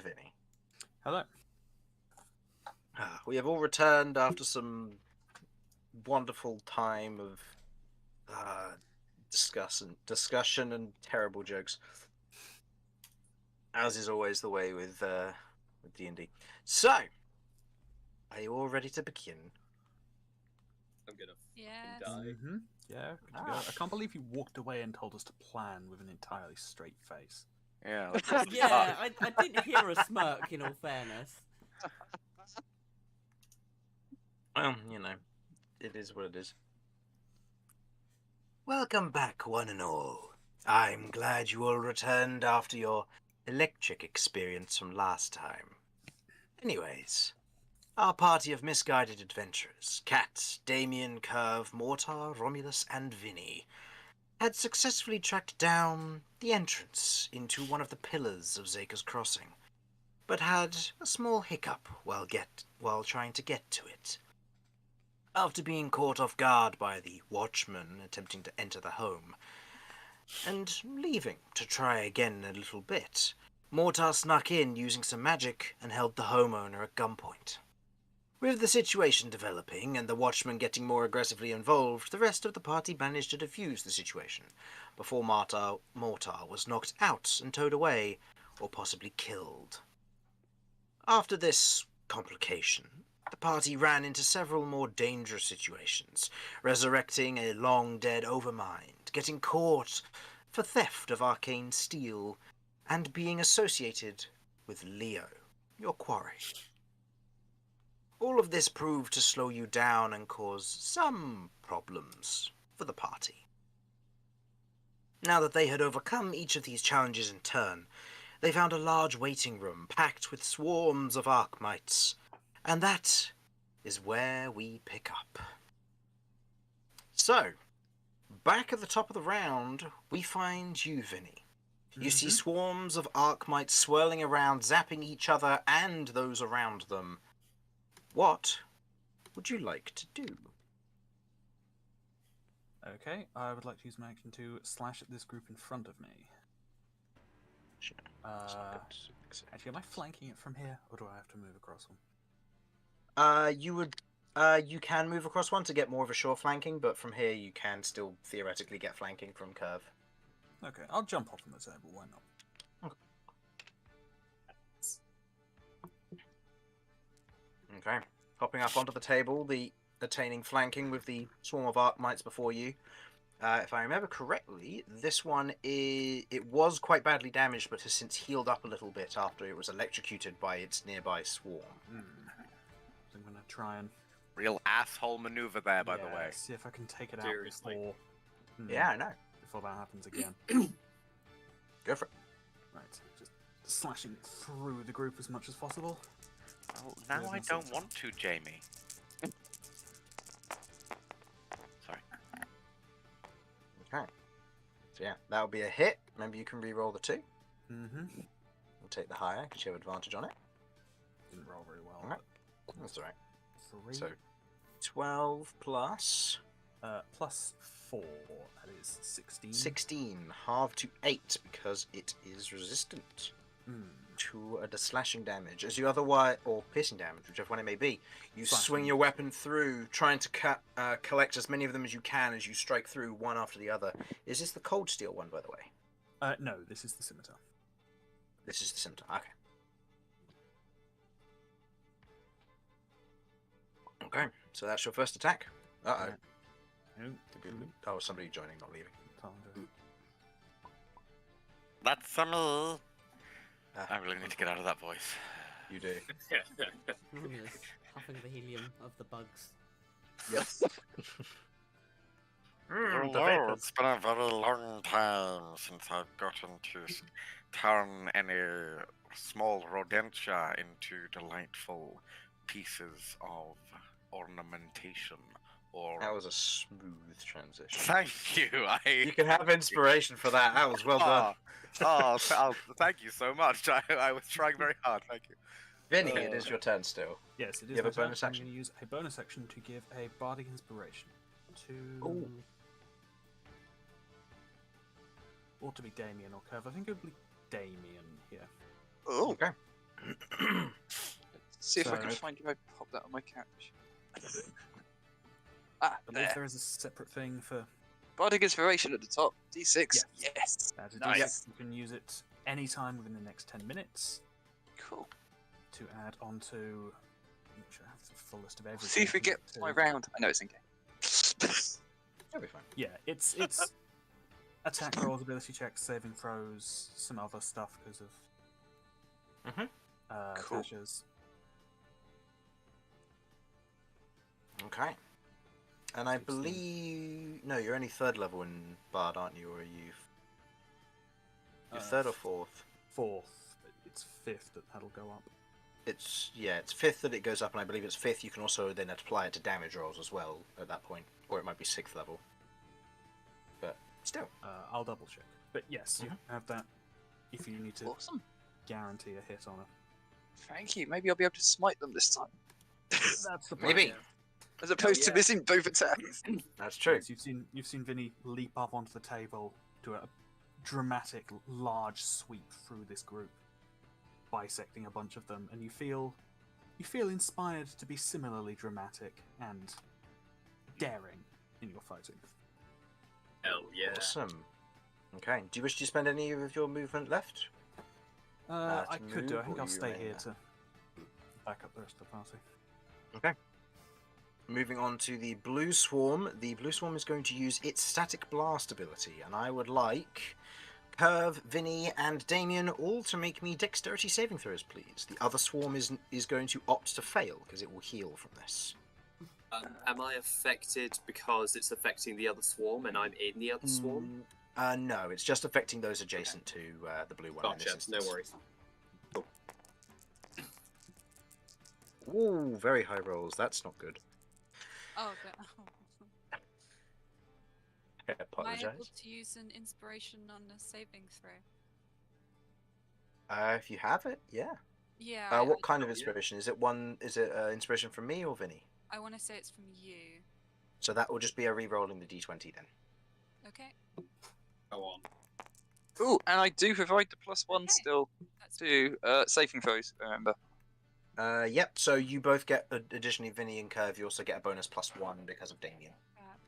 Vinny. Hello. We have all returned after some wonderful time of discussion and terrible jokes, as is always the way with D&D. So, are you all ready to begin? I'm gonna Yes. die. Yeah, good to go. I can't believe you walked away and told us to plan with an entirely straight face. Yeah. Yeah, I didn't hear a smirk, in all fairness. Well, you know, it is what it is. Welcome back, one and all. I'm glad you all returned after your electric experience from last time. Anyways, our party of misguided adventurers, Cat, Damien, Curve, Mortar, Romulus, and Vinny, had successfully tracked down the entrance into one of the pillars of Zaka's Crossing, but had a small hiccup while trying to get to it. After being caught off guard by the watchman attempting to enter the home, and leaving to try again a little bit, Mortar snuck in using some magic and held the homeowner at gunpoint. With the situation developing and the watchman getting more aggressively involved, the rest of the party managed to defuse the situation before Mortar was knocked out and towed away, or possibly killed. After this complication, the party ran into several more dangerous situations, resurrecting a long-dead overmind, getting caught for theft of arcane steel, and being associated with Leo, your quarry. All of this proved to slow you down and cause some problems for the party. Now that they had overcome each of these challenges in turn, they found a large waiting room packed with swarms of Arkmites, and that is where we pick up. So, back at the top of the round, we find you, Vinny. You see swarms of Arkmites swirling around, zapping each other and those around them. What would you like to do? Okay, I would like to use my action to slash at this group in front of me. Sure. Actually, am I flanking it from here, or do I have to move across one? You can move across one to get more of a sure flanking, but from here you can still theoretically get flanking from Curve. Okay, I'll jump off on the table, why not? Okay. Hopping up onto the table, attaining flanking with the swarm of Arkmites before you. If I remember correctly, this one it was quite badly damaged, but has since healed up a little bit after it was electrocuted by its nearby swarm. So I'm gonna try and Real asshole maneuver there, by the way. see if I can take it out Seriously. before. Yeah, I know. Before that happens again. Go for it. Right, just slashing through the group as much as possible. Oh, now I don't want to, Jamie. Sorry. Okay. So yeah, that'll be a hit. Remember, you can re-roll the 2. We'll take the higher because you have advantage on it. Didn't roll very well. Alright. That's alright. But 3. So 12 plus plus 4. That is 16. 16, halved to 8 because it is resistant to the slashing damage. As you otherwise, or piercing damage, whichever one it may be, you swing your weapon through, trying to collect as many of them as you can as you strike through one after the other. Is this the cold steel one, by the way? No, this is the scimitar. This is the scimitar. Okay. Okay, so that's your first attack. Uh-oh. Oh, somebody joining, not leaving. That's a me. I really need to get out of that voice. You do. Puffing the helium of the bugs. Yes. Hello, it's been a very long time since I've gotten to turn any small rodentia into delightful pieces of ornamentation. Or That was a smooth transition. thank you. You can have inspiration for that. That was well done. Thank you so much. I was trying very hard. Thank you. Vinny, it is your turn still. Yes, it is. You have a my turn. bonus I'm action? going to use a bonus action to give a bardic inspiration to. Ooh. Or to be Damien or Curve. I think it would be Damien here. Oh, Okay. See if I So- can find you. I pop that on my couch. I believe there. there is a separate thing for Bardic Inspiration at the top. D6. Yes. Yes. that. Nice. You can use it anytime within the next 10 minutes Cool. to add onto. I'm not sure I have the full list of everything. See if we get to- my round. I know it's in game. That'll be fine. Yeah, it's attack rolls, ability checks, saving throws, some other stuff because of Mhm. Cool. Tasha's. Okay. And I believe no, you're only third level in Bard, aren't you? Or are you? You're third or fourth? Fourth, but it's fifth that'll go up. It's fifth that it goes up, and I believe it's fifth. You can also then apply it to damage rolls as well at that point, or it might be sixth level. But still, I'll double check. But yes, you have that if you need to Awesome. guarantee a hit on it. Thank you. Maybe I'll be able to smite them this time. That's the plan. maybe As opposed to yeah. missing both attacks. that's true. Yes, you've seen Vinny leap up onto the table, do a dramatic, large sweep through this group, bisecting a bunch of them, and you feel inspired to be similarly dramatic and daring in your fighting. Hell yeah. Awesome. Okay. Do you wish to spend any of your movement left? I to could do. I move, think or I'll you stay remain here there? to back up the rest of the party. Okay. Moving on to the Blue Swarm. The Blue Swarm is going to use its Static Blast ability, and I would like Curve, Vinny, and Damien all to make me Dexterity saving throws, please. The other Swarm is going to opt to fail because it will heal from this. Am I affected because it's affecting the other swarm and I'm in the other swarm? No, it's just affecting those adjacent to the blue one. in this Gotcha, no instance. worries. Ooh, very high rolls. That's not good. Oh, but I am I apologize. able to use an inspiration on a saving throw? If you have it, yeah. Yeah. What kind of yeah. inspiration? Is it one? Is it inspiration from me or Vinny? I want to say it's from you. So that will just be a re-rolling the d20 then. Okay. Go on. Ooh, and I do provide the +1 Okay. still That's to saving throws, remember. Yep. So you both get additionally Vinny and Curve. You also get a bonus +1 because of Damien. crap.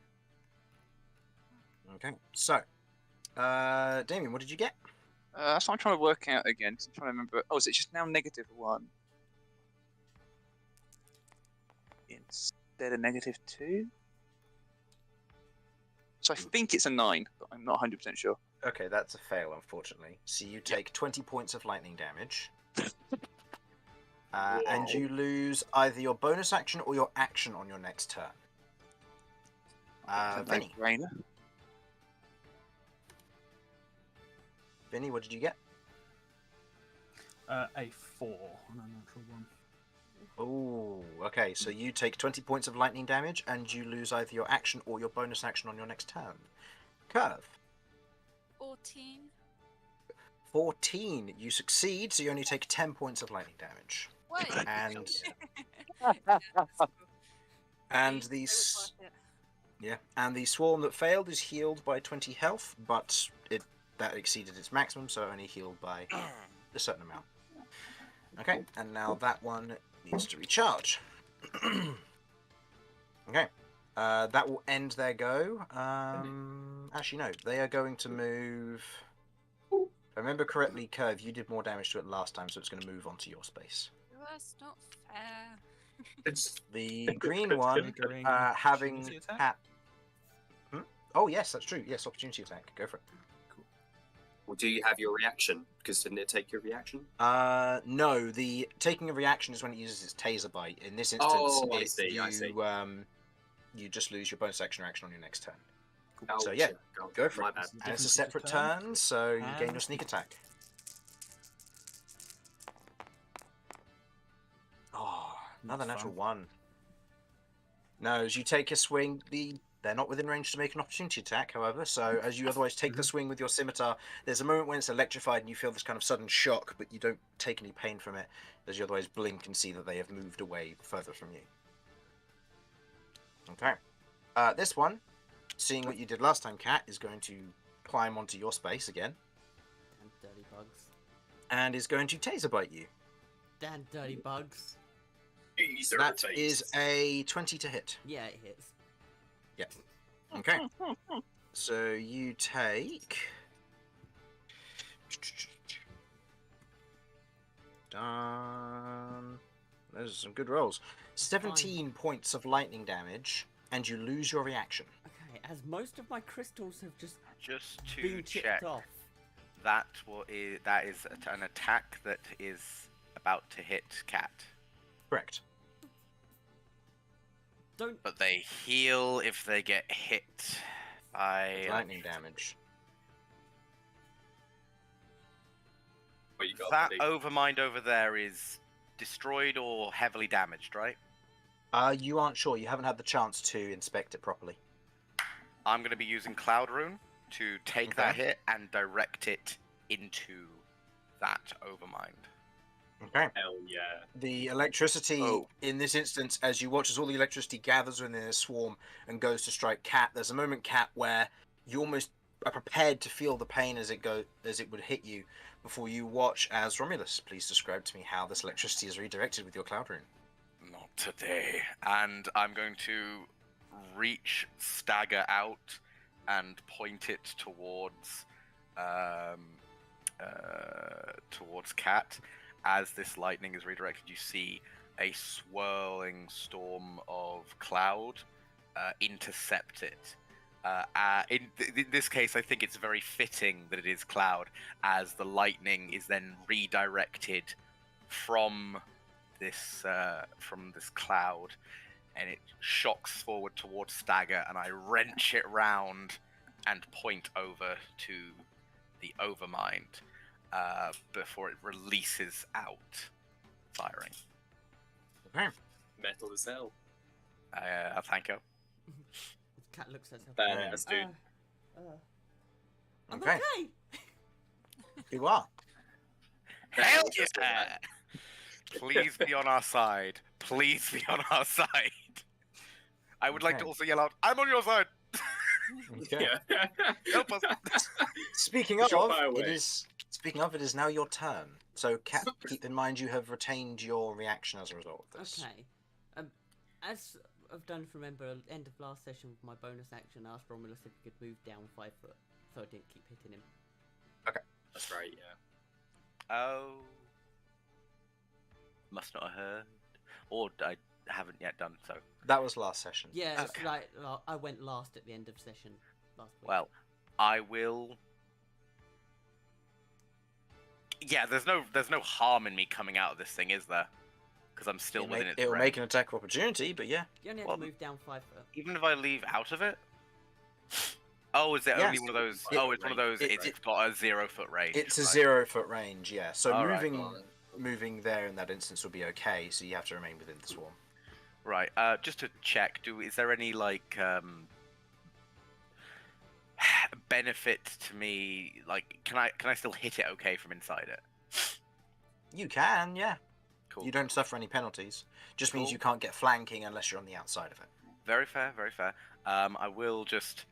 Okay. So, Damien, what did you get? That's what I'm trying to work out again. 'Cause I'm trying to remember. Oh, is it just now -1 instead of -2? So I think it's a 9, but I'm not 100% sure. Okay, that's a fail, unfortunately. So you take 20 points of lightning damage. And you lose either your bonus action or your action on your next turn. Vinny. No-brainer. Vinny, what did you get? A 4 on a natural one. Oh, okay. So you take 20 points of lightning damage, and you lose either your action or your bonus action on your next turn. Curve. 14. 14. You succeed, so you only take 10 points of lightning damage. Wait. And Yeah, that's cool. and It the was worth it. yeah, and the swarm that failed is healed by 20 health, but that exceeded its maximum, so only healed by a certain amount. Okay, and now that one needs to recharge. Okay, that will end their go. Actually, no, they are going to move. If I remember correctly, Curve, you did more damage to it last time, so it's going to move onto your space. That's not fair. It's The green one, Triggering having opportunity attack? had. Oh yes, that's true. Yes, opportunity attack. Go for it. Well, do you have your reaction? Because didn't it take your reaction? No. The taking a reaction is when it uses its taser bite. In this instance, Oh, I it- see, you I see. You just lose your bonus action or action on your next turn. Oh, So, yeah, shit. Go for My it. bad. And it's a Different separate turn. turn, so you gain your And- sneak attack. Oh, another That's natural fun. one. No, as you take a swing, they're not within range to make an opportunity attack, however, so as you otherwise take the swing with your scimitar, there's a moment when it's electrified and you feel this kind of sudden shock, but you don't take any pain from it, as you otherwise blink and see that they have moved away further from you. Okay. This one, seeing what you did last time, Kat, is going to climb onto your space again, Damn dirty bugs. and is going to taser bite you. Damn dirty bugs. That is a 20 to hit. Yeah, it hits. Okay. So you take. Done. Those are some good rolls. 17 points of lightning damage, and you lose your reaction. Okay, as most of my crystals have just Just to been check, chipped off. that is an attack that is about to hit Cat. Correct. Don't. But they heal if they get hit by Lightning damage. What you got, That buddy? overmind over there is destroyed or heavily damaged, right? You aren't sure. You haven't had the chance to inspect it properly. I'm going to be using Cloud Rune to take that Okay. hit and direct it into that overmind. Okay. Hell yeah. The electricity Oh. in this instance, as you watch as all the electricity gathers within a swarm and goes to strike Cat, there's a moment, Cat, where you almost are prepared to feel the pain as it would hit you, before you watch as Romulus. Please describe to me how this electricity is redirected with your Cloud Rune. Not today. And I'm going to reach Stagger out and point it towards Cat. As this lightning is redirected, you see a swirling storm of cloud intercept it. In this case, I think it's very fitting that it is cloud, as the lightning is then redirected from this cloud, and it shocks forward towards Stagger, and I wrench it round and point over to the Overmind before it releases out, firing. Okay. Metal as hell. Thank you. The cat looks at herself. Badass, dude. I'm Okay. okay. You are. Hell Just yeah! Please be on our side. Please be on our side. I would like to Okay. also yell out, I'm on your side! Okay. Yeah. Help us! Speaking Shot of, fire away. it is now your turn. So, Cat, keep in mind you have retained your reaction as a result of this. Okay. As I've done, remember, end of last session with my bonus action, I asked Romulus if he could move down 5 foot, so I didn't keep hitting him. That's right, yeah. Oh. Must not have heard. Or I haven't yet done so. That was last session. Yeah, it's Okay. like I went last at the end of session last week. Well, I will. Yeah, there's no harm in me coming out of this thing, is there? Because I'm still within its It'll range. make an attack of opportunity, but yeah. you only have well, to move down 5 foot. Even if I leave out of it. Oh, is it only Yes. one of those? It- Oh, it's one of those. it- It's got a 0 foot range. It's a right? 0 foot range, yeah. So Alright, moving there in that instance would be okay, so you have to remain within the swarm. Right. Just to check, is there any like benefit to me? Like, can I still hit it okay from inside it? You can, yeah. Cool. You don't suffer any penalties. Just means Cool. you can't get flanking unless you're on the outside of it. Very fair, very fair. I will just,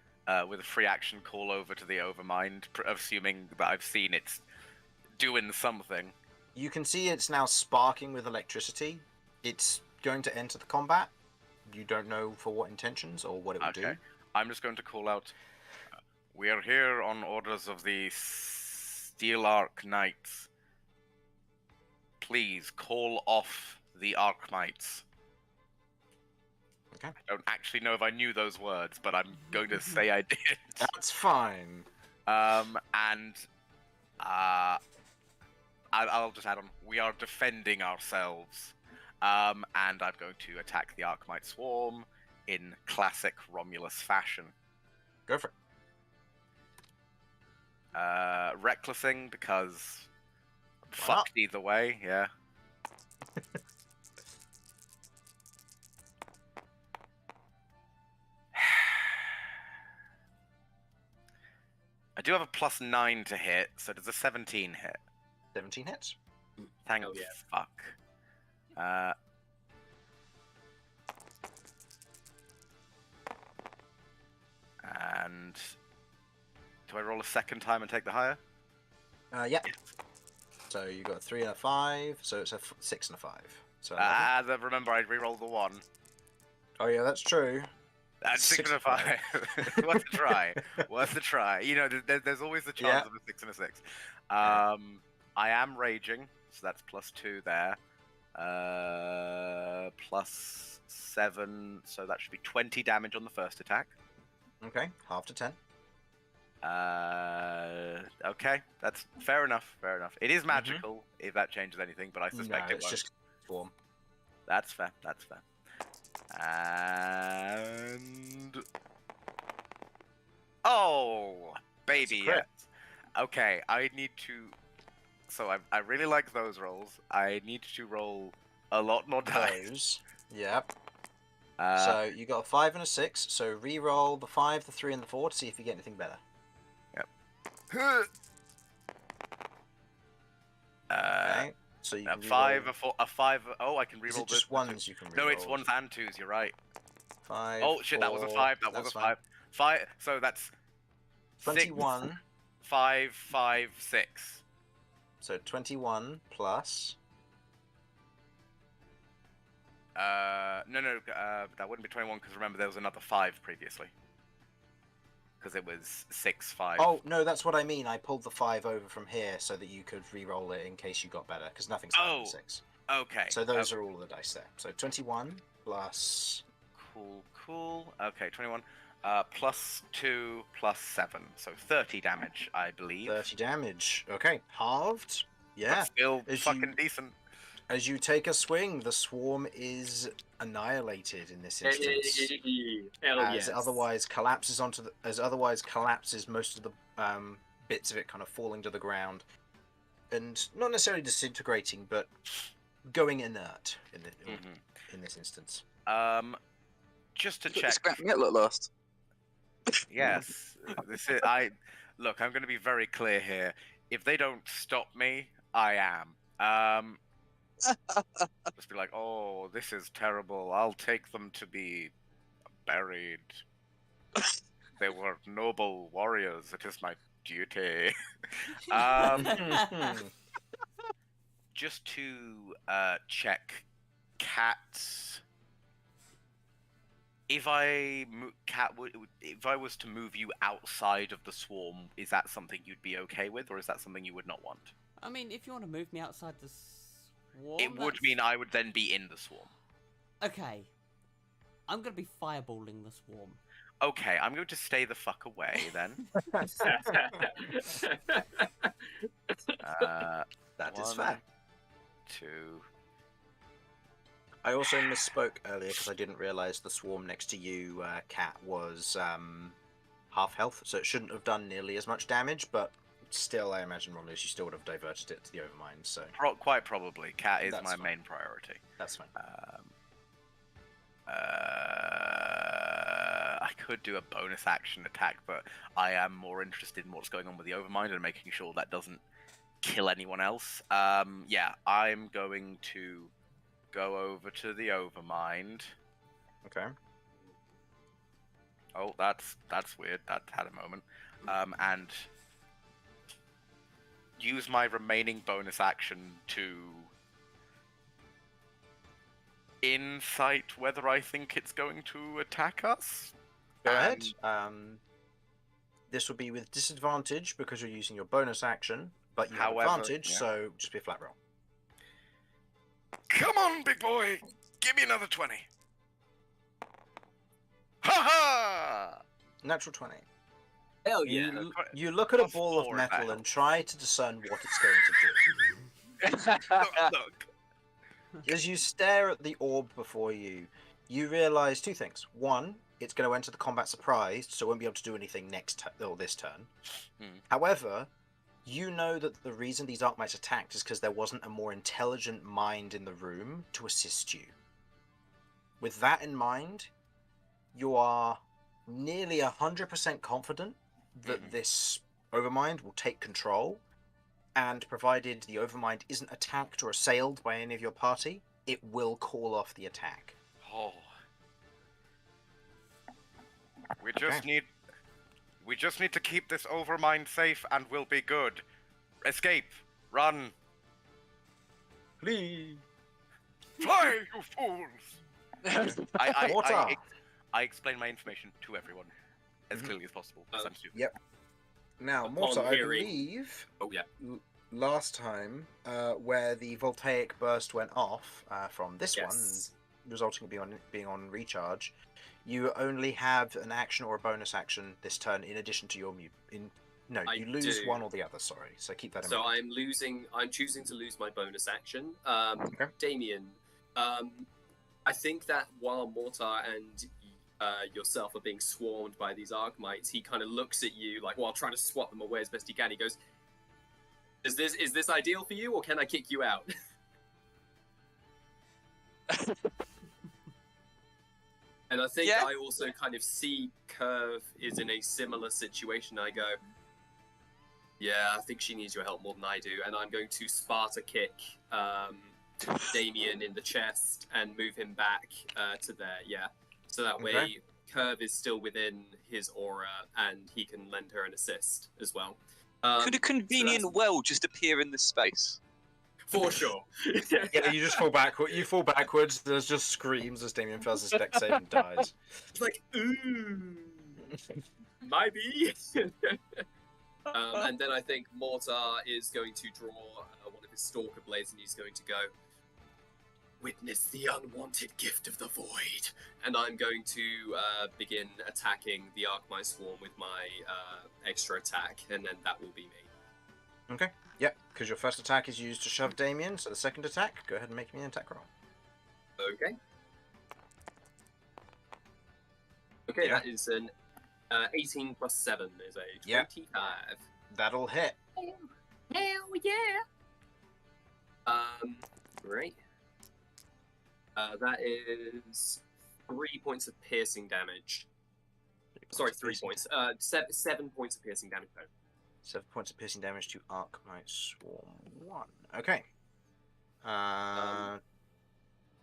with a free action, call over to the Overmind, assuming that I've seen it's doing something. You can see it's now sparking with electricity. It's going to enter the combat. You don't know for what intentions or what it would Okay. I'm just going to call out, we are here on orders of the Steel Arc Knights. Please call off the Arc Knights. Okay. I don't actually know if I knew those words, but I'm going to say I did. do. That's fine. And I'll just add on, we are defending ourselves. And I'm going to attack the Archmite Swarm in classic Romulus fashion. Go for it. Recklessing, because I'm Why not? fucked either way, yeah. I do have a +9 to hit, so does a 17 hit? 17 hits. Thank Hell yeah. fuck. And do I roll a second time and take the higher? Yeah. So you got a 3 and a 5, so it's a 6 and a 5. So 11. Remember, I re-rolled the 1. Oh yeah, that's true. That's 6 6 and a 5. Worth a try. Worth a try. You know, there's always the chance Yeah. of a 6 and a 6. I am raging, so that's +2 there. Plus 7, so that should be 20 damage on the first attack. Okay, half to 10. Okay, that's fair enough. Fair enough. It is magical, if that changes anything, but I suspect No, it it's won't. just swarm. That's fair. That's fair. And oh, baby, crit. yes. Okay, I need to. So I really like those rolls. I need to roll a lot more dice. Those. Yep. Uh, So you got a 5 and a 6. So re-roll the 5, the 3, and the 4 to see if you get anything better. Okay. So you a can 5, re-roll- a 4, a 5. Oh, I can Is re-roll it just the ones you can re-roll? No, it's ones and twos. You're right. 5. Oh shit, that was a 4, 5. That was that's a fine. 5. 5. So that's 21. 6, 5, 5, 6. So 21 plus. No, that wouldn't be 21 because remember there was another 5 previously. Because it was 6, 5. Oh no, that's what I mean. I pulled the 5 over from here so that you could re-roll it in case you got better, because nothing's higher than 6. Okay. So those are all the dice there. So 21 plus. Cool. Okay, 21. Plus 2 plus 7. So 30 damage, I believe. 30 damage. Okay, halved. Yeah. But still As fucking you- decent. As you take a swing, the swarm is annihilated in this instance. Hell As yes. otherwise collapses most of the bits of it kind of falling to the ground, and not necessarily disintegrating, but going inert in this instance. Just to Look at the check. scrap metal at last. Yes, this is. Look. I'm going to be very clear here. If they don't stop me, I am. Just be like, oh, this is terrible. I'll take them to be buried. They were noble warriors. It is my duty. Just to check, cats. If I if I was to move you outside of the swarm, is that something you'd be okay with, or is that something you would not want? I mean, if you want to move me outside the swarm, It would that's- mean I would then be in the swarm. Okay. I'm gonna be fireballing the swarm. Okay, I'm going to stay the fuck away then. That is 1, fair. 2. I also misspoke earlier because I didn't realise the swarm next to you, Cat, was half health, so it shouldn't have done nearly as much damage, but still, I imagine, Romulus, you still would have diverted it to the Overmind, so Quite probably. Cat is That's my fine. main priority. that's fine. I could do a bonus action attack, but I am more interested in what's going on with the Overmind and making sure that doesn't kill anyone else. Yeah, I'm going to go over to the Overmind. Okay. Oh, that's weird. That had a moment. And use my remaining bonus action to insight whether I think it's going to attack us. Go ahead. This will be with disadvantage because you're using your bonus action, but you have However, advantage, yeah. so just be a flat roll. Come on, big boy! Give me another 20. Ha ha! Natural 20. Hell yeah. You look at a Plus ball of 4 metal now. and try to discern what it's going to Look. do. As you stare at the orb before you, you realise two things. One, it's going to enter the combat surprised, so it won't be able to do anything this turn. However, you know that the reason these Arkmites attacked is because there wasn't a more intelligent mind in the room to assist you. With that in mind, you are nearly 100% confident that this Overmind will take control, and provided the Overmind isn't attacked or assailed by any of your party, it will call off the attack. Oh. We just need to keep this Overmind safe and we'll be good. Escape. Run. Flee! Fly, you fools! Mortar! I explain my information to everyone as Mhm. clearly as possible. 'Cause I'm stupid. Yep. Now, Upon Mortar, I hearing- believe Oh yeah. last time, where the voltaic burst went off from this one, Yes. resulting in being on recharge, you only have an action or a bonus action this turn in addition to your I you lose do. one or the other. Sorry, so keep that in So mind. I'm choosing to lose my bonus action. Okay. Damien, I think that while Mortar and yourself are being swarmed by these Archmites, he kind of looks at you like while trying to swat them away as best he can. He goes, is this ideal for you, or can I kick you out?" And I think Yeah. I also kind of see Curve is in a similar situation. I go, yeah, I think she needs your help more than I do, and I'm going to Sparta kick Damien in the chest and move him back to there. Yeah, so that way Okay. Curve is still within his aura, and he can lend her an assist as well. Could a convenient that's- well just appear in this space? For sure. Yeah, you just fall backward. You fall backwards. There's just screams as Damien fails his dex save and dies. It's like, ooh, maybe. And then I think Mortar is going to draw one of his Stalker Blades, and he's going to go, "Witness the unwanted gift of the void." And I'm going to begin attacking the Archmite Swarm with my extra attack, and then that will be me. Okay. Yep, because your first attack is used to shove Damien, so the second attack, go ahead and make me an attack roll. Okay. Okay, Yeah. that is an 18 plus 7 is a Yeah. 25. That'll hit. Hell yeah! Great. That is 3 points of piercing damage. Sorry, 3 points. 7 points of piercing damage, though. 7 points of piercing damage to Archmite Swarm 1. Okay.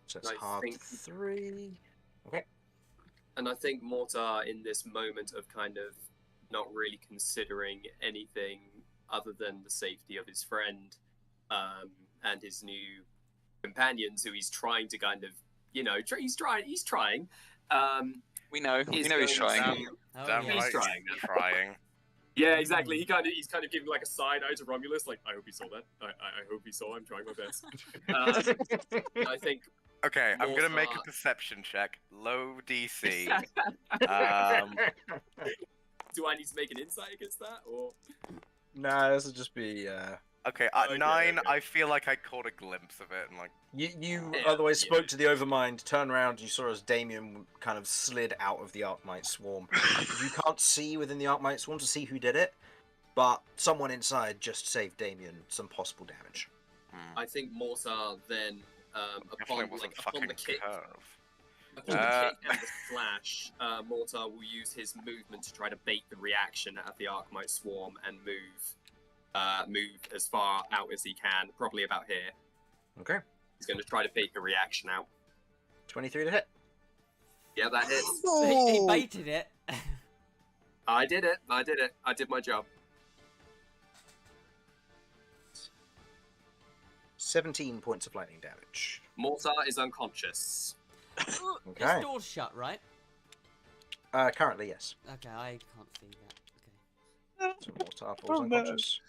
So it's I halved think- 3. Okay. And I think Mortar, in this moment of kind of not really considering anything other than the safety of his friend and his new companions, who he's trying to kind of, he's trying. We know He's he's going trying. to- Oh, Damn yeah. He's right, trying. trying. Yeah, exactly. He's kind of giving like a side eye to Romulus, like, I hope he saw that. I hope he saw. I'm trying my best. I think. Okay, I'm gonna make a Mortar- perception check. Low DC. Do I need to make an insight against that, or? Nah, this will just be. Okay, at Okay, 9, okay. I feel like I caught a glimpse of it, and like, You Yeah, otherwise yeah. spoke to the Overmind, turned around, you saw as Damien kind of slid out of the Archmite Swarm. You can't see within the Archmite Swarm to see who did it, but someone inside just saved Damien some possible damage. I think Mortar then, definitely upon wasn't the fucking kick, curve. upon the kick and the slash, Mortar will use his movement to try to bait the reaction of the Archmite Swarm and move as far out as he can, probably about here. Okay. He's going to try to bait the reaction out. 23 to hit. Yeah, that hits. He baited it. I did it. I did my job. 17 points of lightning damage. Mortar is unconscious. This Okay. door's shut, right? Currently, yes. Okay, I can't see that. Okay. So Mortar falls unconscious.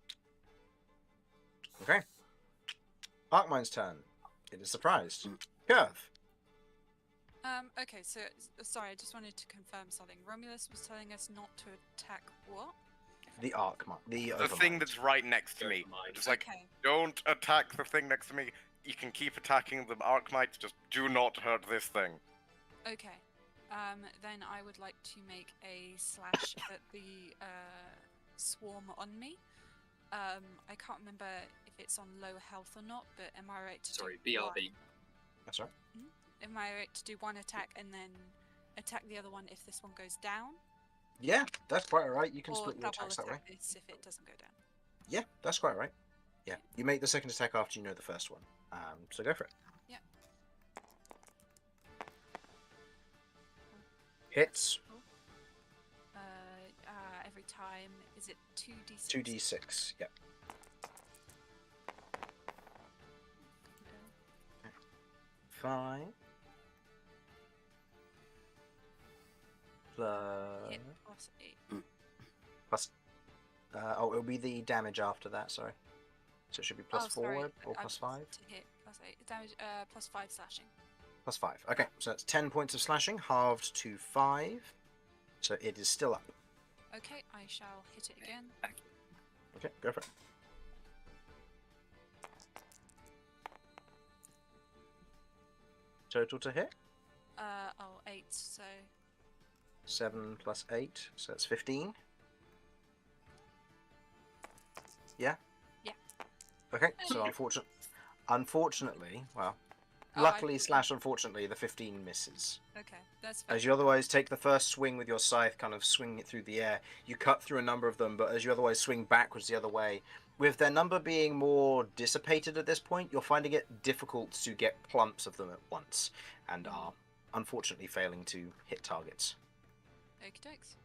Okay. Archmine's turn. It is surprised. Curve. Okay, so sorry, I just wanted to confirm something. Romulus was telling us not to attack what? The Archmite. The The thing Overmind. that's right next to me. Overmind. Just like, Okay. don't attack the thing next to me. You can keep attacking the Archmites, just do not hurt this thing. Okay. Then I would like to make a slash at the swarm on me. I can't remember if it's on low health or not, but am I right to Sorry, do BRB. That's right. Am I right to do one attack and then attack the other one if this one goes down? Yeah, that's quite alright. You can Or split your double attacks that way. attack this if it doesn't go down? Yeah, that's quite right. Yeah, you make the second attack after you know the first one. So go for it. Yeah. Hits. Every time, is it 2d6? 2d6. Yep. 5. Hit plus 8. Plus. It'll be the damage after that, sorry. So it should be plus 4 or plus 5? To hit plus 8. Damage, plus 5 slashing. Plus 5. Okay, so that's 10 points of slashing, halved to 5. So it is still up. Okay, I shall hit it again. Okay, go for it. Total to hit? 8, so 7 plus 8, so that's 15. Yeah? Yeah. Okay, so unfortunately, well, Oh, luckily slash unfortunately, the 15 misses. okay, that's fair. As you otherwise take the first swing with your scythe, kind of swinging it through the air, you cut through a number of them, but as you otherwise swing backwards the other way, with their number being more dissipated at this point, you're finding it difficult to get clumps of them at once, and are unfortunately failing to hit targets. Okie dokes.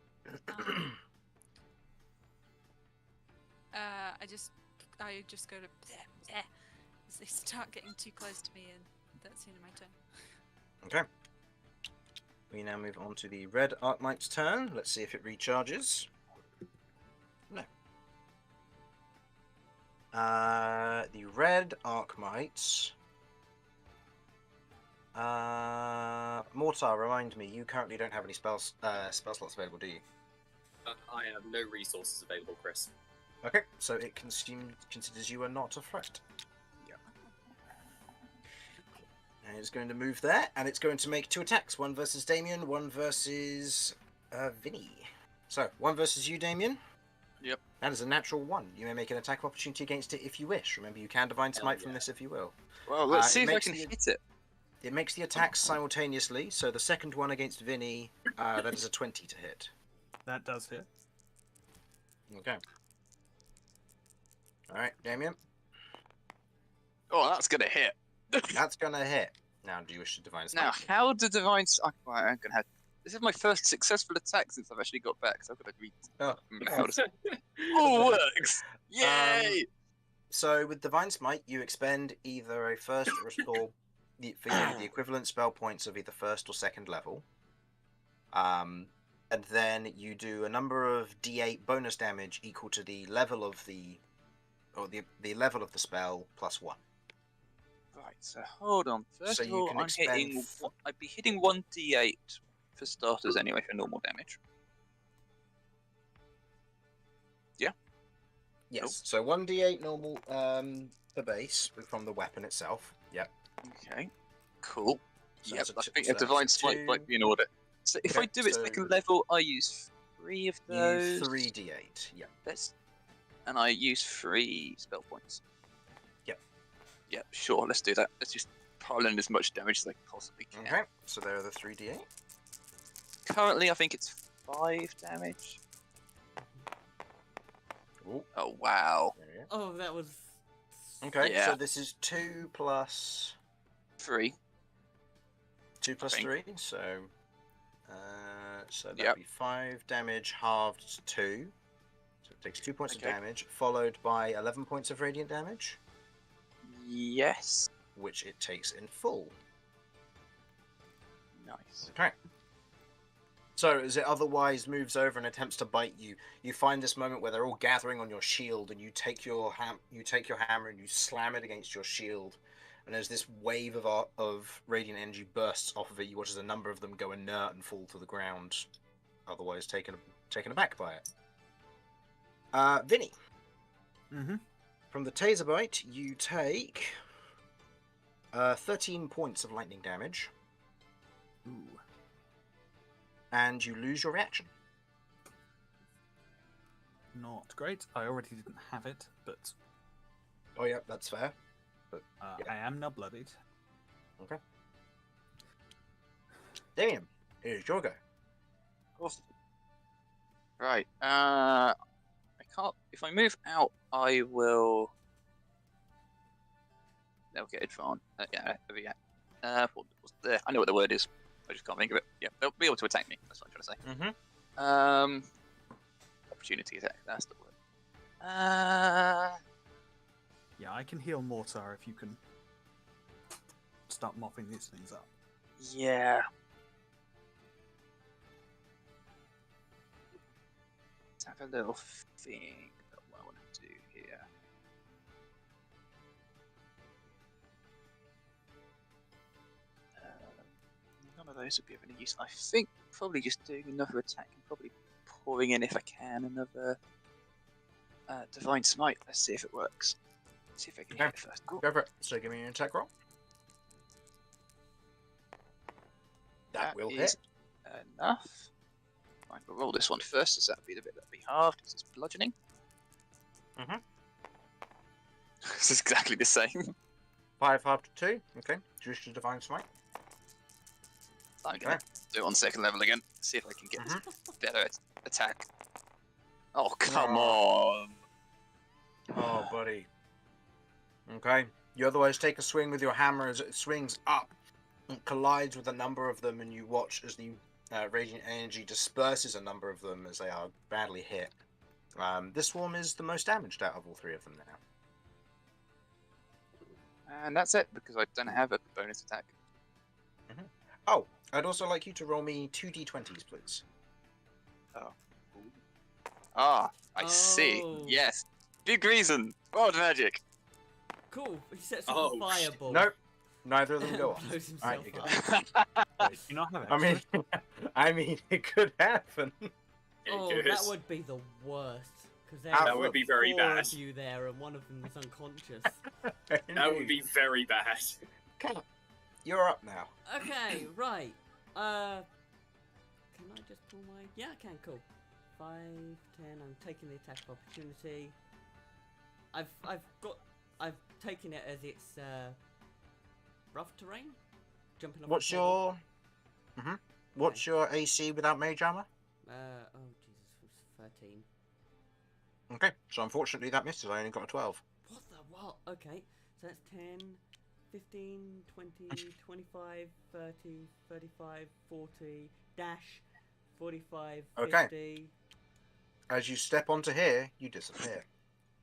I just go to bleh, bleh, as they start getting too close to me, and that's the end of my turn. Okay. We now move on to the red Arknight's turn. Let's see if it recharges. No. The red Arknight. Mortar, remind me, you currently don't have any spell slots available, do you? I have no resources available, Chris. Okay, so it considers you are not a threat. Yeah. And it's going to move there, and it's going to make 2 attacks. One versus Damien, one versus Vinny. So, one versus you, Damien. Yep. That is a natural 1. You may make an attack of opportunity against it if you wish. Remember, you can Divine Smite from this if you will. Well, let's see if I can hit it. It makes the attacks simultaneously, so the second one against Vinny, that is a 20 to hit. That does hit. Okay. Alright, Damien. Oh, that's gonna hit. That's gonna hit. Now, do you wish to Divine Smite? Now, how do Divine Smite... I'm gonna have... This is my first successful attack since I've actually got back, so I've got to read... How does it all works! Yay! So, with Divine Smite, you expend either a first or the equivalent spell points of either first or second level. And then you do a number of D8 bonus damage equal to the level of the level of the spell plus 1. Right, so hold on. First So of you all, can I'm hitting... expend I'd be hitting 1d8 for starters anyway for normal damage. Yeah? Yes. So 1d8 normal per base from the weapon itself. Yep. Okay. Cool. So Yep, that's I think so a Divine that's Smite 2. might be in order. So if Okay, I do it so second level, I use 3 of those. You 3d8. Yep. And I use 3 spell points. Yep. Yep, sure, let's do that. Let's just pile in as much damage as I possibly can. Okay. So there are the 3d8. Currently, I think it's 5 damage. Ooh. Oh, wow. There we go. Oh, that was. Okay. Yeah. So this is 2 plus 3. 2 plus think. 3. So that'd Yep. be 5 damage halved to 2. So it takes 2 points of Okay. damage, followed by 11 points of radiant damage, Yes. which it takes in full. Nice. Okay. So as it otherwise moves over and attempts to bite you, you find this moment where they're all gathering on your shield, and you take your hammer and you slam it against your shield, and as this wave of radiant energy bursts off of it, you watch as a number of them go inert and fall to the ground, otherwise taken aback by it. Vinny, Mm-hmm. from the taser bite, you take 13 points of lightning damage, Ooh. and you lose your reaction. Not great. I already didn't have it, but Oh yeah, that's fair. But yeah. I am now bloodied. Okay. Damien, here's your go. Awesome. Right. I can't. If I move out, I will. They'll get advanced. Yeah. What's there? I know what the word is. I just can't think of it. Yeah, they'll be able to attack me. That's what I'm trying to say. Mm-hmm. Opportunity attack. That's the word. Yeah, I can heal Mortar if you can start mopping these things up. Yeah. Let's have a little thing that I want to do here. None of those would be of any use. I think probably just doing another attack and probably pouring in, if I can, another Divine Smite. Let's see if it works. See if I can hit it first. Go for it. So give me an attack roll. That will hit. Enough. Right, we'll roll this one first, as that'll be the bit that'll be halved, because it's bludgeoning. Mhm. This is exactly the same. 5 half to 2. Okay. Juice to Divine Smite. I'm gonna do it on second level again. See if I can get better attack. Oh, come on! Oh, buddy. Okay. You otherwise take a swing with your hammer as it swings up and collides with a number of them, and you watch as the radiant energy disperses a number of them as they are badly hit. This swarm is the most damaged out of all 3 of them now. And that's it, because I don't have a bonus attack. Oh, I'd also like you to roll me 2 d20s, please. Ah, I see. Oh. Yes. Big reason. Wild magic. Cool. He sets up Oh, a fireball. Nope. Neither of them go off. Blows Alright, himself you're good. up. Wait, do you not have I extra? mean, it could happen. Oh, It that goes. would be the worst. Because That would be very 4 bad. of you there, and one of them is unconscious. That would be very bad. Cat, you're up now. Okay, right. Can I just pull my? Yeah, I can. Cool. 5, 10. I'm taking the attack of opportunity. I've taken it as it's rough terrain. Jumping off. What's the table. your? What's your AC without mage armor? Oh Jesus, it was 13. Okay, so unfortunately that misses. I only got a 12. What the what? Okay, so that's 10, 15, 20, 25, 30, 35, 40, dash, 45, 50. Okay. As you step onto here, you disappear.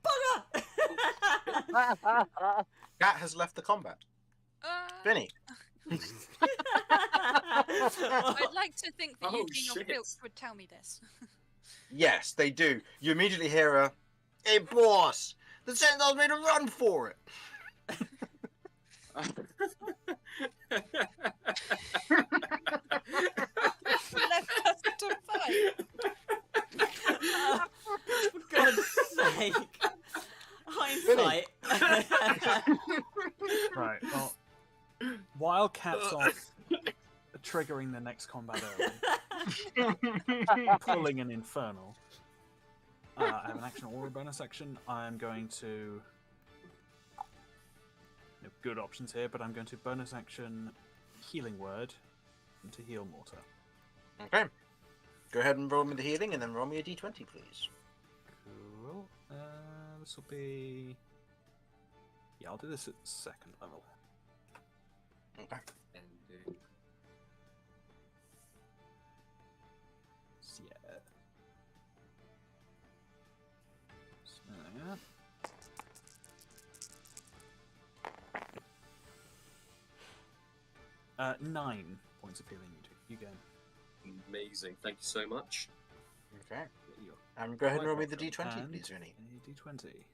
Bugger! Cat has left the combat. Vinny. I'd like to think that you Oh, being shit. a filch would tell me this. Yes, they do. You immediately hear a, "Hey boss, the Sentinels made a run for it." Left us to fight. For God's sake. Hindsight. Right, well, while Cat's off triggering the next combat early, pulling an Infernal, I have an action or a bonus action. I'm going to... No good options here, but I'm going to bonus action Healing Word and to heal Mortar. Okay. Go ahead and roll me the healing, and then roll me a d20, please. Cool. This will be... Yeah, I'll do this at second level. Okay. So, yeah. So, yeah. 9 points of healing you gain. Amazing. Thank you so much. Okay. Go ahead and roll me the welcome. d20, And please, Vinny. a d20.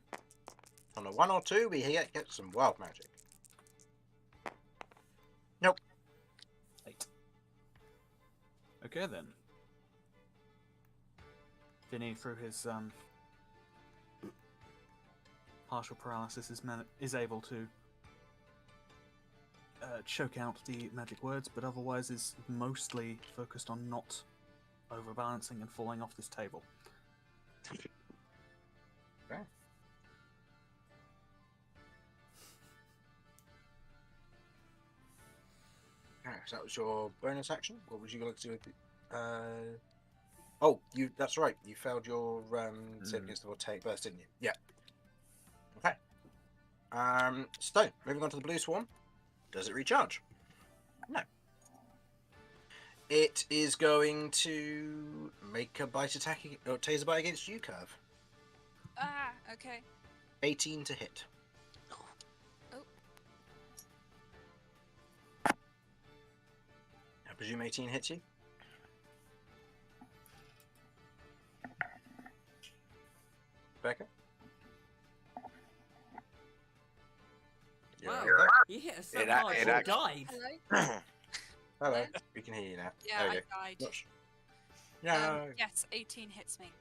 On a 1 or 2, we get some wild magic. 8. Okay then. Vinny, through his partial paralysis, is able to choke out the magic words, but otherwise is mostly focused on not overbalancing and falling off this table. Okay. Okay, so that was your bonus action. What would you like to do with the... Oh, that's right. You failed your save against the voltaic burst, didn't you? Yeah. Okay. So, moving on to the blue swarm. Does it recharge? No. It is going to make a bite attack, or taser bite against you, Curve. Ah, okay. 18 to hit. Presume 18 hits you. Becca? You're Wow. right You hit us so It hard, it you actually- died. Hello? Hello. We can hear you now. Yeah, There I we go. died. No. Yes, 18 hits me.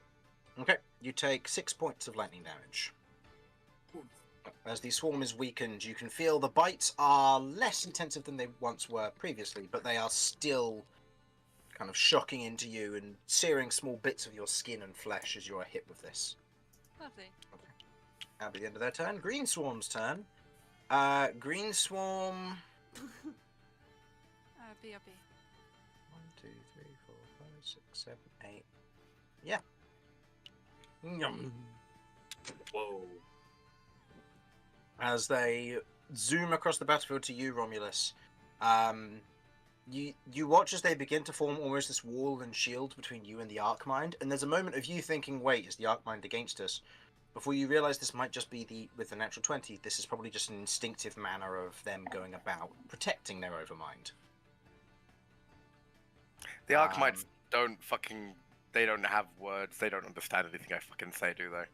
Okay, you take 6 points of lightning damage. As the swarm is weakened, you can feel the bites are less intensive than they once were previously, but they are still kind of shocking into you and searing small bits of your skin and flesh as you are hit with this. Lovely. At the end of their turn, Green Swarm's turn. Green Swarm. BRB. 1, 2, 3, 4, 5, 6, 7, 8. Yeah. Yum. Whoa. As they zoom across the battlefield to you, Romulus, you watch as they begin to form almost this wall and shield between you and the Arcmind, and there's a moment of you thinking, wait, is the Arcmind against us? Before you realise this might just be with the natural 20, this is probably just an instinctive manner of them going about protecting their Overmind. The Archmites they don't have words, they don't understand anything I fucking say, do they?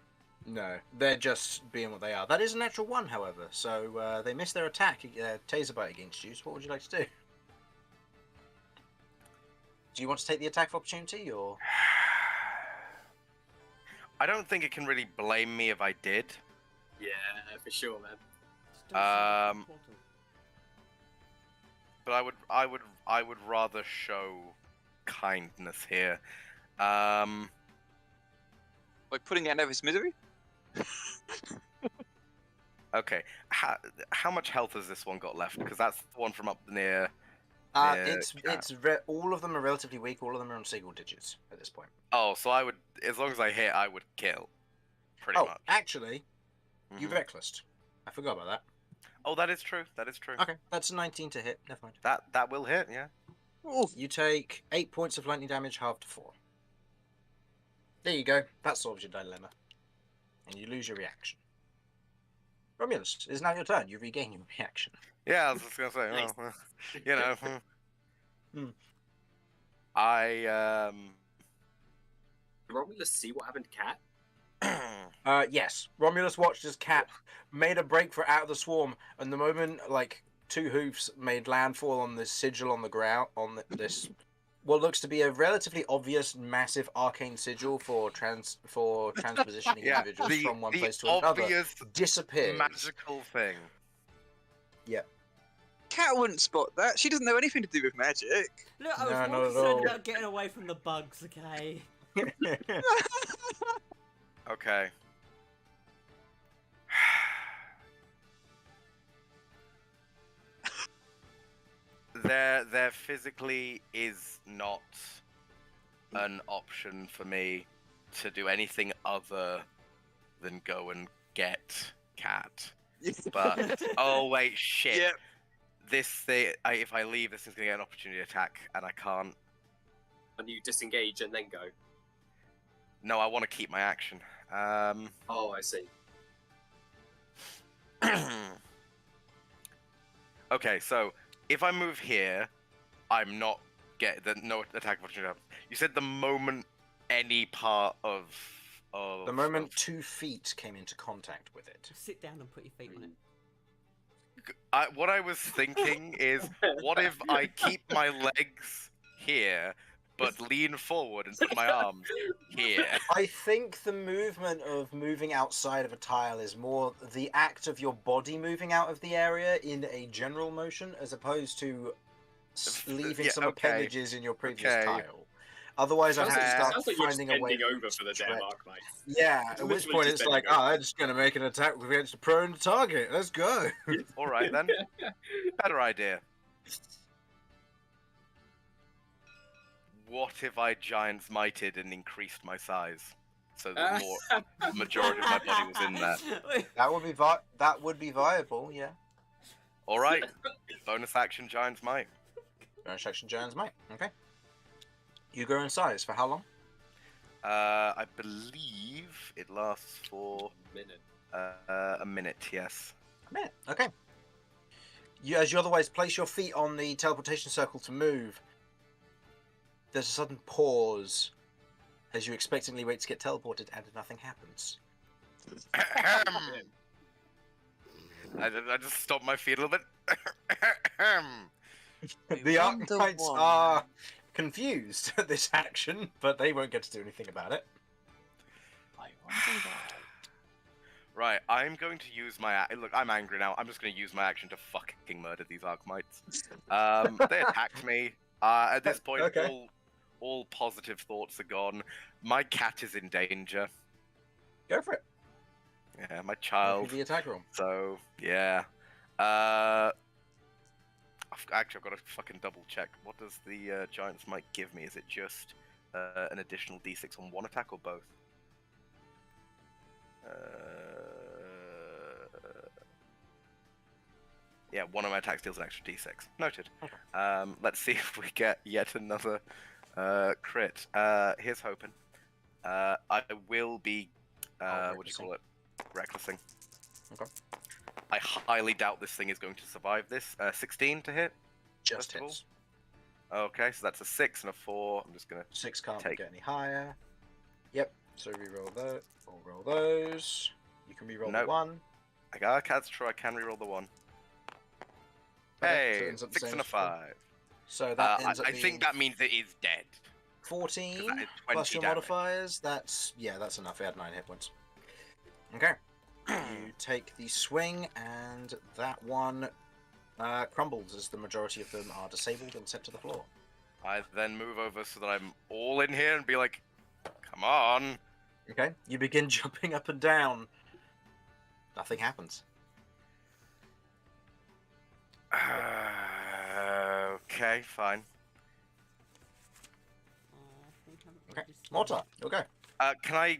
No, they're just being what they are. That is a natural 1, however, so they missed their attack, Taser Bite against you, so what would you like to do? Do you want to take the attack of opportunity, or...? I don't think it can really blame me if I did. Yeah, for sure, man. Just don't send it to the Um, portal. But I would rather show kindness here. By putting it out of his misery? Okay. How much health has this one got left? Because that's the one from up near. Yeah, all of them are relatively weak. All of them are on single digits at this point. Oh, so I would, as long as I hit, I would kill. Pretty much. Actually, you Mhm. reckless. I forgot about that. Oh, that is true. That is true. Okay, that's a 19 to hit. Never mind. That will hit. Yeah. You take 8 points of lightning damage, halved to 4. There you go. That solves your dilemma, and you lose your reaction. Romulus, it is now your turn. You regain your reaction. Yeah, I was just gonna say. Nice. Well, you know. Hmm. I Romulus see what happened to Cat? Yes. Romulus watched as Cat made a break for out of the swarm, and the moment, like, 2 hoofs made landfall on this sigil on the ground, on this, what looks to be a relatively obvious, massive arcane sigil for transpositioning yeah, individuals from one the place to another, obvious disappears. magical thing. Cat wouldn't spot that. She doesn't know anything to do with magic. Look, I was No, more not at concerned all. about getting away from the bugs, okay? Okay. There physically is not an option for me to do anything other than go and get Cat. But oh wait, shit. Yep. This thing, if I leave, this is gonna get an opportunity attack, and I can't. And you disengage and then go. No, I want to keep my action. Oh, I see. Okay, so if I move here, I'm not no attack of opportunity. You said the moment any part of The moment 2 feet came into contact with it. Sit down and put your feet on it. what I was thinking is, what if I keep my legs here, but lean forward and put my arms here? I think the movement of moving outside of a tile is more the act of your body moving out of the area in a general motion, as opposed to leaving Yeah, some okay. appendages in your previous Okay. tile. Otherwise, I'd have to start Sounds like you're just finding a way. bending over for the damn stretch. Arcmites. Yeah, at which Literally point just it's like, bending over. I'm just going to make an attack against a prone target. Let's go. All right then. Better idea. What if I giant's mighted and increased my size so that more majority of my body was in there? That would be viable. Yeah. All right. Bonus action giant's might. Bonus action Giant's Might. Okay. You grow in size for how long? I believe it lasts for Minute. a minute. Yes. A minute. Okay. As you otherwise place your feet on the teleportation circle to move, there's a sudden pause as you expectantly wait to get teleported, and nothing happens. I just stomped my feet a little bit. The wonder Arknights why. are confused at this action, but they won't get to do anything about it. I wonder why. Right, I'm going to use my... Look, I'm angry now. I'm just going to use my action to fucking murder these Arknights. They attacked me. At this point, Okay. all positive thoughts are gone. My cat is in danger. Go for it. Yeah, my Make child. the attack roll. So, yeah. Actually, I've got to fucking double check. What does the Giant's Might give me? Is it just an additional d6 on one attack or both? Yeah, one of my attacks deals an extra d6. Noted. Okay. Let's see if we get yet another crit. Here's hoping. I will be, what do you call it? Recklessing. Okay. I highly doubt this thing is going to survive this. 16 to hit? Just First of all? hits. Okay, so that's a 6 and a 4. I'm just going to... 6 can't Take. get any higher. Yep, so reroll those. Or roll those. You can reroll Nope. the 1. That's true, I can reroll the 1. Okay, so it Hey, ends up the 6 same and a as before. 5. So that ends up I being think that means it is dead. 14 'Cause that is plus 20 your damage. modifiers. That's enough. It had 9 hit points. Okay. You take the swing, and that one crumbles as the majority of them are disabled and sent to the floor. I then move over so that I'm all in here and be like, come on. Okay. You begin jumping up and down. Nothing happens. Okay, fine. Okay. Mortar, you'll go. Can I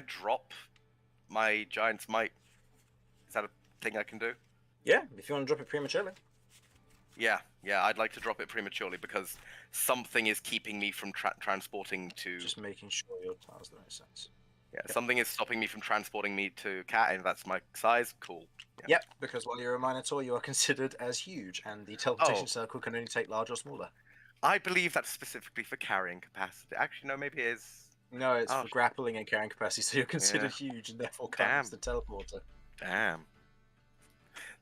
drop my Giant's Might? Is that a thing I can do? Yeah, if you want to drop it prematurely. Yeah, I'd like to drop it prematurely because something is keeping me from transporting to... Just making sure your tiles don't make sense. Yeah, something is stopping me from transporting me to Cat, and that's my size. Cool. Yeah. Yep, because while you're a Minotaur, you are considered as huge, and the teleportation circle can only take large or smaller. I believe that's specifically for carrying capacity. Actually, no, maybe it is. No, it's Oh, for grappling and carrying capacity, so you're considered huge and therefore can't use the teleporter. Damn.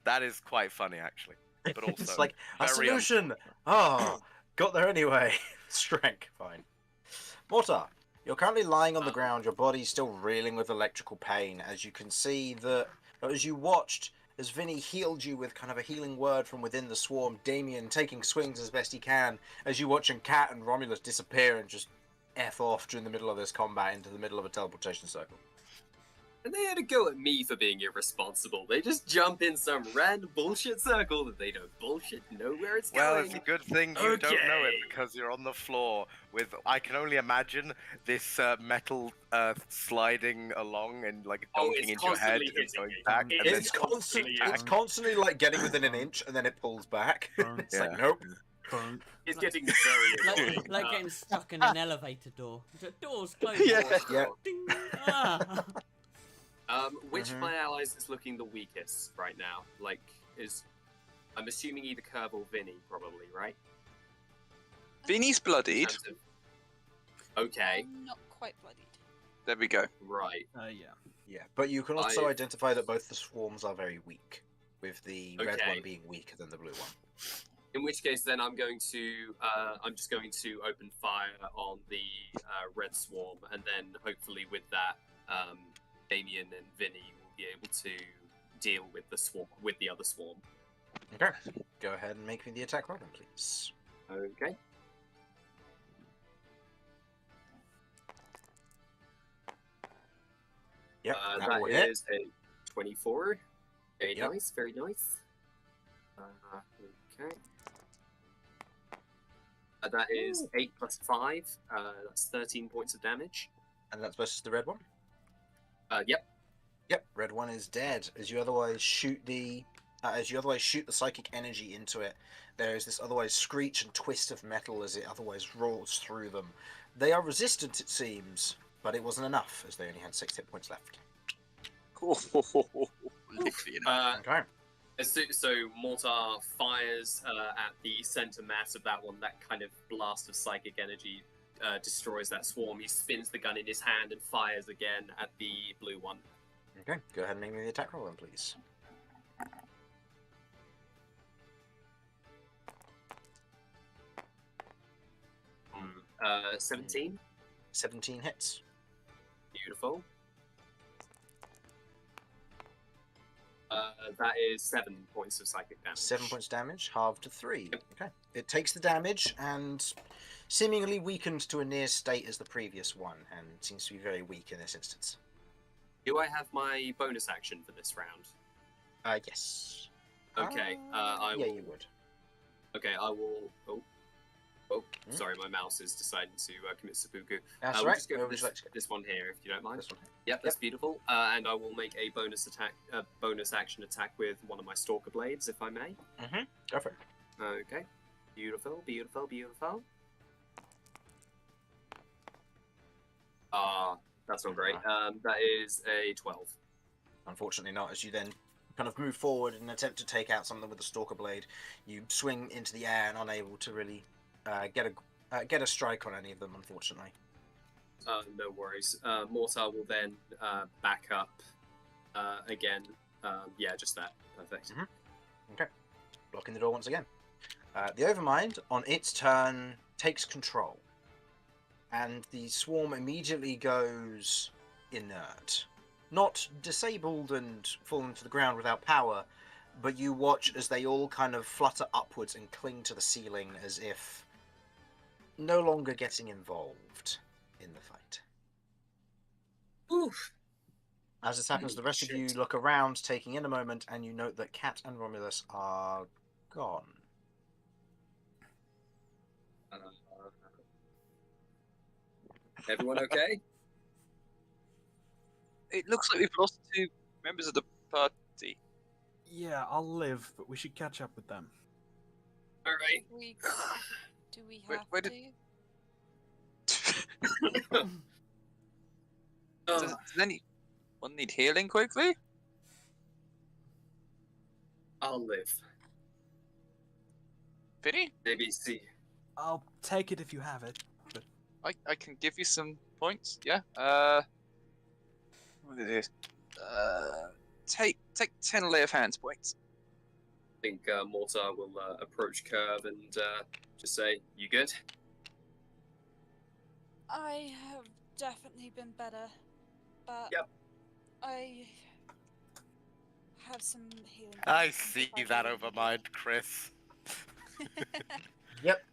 That is quite funny, actually. But also, It's like, a very solution! Oh, got there anyway. Strength, fine. Mortar, you're currently lying on the ground, your body's still reeling with electrical pain, as you can see that, as you watched, as Vinny healed you with kind of a healing word from within the swarm, Damien taking swings as best he can, as you watching Cat and Romulus disappear and just F off during the middle of this combat into the middle of a teleportation circle. And they had a go at me for being irresponsible. They just jump in some random bullshit circle that they don't bullshit know where it's Well, going. it's a good thing you don't know it Okay. because you're on the floor with, I can only imagine, this metal sliding along and like donking it's into your head constantly and going hitting back. you. And It's then constantly, back. it's constantly like getting within an inch and then it pulls back. It's like, Yeah. nope. It's getting very annoying. Like getting stuck in an elevator door. The door's closed. Yeah. Ding. Ah. Which of my allies is looking the weakest right now? Like, I'm assuming either Curb or Vinny, probably, right? Vinny's In bloodied. terms of- Okay, I'm not quite bloodied. There we go. right. Yeah. Yeah, but you can also I- identify that both the swarms are very weak, with the red Okay. one being weaker than the blue one. In which case, then I'm just going to open fire on the red swarm, and then hopefully with that, Damien and Vinny will be able to deal with the other swarm. Okay, go ahead and make me the attack roll, then, please. Okay. Yep, that That will hit. is a 24. Very Yep. nice, very nice. Okay. That is 8 plus 5. That's 13 points of damage. And that's versus the red one? Yep. Yep, red one is dead. As you otherwise shoot the psychic energy into it, there is this otherwise screech and twist of metal as it otherwise rolls through them. They are resistant, it seems, but it wasn't enough, as they only had 6 hit points left. Literally enough. Okay. So Mortar fires at the center mass of that one. That kind of blast of psychic energy destroys that swarm. He spins the gun in his hand and fires again at the blue one. Okay, go ahead and make me the attack roll then, please. 17. 17 hits. Beautiful. That is 7 points of psychic damage. 7 points damage, halved to 3. Okay. It takes the damage and seemingly weakened to a near state as the previous one, and seems to be very weak in this instance. Do I have my bonus action for this round? Yes. Okay, I yeah, will. you would. Okay, I will. Oh, sorry, my mouse is deciding to commit seppuku. That's we'll right. just go Where for would you like to go? this one here, if you don't mind. This one. Yep, that's beautiful. And I will make a bonus action attack with one of my stalker blades, if I may. Mm-hmm. Go for it. Okay. Beautiful, beautiful, beautiful. That's not great. That is a 12. Unfortunately not, as you then kind of move forward in an attempt to take out something with the stalker blade. You swing into the air and unable to really get a strike on any of them, unfortunately. No worries. Mortar will then back up again. Yeah, just that. Perfect. Mm-hmm. Okay. Blocking the door once again. The Overmind, on its turn, takes control. And the swarm immediately goes inert. Not disabled and fallen to the ground without power, but you watch as they all kind of flutter upwards and cling to the ceiling as if no longer getting involved in the fight. Oof. As this happens, the rest of you look around, taking in a moment, and you note that Cat and Romulus are gone. Everyone okay? It looks like we've lost 2 members of the party. Yeah, I'll live, but we should catch up with them. All right. Do we have where to? Does anyone need healing quickly? I'll live. Pity? Maybe see. I'll take it if you have it. But I can give you some points, yeah? What is this? Take 10 lay of hands points. I think Mortar will approach Curve and just say, "You good?" I have definitely been better, but Yep. I have some healing. I potions see if I that really over need mind, Chris. it. Yep.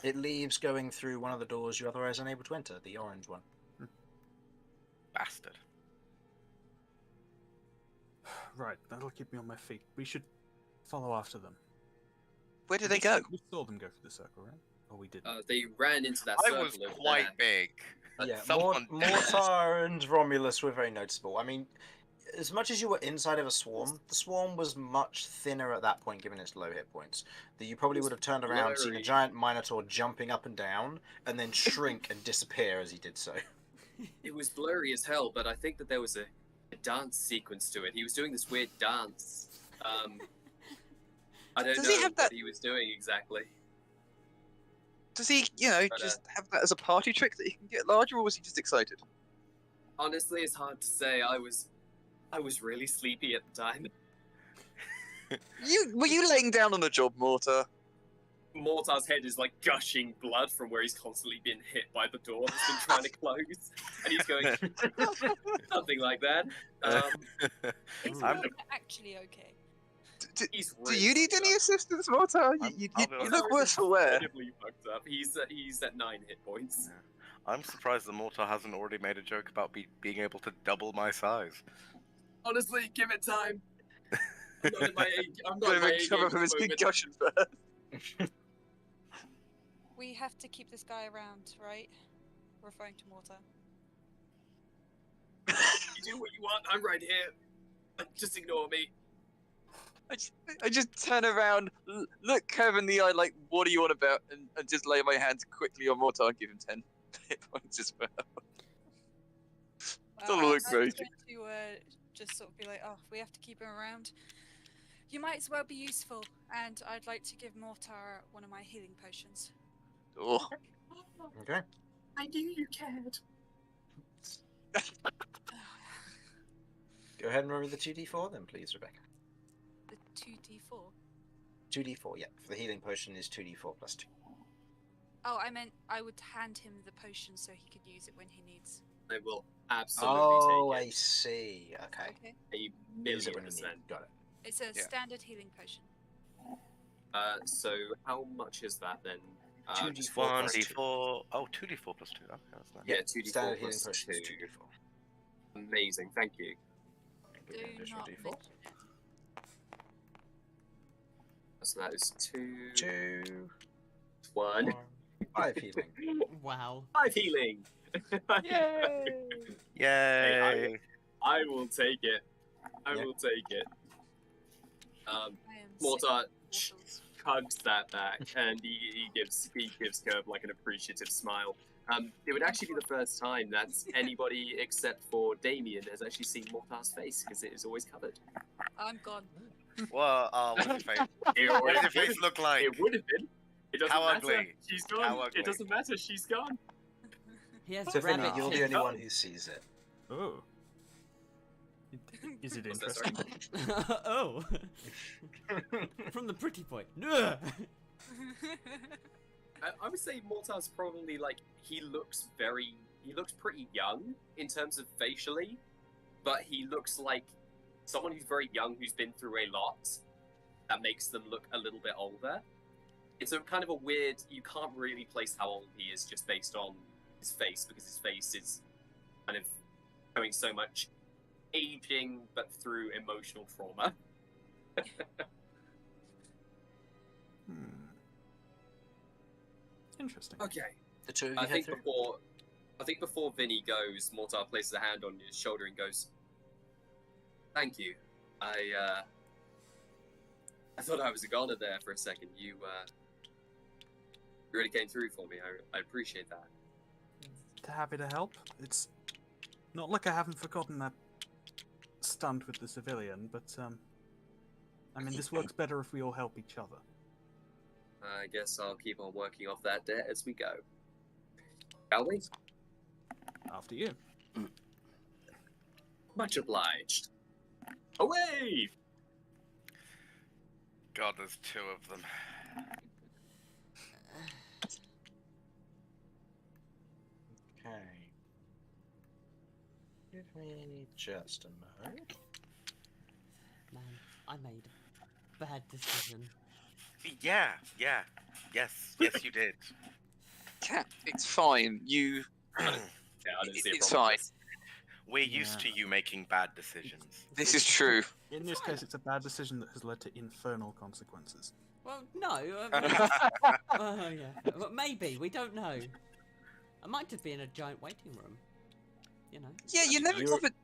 It leaves going through one of the doors you're otherwise unable to enter, the orange one. Bastard. right, that'll keep me on my feet. We should follow after them. Where did they go? We saw them go through the circle, right? Or we didn't. They ran into that I circle was over quite there. big. But Yeah, someone Mortar and Romulus were very noticeable. I mean, as much as you were inside of a swarm, the swarm was much thinner at that point, given its low hit points. That you probably would have turned around, seen a blurry. giant Minotaur jumping up and down, and then shrink and disappear as he did so. It was blurry as hell, but I think that there was a dance sequence to it. He was doing this weird dance. I don't Does know he have what that- he was doing exactly. Does he, But, just have that as a party trick that he can get larger, or was he just excited? Honestly, it's hard to say. I was really sleepy at the time. Were you laying down on the job, Mortar? Mortar's head is like gushing blood from where he's constantly been hit by the door that's been trying to close, and he's going something like that. Is I'm- Mortar actually okay? He's Do you need any assistance, Mortar? I'll You be honest. look worse for wear. incredibly fucked up. He's at 9 hit points. I'm surprised the Mortar hasn't already made a joke about being able to double my size. Honestly, give it time. I'm not in my I'm not Let in my him A recover game from at his the moment. concussion first. We have to keep this guy around, right? Referring to Mortar. You do what you want. I'm right here. Just ignore me. I just turn around, look Kevin in the eye like, what are you on about? And just lay my hands quickly on Mortar and give him 10 hit points as well. Doesn't look I'm very going to just sort of be like, oh, we have to keep him around. You might as well be useful, and I'd like to give Mortar one of my healing potions. Oh, Okay. I knew you cared. Go ahead and roll me the 2d4 then, please, Rebecca. The 2d4. 2d4, yeah. For the healing potion is 2d4 plus 2. Oh, I meant I would hand him the potion so he could use it when he needs. I will absolutely Oh, take I see. Okay. Okay. it. A Use it when you $1,000,000%. need. Got it. It's a Yeah. standard healing potion. So how much is that then? 2d4 One plus 2. d4. Oh, 2d4 plus 2. Okay, that's nice. Yeah, 2d4 Standard healing plus potion is 2. 2d4. Amazing, thank you. Give you an Do additional not d4. mention it. So that is 2, 2, 1. 5 healing. Wow. 5 healing! Yay! I will take it. I Yeah. will take it. I am Mortar sick of mortals. hugs that back, and he gives Curb like an appreciative smile. It would actually be the first time that anybody except for Damien has actually seen Mortar's face, because it is always covered. I'm gone. Well, what's his face? It What would does your face look like? It would have been. It doesn't How matter. ugly? She's gone. How ugly? It doesn't matter. She's gone. He has Tiffany, rabbit you're the teeth. only one who sees it. Oh. Is it What's that, sorry? interesting? Oh. From the pretty point. Ugh. I would say Mortar's probably like he looks pretty young in terms of facially, but he looks like someone who's very young who's been through a lot. That makes them look a little bit older. It's a kind of a weird. You can't really place how old he is just based on his face, because his face is kind of showing so much aging, but through emotional trauma. Interesting. Okay. The two of you I head think through. before Vinny goes, Mortar places a hand on his shoulder and goes, "Thank you. I thought I was a goner there for a second. You really came through for me. I appreciate that." Happy to help. It's not like I haven't forgotten that stunt with the civilian, but I mean, this works better if we all help each other. I guess I'll keep on working off that debt as we go. Shall we? After you. Much obliged. Away! God, there's 2 of them. Okay. Give me just a moment. Man, I made a bad decision. Yeah. Yes, you did. Cat, it's fine. You. Yeah, I didn't see a It's problem fine. with this. We're used to you making bad decisions. This is true. In this case, it's a bad decision that has led to infernal consequences. Well, no. Oh, yeah. Well, maybe. We don't know. I might just be in a giant waiting room. You know. Yeah, you never You're- covered.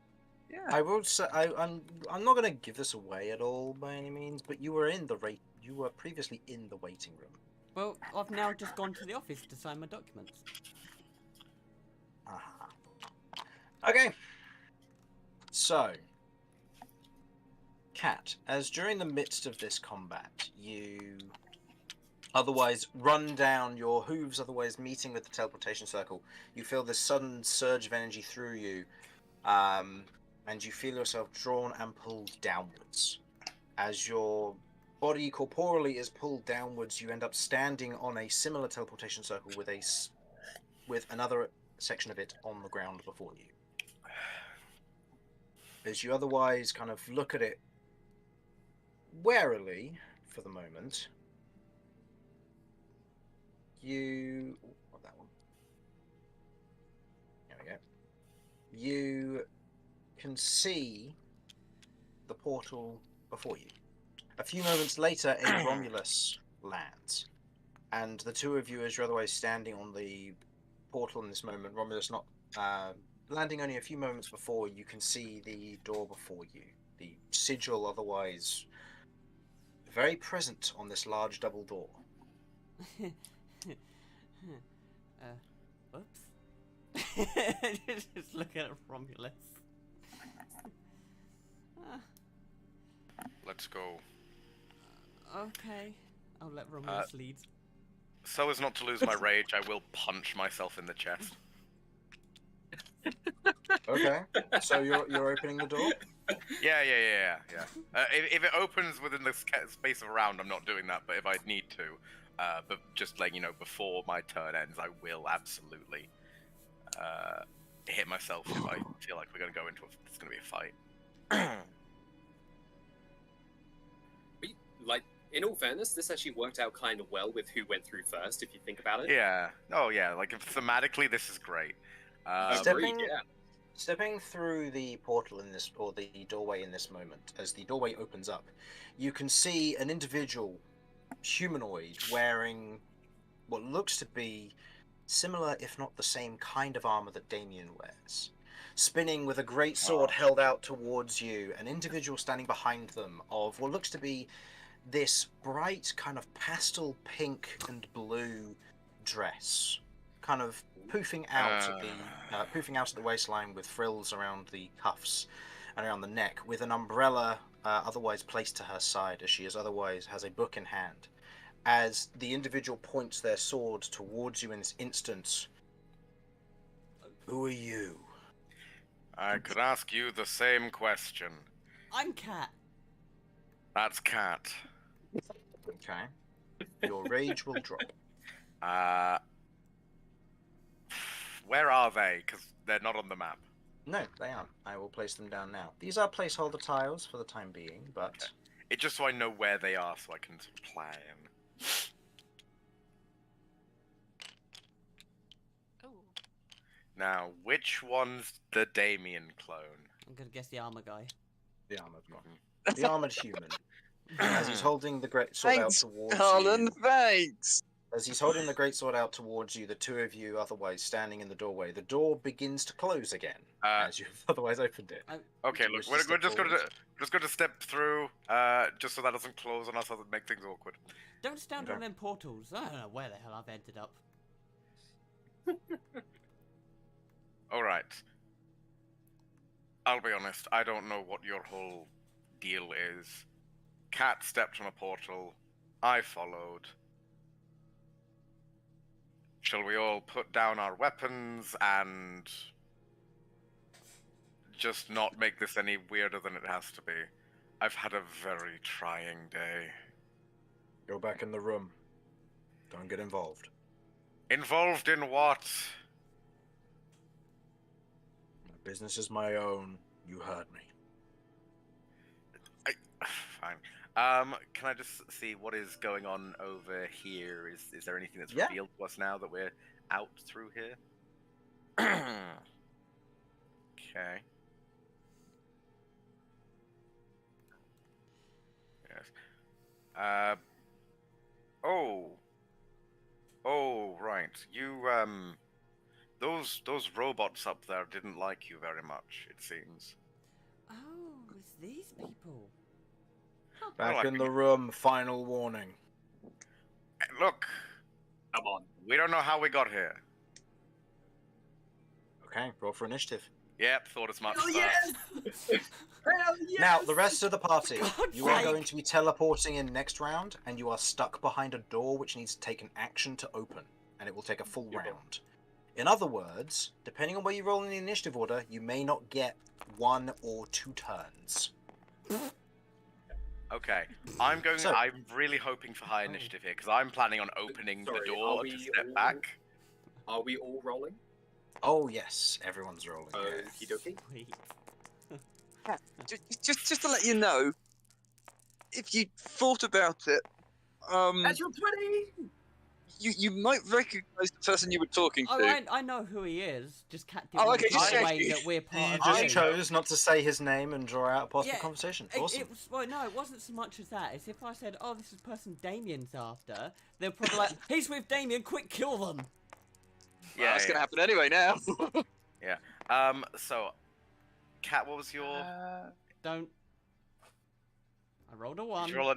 Yeah. I will say I'm not going to give this away at all by any means, but you were you were previously in the waiting room. Well, I've now just gone to the office to sign my documents. Aha. Okay. So, Cat, as during the midst of this combat, you otherwise run down your hooves, otherwise meeting with the teleportation circle, you feel this sudden surge of energy through you, and you feel yourself drawn and pulled downwards. As your body corporally is pulled downwards, you end up standing on a similar teleportation circle with another section of it on the ground before you. As you otherwise kind of look at it warily for the moment, you... What, that one? There we go. You can see the portal before you. A few moments later, a Romulus lands. And the two of you, as you're otherwise standing on the portal in this moment, Romulus not landing only a few moments before, you can see the door before you. The sigil otherwise very present on this large double door. Oops. Just looking at Romulus. Let's go. Okay. I'll let Romulus lead. So as not to lose my rage, I will punch myself in the chest. Okay. So you're opening the door? Yeah. If it opens within the space of a round, I'm not doing that. But if I need to, but just like before my turn ends, I will absolutely hit myself if I feel like we're gonna go into it's gonna be a fight. Like, in all fairness, this actually worked out kind of well with who went through first, if you think about it. Yeah. Oh yeah. Like thematically, this is great. Stepping- Yeah. Stepping through the portal in this, or the doorway in this moment, as the doorway opens up, you can see an individual, humanoid, wearing what looks to be similar, if not the same kind of armor that Damien wears. Spinning with a great sword held out towards you, an individual standing behind them of what looks to be this bright kind of pastel pink and blue dress, kind of poofing out at the waistline with frills around the cuffs and around the neck, with an umbrella otherwise placed to her side, as she otherwise has a book in hand. As the individual points their sword towards you in this instant, who are you? I could ask you the same question. I'm Cat. That's Cat. Okay. Your rage will drop. Where are they? Because they're not on the map. No, they aren't. I will place them down now. These are placeholder tiles for the time being, but... Okay. It's just so I know where they are, so I can sort of plan. Oh. Now, which one's the Damien clone? I'm gonna guess the armor guy. The armored one. The armored human. As he's holding the great sword Thanks, out towards Harlan, you. thanks! As he's holding the great sword out towards you, the two of you otherwise standing in the doorway, the door begins to close again, as you've otherwise opened it. Okay, Do you look, wish to we're step just forward? going to step through, just so that doesn't close on us, or make things awkward. Don't stand Okay. on them portals. I don't know where the hell I've ended up. All right. I'll be honest. I don't know what your whole deal is. Cat stepped on a portal. I followed. Shall we all put down our weapons and just not make this any weirder than it has to be? I've had a very trying day. Go back in the room. Don't get involved. Involved in what? My business is my own. You heard me. Fine. Can I just see what is going on over here? Is there anything that's Yeah. revealed to us now that we're out through here? Okay. Yes. Oh, right. You, those robots up there didn't like you very much, it seems. Oh, it's these people. Back Well, in the room. Final warning. Look, Come on. we don't know how we got here. Okay, roll for initiative. Yep, thought as much. Hell but- yes! Hell yes! Now, the rest of the party, God's you are sake. going to be teleporting in next round, and you are stuck behind a door which needs to take an action to open, and it will take a full You're round. In other words, depending on where you roll in the initiative order, you may not get 1 or 2 turns. Okay, So- I'm really hoping for high initiative here because I'm planning on opening Sorry, the door are to we step all- back. Are we all rolling? Oh yes, everyone's rolling. Okie dokie. Sweet. Just to let you know, if you thought about it, Natural 20! you might recognise the person you were talking to. Oh, I know who he is. Just Cat didn't Oh, want okay, to just give away checking. that we're You part of just the chose not to say his name and draw out a possible Yeah, conversation. It Awesome. was, well, no, it wasn't so much as that. It's if I said, "Oh, this is the person Damien's after," they're probably like, "He's with Damien. Quick, kill them!" Well, that's gonna happen anyway now. So, Kat, what was your? Don't. I rolled a 1. Did you roll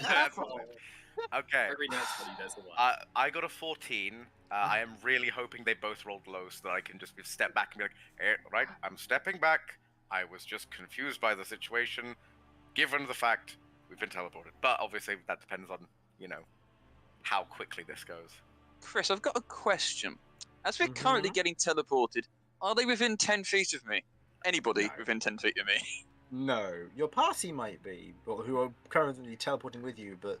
That's okay. Every night's funny, there's the one. I got a 14. I am really hoping they both rolled low so that I can just step back and be like, right, I'm stepping back. I was just confused by the situation. Given the fact We've been teleported. But obviously that depends on, how quickly this goes. Chris, I've got a question. As we're Mhm. currently getting teleported, are they within 10 feet of me? Anybody No. within 10 feet of me? No, your party might be, or who are currently teleporting with you, but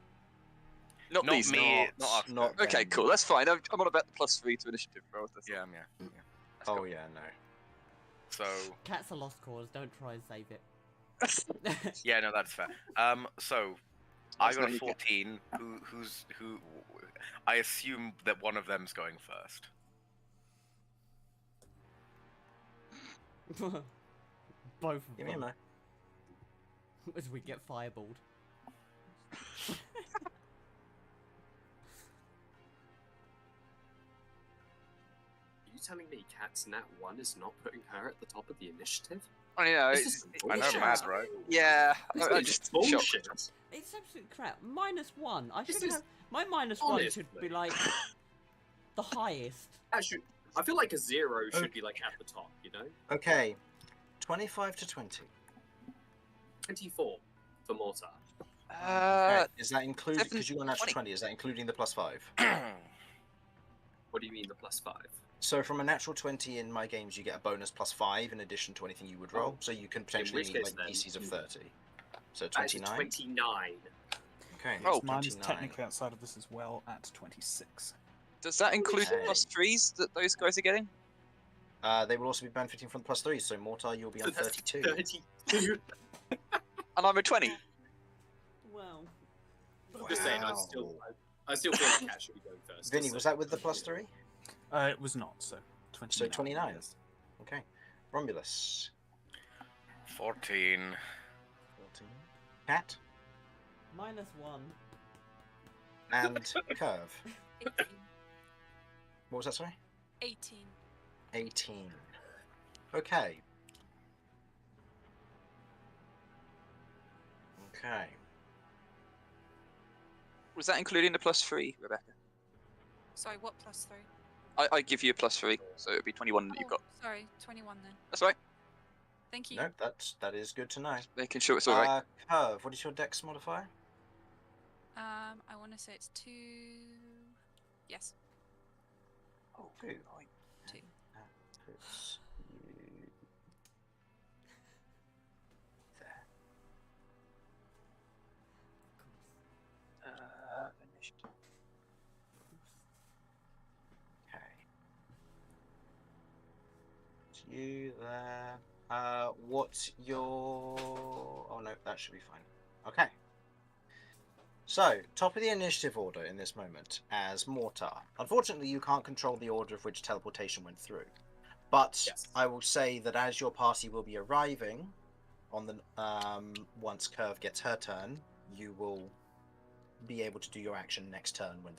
Not Not these. me, not us. not Okay, them. cool. That's fine. I'm on about the +3 to initiative roll. That's Yeah. That's Oh cool. yeah, no. So, Cat's a lost cause. Don't try and save it. yeah, no, that's fair. So I got a 14. Who? I assume that one of them's going first. Both of Give me a them. mo. As we get fireballed. Are you telling me Cat's Nat 1 is not putting her at the top of the initiative? I know. This is I know, bullshit. mad, right? Yeah, This I'm is just bullshit. shocked. It's absolute crap. -1. I This should is- have. My -1 should be honestly. like the highest. Actually, I feel like a 0 should be like at the top, Okay, 25 to 20. 24 for Mortar. Okay. Is that included? seven- Because you got an natural 20. 20. Is that including the +5? What do you mean the +5? So from a natural 20 in my games, you get a bonus +5 in addition to anything you would roll. Oh. So you can potentially which case like then- DCs of 30. So Actually, 29. 29. Okay. Oh. Mine's 29. technically outside of this as well at 26. Does that include the Okay. +3s that those guys are getting? They will also be benefiting from the +3s. So Mortar, you'll be on So that's 32. 32. And I'm a 20. Wow. Just saying, I Wow. still feel like Cat should be going first. Vinny, just was so- that with the +3? It was not, so 29. So 29. yes. Okay. Romulus. 14. 14. Cat. -1. And Curve. 18. What was that, sorry? 18. 18. Okay. Okay. Was that including the +3, Rebecca? Sorry, what +3? I give you a +3, so it'd be 21 that you've got. Sorry, 21 then. That's right. Thank you. No, that is good to know. Making sure it's all right. Curve, what is your dex modifier? I want to say it's 2. Yes, Oh, Two. 2. That puts you there. Initiative. Okay. It's you there. What's your... Oh no, that should be fine. Okay. So, top of the initiative order in this moment as Mortar. Unfortunately, you can't control the order of which teleportation went through. But Yes. I will say that as your party will be arriving on the once Curve gets her turn, you will be able to do your action next turn when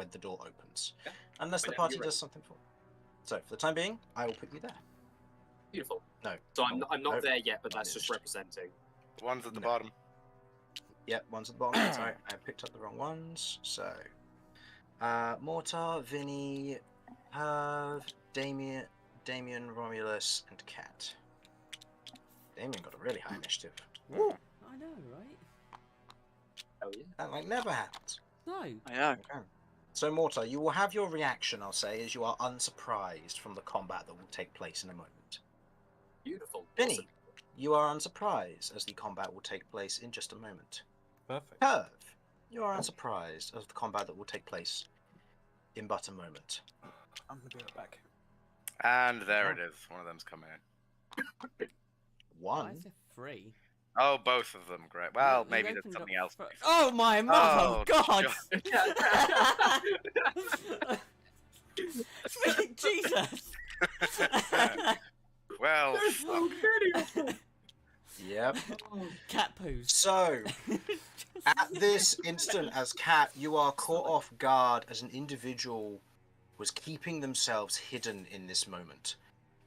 the door opens. Yeah. Unless the Whenever party you're does something for. So, for the time being, I will put you there. Beautiful. No. So I'm not no, there yet, but not that's just interested. representing. One's at the No. bottom. Yep, one's at the bottom. That's right. I picked up the wrong ones. So, Mortar, Vinny, Herv, Damien, Romulus, and Cat. Damien got a really high initiative. Woo! I know, right? Oh yeah. That like never happens. No. I know. Okay. So, Mortar, you will have your reaction, I'll say, as you are unsurprised from the combat that will take place in a moment. Beautiful. Vinny, Awesome. you are unsurprised as the combat will take place in just a moment. Perfect. Curve, you are unsurprised as the combat that will take place in but a moment. I'm going to be right back. And there Oh. it is. One of them's coming in. Why One. is it 3? Oh, both of them. Great. Well, You maybe there's opened something up else. fir- Oh my mother Oh, God! Sweet Jesus! Well, So pretty. Yep. Cat poos. So, at this instant, as Cat, you are caught off guard as an individual was keeping themselves hidden in this moment.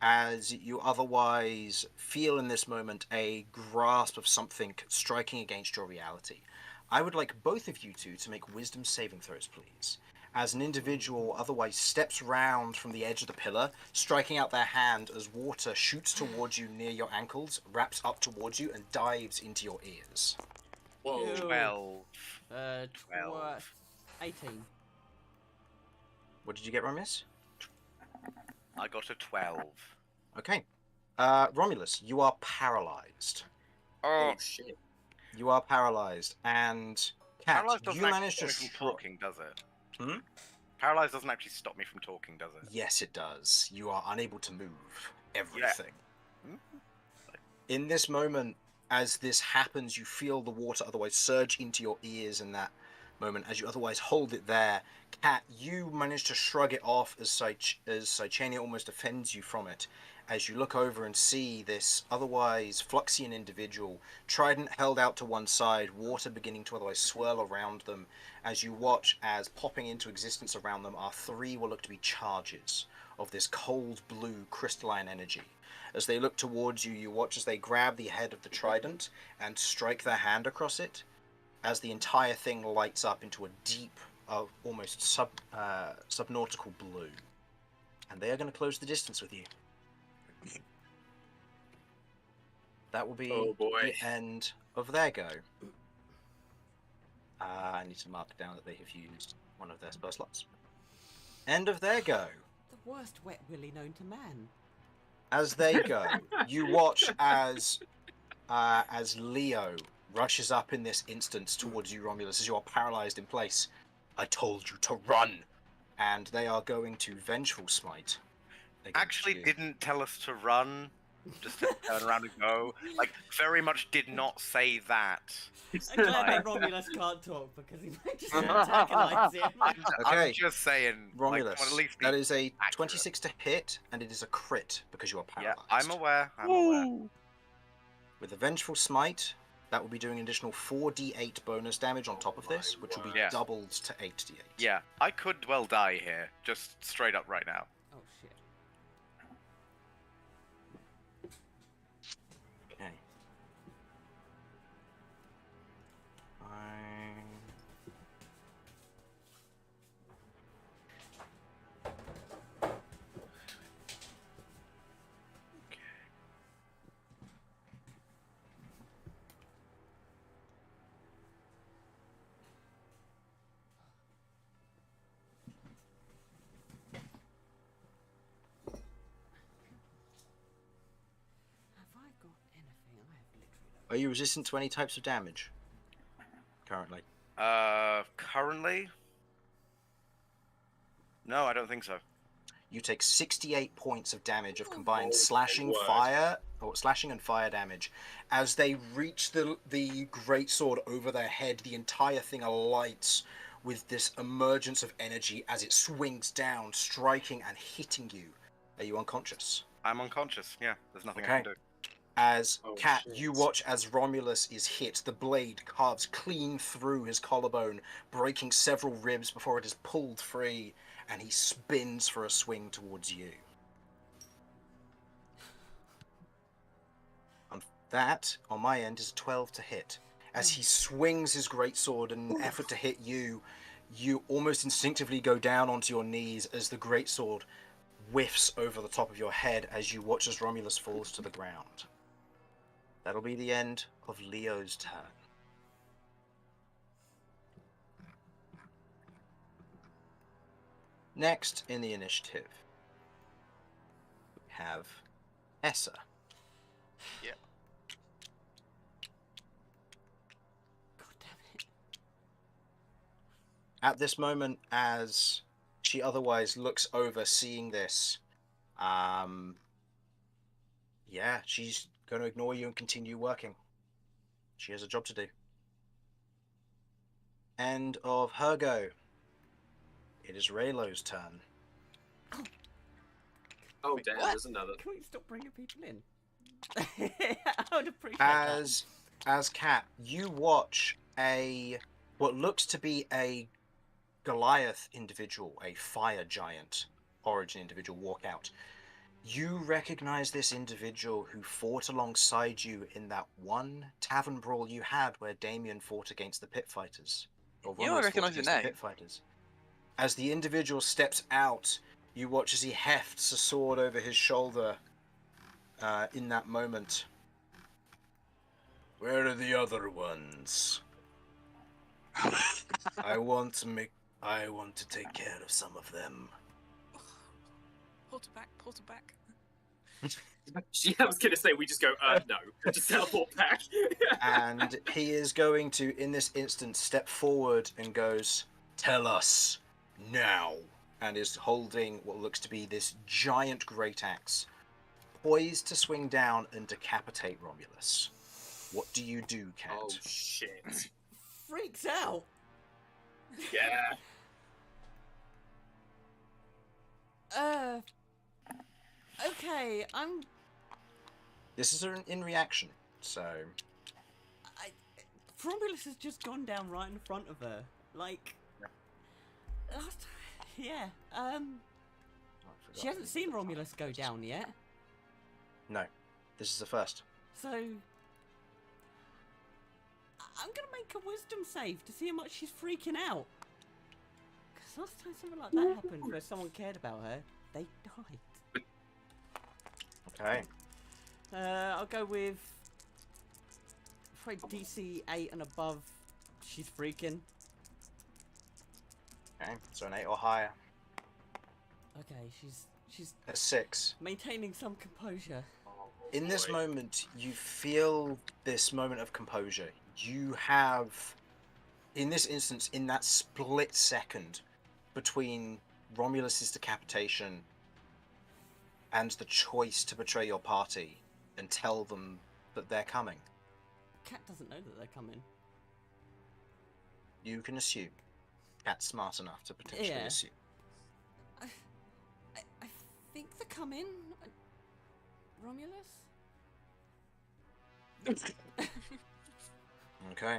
As you otherwise feel in this moment a grasp of something striking against your reality. I would like both of you two to make wisdom saving throws, please. As an individual otherwise steps round from the edge of the pillar, striking out their hand as water shoots towards you near your ankles, wraps up towards you, and dives into your ears. Whoa. Ew. 12. 18. What did you get, Romulus? I got a 12. Okay. Romulus, you are paralyzed. Oh, Oh shit. You are paralyzed, and Cat, paralyzed doesn't you actually managed stop to me from talking, does it? Hmm? Paralyzed doesn't actually stop me from talking, does it? Yes, it does. You are unable to move everything. Hmm? In this moment, as this happens, you feel the water otherwise surge into your ears in that moment as you otherwise hold it there. Cat, you manage to shrug it off as Sychania almost offends you from it. As you look over and see this otherwise Fluxian individual, trident held out to one side, water beginning to otherwise swirl around them, as you watch as popping into existence around them are three what look to be charges of this cold blue crystalline energy. As they look towards you, you watch as they grab the head of the trident and strike their hand across it, as the entire thing lights up into a deep, almost subnautical blue. And they are going to close the distance with you. That will be Oh, boy. the end of their go. I need to mark down that they have used one of their spell slots. End of their go. The worst wet willy known to man. As they go, you watch as Leo rushes up in this instance towards you, Romulus, as you are paralyzed in place. I told you to run! And they are going to Vengeful Smite. against Actually, you. didn't tell us to run. Just to turn around and go. Like, very much did not say that. I'm glad that Romulus can't talk because he might just antagonize him. Okay. I'm just saying. Romulus, like, at least be that is a accurate. 26 to hit, and it is a crit because you are Yeah, paralyzed. I'm aware. I'm aware. With the Vengeful Smite, that will be doing an additional 4d8 bonus damage on top of this, which will be Yeah. doubled to 8d8. Yeah, I could well die here, just straight up right now. Oh shit. Okay. Have I got anything? I have literally Are you resistant to any types of damage? Currently. Currently? No, I don't think so. You take 68 points of damage of combined slashing, word. slashing and fire damage. As they reach the greatsword over their head, the entire thing alights with this emergence of energy as it swings down, striking and hitting you. Are you unconscious? I'm unconscious, yeah. There's nothing I Okay. can do. As Oh, Cat, shit. you watch as Romulus is hit. The blade carves clean through his collarbone, breaking several ribs before it is pulled free, and he spins for a swing towards you. That, on my end, is a 12 to hit. As he swings his greatsword in an effort to hit you, you almost instinctively go down onto your knees as the greatsword whiffs over the top of your head as you watch as Romulus falls to the ground. That'll be the end of Leo's turn. Next in the initiative, we have Essa. God damn it. At this moment, as she otherwise looks over, seeing this, yeah, she's going to ignore you and continue working. She has a job to do. End of her go. It is Raylo's turn. Oh damn, there's another. Can we stop bringing people in? I would appreciate that. As Cat, you watch what looks to be a Goliath individual, a fire giant origin individual, walk out. You recognize this individual who fought alongside you in that one tavern brawl you had where Damien fought against the pit fighters. Or You don't Romulus fought recognise the against the name? pit fighters. As the individual steps out, you watch as he hefts a sword over his shoulder in that moment. Where are the other ones? I want to take care of some of them. Portal back. I was gonna say we just go, no, just teleport back. And he is going to, in this instance, step forward and goes, "Tell us now," and is holding what looks to be this giant great axe, poised to swing down and decapitate Romulus. What do you do, Cat? Oh shit. Freaks out. Yeah. Okay, This is in reaction, so Romulus has just gone down right in front of her. Like, last, yeah. She hasn't seen Romulus go down yet, no. This is the first. so I'm gonna make a wisdom save to see how much she's freaking out. Because last time something like that happened, where someone cared about her, they died. Okay. I'll go with probably DC 8 and above. She's freaking. Okay. So an 8 or higher. Okay, she's A 6. maintaining some composure. In this Boy. moment, you feel this moment of composure. You have, in this instance, in that split second between Romulus's decapitation and the choice to betray your party and tell them that they're coming, Cat doesn't know that they're coming. you can assume. Cat's smart enough to potentially Yeah. assume. I think they're coming. Romulus? Okay.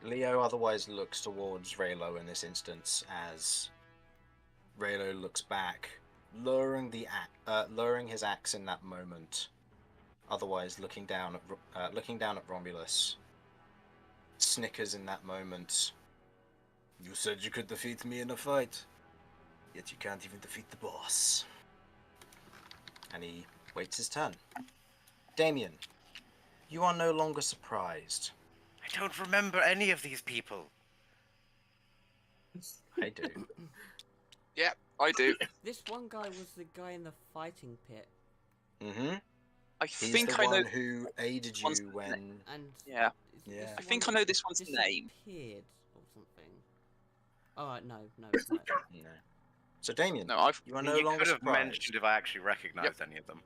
Leo otherwise looks towards Raylo in this instance as Raylo looks back, lowering his axe in that moment. Otherwise, looking down at Romulus, snickers in that moment. You said you could defeat me in a fight, yet you can't even defeat the boss. And he waits his turn. Damien, you are no longer surprised. I don't remember any of these people. I do. Yeah, I do. This one guy was the guy in the fighting pit. Mm-hmm. I He's think the I one know. who aided one's you the when. And Yeah. is Yeah. this I the think one I know that this one's name. disappeared or something. Alright, no, it's not. No. So Damien, No, I've. you are I no mean, you longer could have surprised. mentioned if I actually recognized any of them.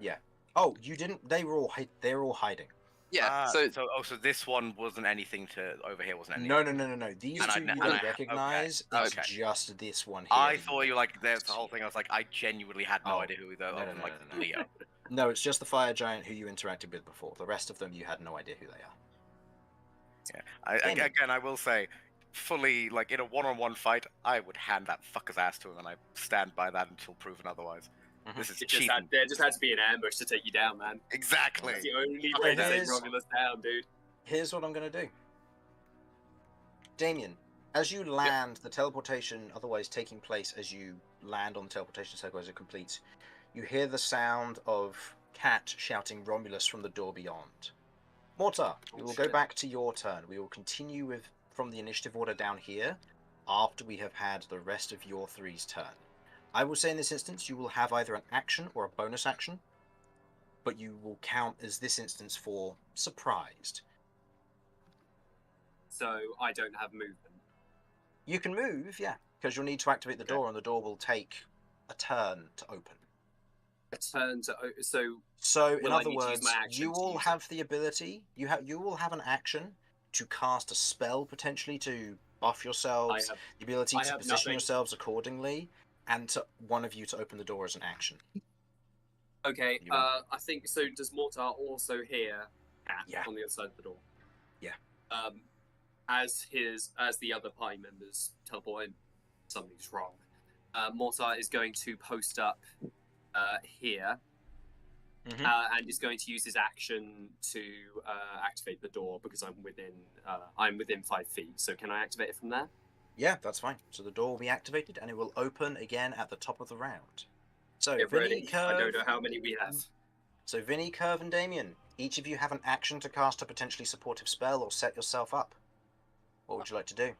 Yeah. Oh, you didn't. They were all. They're all hiding. Yeah. Ah, So so this one wasn't anything to over here wasn't anything. No. These And I two kn- you and don't I- recognize. okay, It's okay. just this one here. I that thought you like there's the whole recognize. thing. I was like, I genuinely had no Oh, idea who the no, other no, like no, no. Leo. No, it's just the fire giant who you interacted with before. The rest of them, you had no idea who they are. Damien. Again, I will say, fully like in a one-on-one fight, I would hand that fucker's ass to him, and I stand by that until proven otherwise. Mhm. This is It just cheating. there just had to be an ambush to take you down, man. Exactly. That's the only way to take Here's- Romulus down, dude. Here's what I'm gonna do. Damien, as you land, the teleportation otherwise taking place as you land on the teleportation circle as it completes, you hear the sound of Cat shouting Romulus from the door beyond. Mortar, we will go shit. back to your turn. We will continue with from the initiative order down here after we have had the rest of your three's turn. I will say in this instance you will have either an action or a bonus action, but you will count as this instance for surprised. So I don't have movement. You can move, yeah, because you'll need to activate the door, and the door will take a turn to open. A turn to so So, in Will I other need to use words, my action you to will use have the ability. You will have an action to cast a spell potentially to buff yourselves. I have The ability I to have position nothing. yourselves accordingly, and to one of you to open the door as an action. okay. You want- I think so. Does Mortar also hear Cat Yeah. on the other side of the door? Yeah. As the other party members teleport in, something's wrong. Mortar is going to post up here. Mhm. And is going to use his action to activate the door because I'm within 5 feet. So can I activate it from there? Yeah, that's fine. So the door will be activated, and it will open again at the top of the round. So Get Vinny, ready. Curve, I don't know how many we have. So Vinny, Curve, and Damien, each of you have an action to cast a potentially supportive spell or set yourself up. What would you like to do?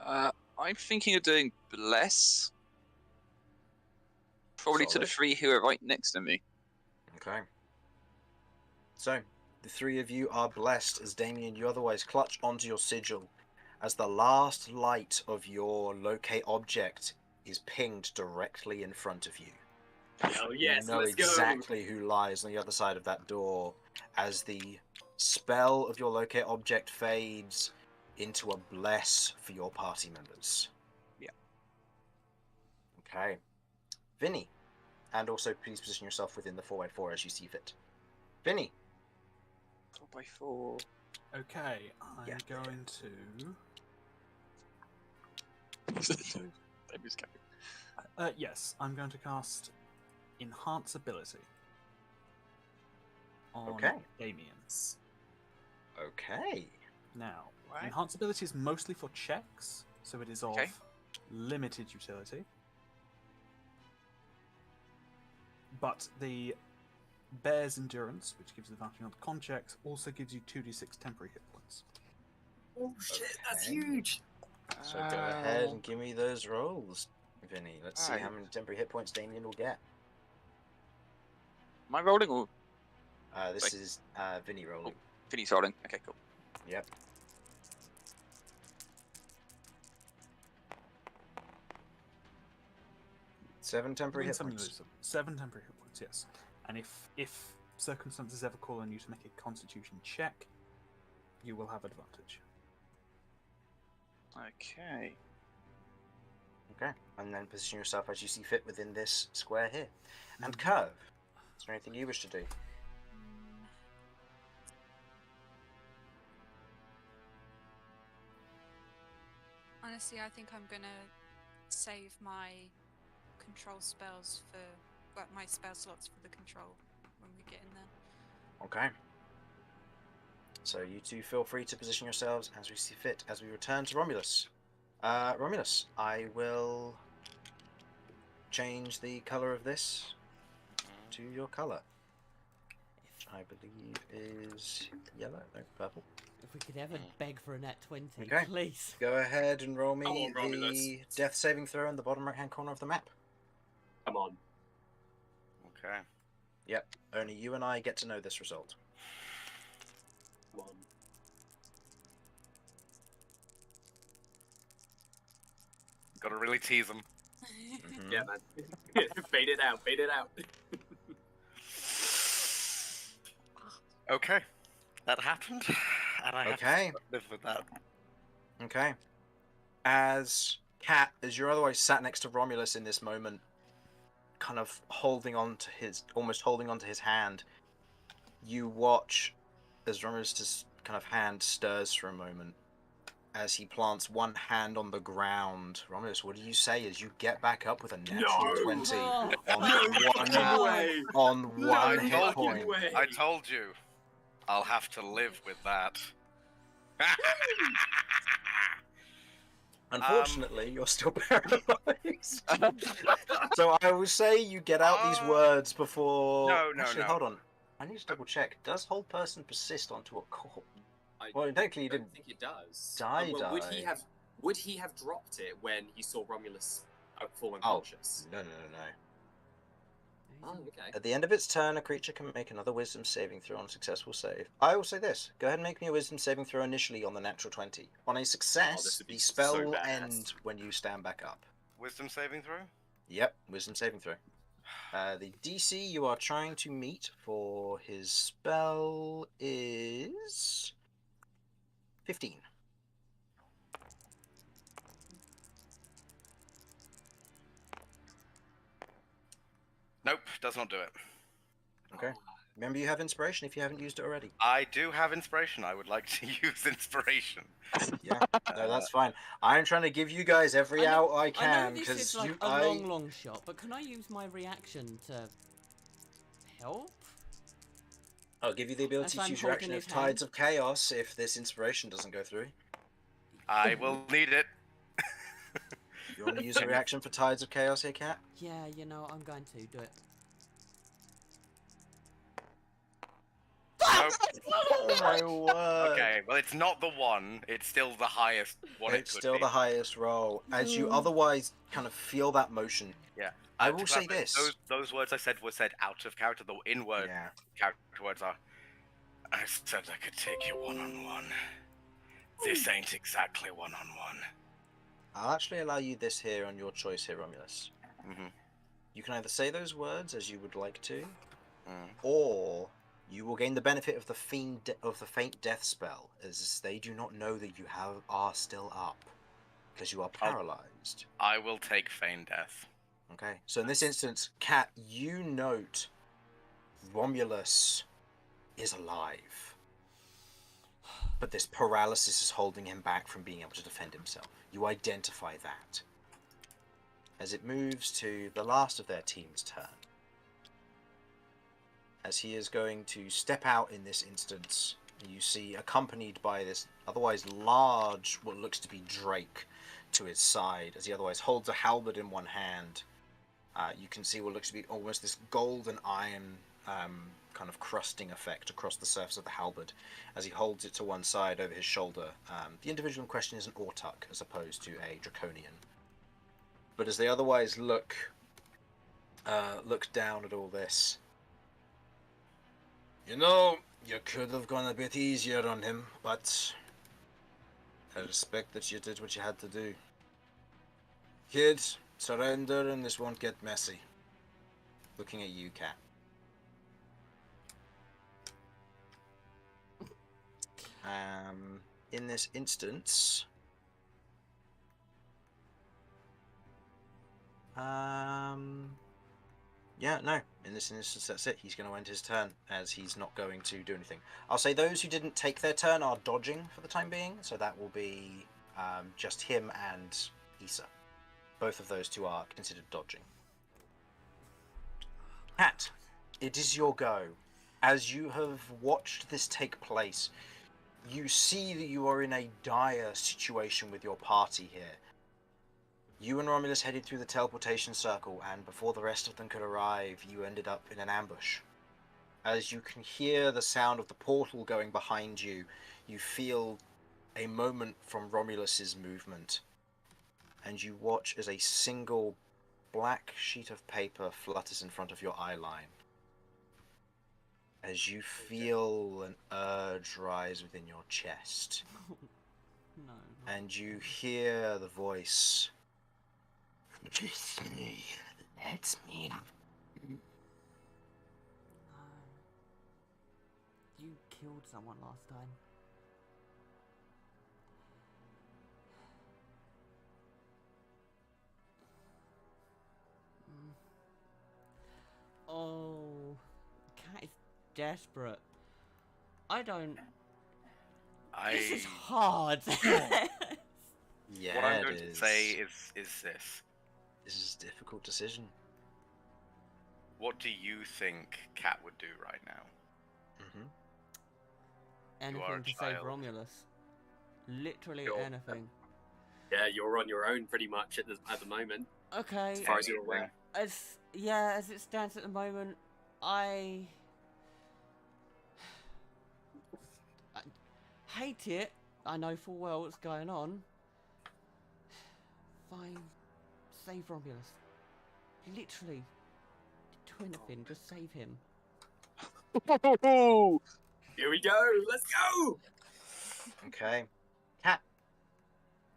I'm thinking of doing Bless. Probably to the Solid. 3 who are right next to me. Okay. So, the 3 of you are blessed as Damien, you otherwise clutch onto your sigil as the last light of your locate object is pinged directly in front of you. Oh yes, You know let's go. exactly who lies on the other side of that door as the spell of your locate object fades into a bless for your party members. Yeah. Okay. Vinny. And also please position yourself within the 4x4 as you see fit. Vinny. 4x4. Okay, I'm Yeah. going to. Yes, I'm going to cast Enhance Ability on Okay. Damien's. Okay. Now, Right. Enhance Ability is mostly for checks, so it is of Okay. limited utility. But the Bear's Endurance, which gives advantage on con checks, also gives you 2d6 temporary hit points. Oh shit, that's Okay. huge. So go ahead and give me those rolls, Vinny. Let's see how Right. many temporary hit points Damien will get. Am I rolling or This is Vinny rolling. Vinny's rolling? Okay, cool. Yep. Seven temporary hit points. 7 temporary hit points, yes. And if circumstances ever call on you to make a Constitution check, you will have advantage. Okay. Okay. And then position yourself as you see fit within this square here. And Curve, is there anything you wish to do? Honestly, I think I'm gonna save my control spells for, well, my spell slots for the control when we get in there. Okay. So you two feel free to position yourselves as we see fit as we return to Romulus. Romulus, I will change the color of this to your color, which I believe is yellow, no, purple. If we could ever beg for a nat 20, Okay. please. Go ahead and roll me Come on, Romulus. the death saving throw in the bottom right hand corner of the map. Come on. Okay. Yep, only you and I get to know this result. Come on. Gotta really tease them. Mhm. Yeah, man. Bait it out. Bait it out. Okay. That happened. And I have Okay. to live with that. Okay. As Cat, as you're otherwise sat next to Romulus in this moment, kind of almost holding onto his hand, you watch as Romulus' kind of hand stirs for a moment as he plants one hand on the ground. Romulus, what do you say as you get back up with a natural 20 Oh, on one hit fucking point? way. I told you. I'll have to live with that. Unfortunately, you're still paralyzed. So I will say you get out these words before. No, Actually, no. hold on. I need to double check. Does hold person persist onto a corpse? Well, technically, I you don't didn't. think it does. Die. Would he have dropped it when he saw Romulus fall Oh. unconscious? No. Oh, okay. At the end of its turn, a creature can make another wisdom saving throw on a successful save. I will say this. Go ahead and make me a wisdom saving throw initially on the natural 20. On a this success, would be the spell so will badass. end when you stand back up. Wisdom saving throw? Yep, wisdom saving throw. The DC you are trying to meet for his spell is 15. Nope, does not do it. Okay. Remember, you have inspiration if you haven't used it already. I do have inspiration. I would like to use inspiration. Yeah, no, that's fine. I'm trying to give you guys every out I I can know this because is like a long shot, but can I use my reaction to help? I'll give you the ability As to I'm use your action holding of his Tides hand. of Chaos if this inspiration doesn't go through. I will need it. You want to use a reaction for Tides of Chaos here, Cat? Yeah, you know, I'm going to do it. Nope. Oh my word. Okay, well, it's not the 1. It's still the highest one It's it could still be. the highest roll, as you otherwise kind of feel that motion. Yeah. I To will say clarify, this. Those words I said were said out of character. The in-word Yeah. character words are, I said I could take you one-on-one. This ain't exactly one-on-one. I'll actually allow you this here on your choice here, Romulus. Mm-hmm. You can either say those words as you would like to, Mm. or you will gain the benefit of the faint death spell, as they do not know that you are still up, because you are paralyzed. I will take feign death. Okay, so in this instance, Cat, you note Romulus is alive, but this paralysis is holding him back from being able to defend himself. You identify that. As it moves to the last of their team's turn, as he is going to step out in this instance, you see, accompanied by this otherwise large, what looks to be Drake to his side, as he otherwise holds a halberd in one hand. You can see what looks to be almost this gold and iron kind of crusting effect across the surface of the halberd as he holds it to one side over his shoulder. The individual in question is an Autuk as opposed to a Draconian. But as they otherwise look down at all this, you know, you could have gone a bit easier on him, but I respect that you did what you had to do. Kid, surrender and this won't get messy. Looking at you, Cat. In this instance, yeah, no. In this instance, that's it. He's going to end his turn, as he's not going to do anything. I'll say those who didn't take their turn are dodging for the time being, so that will be just him and Issa. Both of those two are considered dodging. Cat, it is your go. As you have watched this take place, you see that you are in a dire situation with your party here. You and Romulus headed through the teleportation circle, and before the rest of them could arrive, you ended up in an ambush. As you can hear the sound of the portal going behind you, you feel a moment from Romulus's movement, and you watch as a single black sheet of paper flutters in front of your eye line. As you feel an urge rise within your chest. No. And you hear the voice. Let me. You killed someone last time. Oh, Cat is desperate. This is hard. Yeah, What I'm going it to say is. is this. This is a difficult decision. What do you think Cat would do right now? Anything are a to save child. Romulus. Literally Sure. anything. Yeah, you're on your own pretty much at the moment, Okay. as far as you're aware. As it stands at the moment, I hate it. I know full well what's going on. Fine, save Romulus. Literally, do anything, just save him. Here we go. Let's go. Okay. Cat.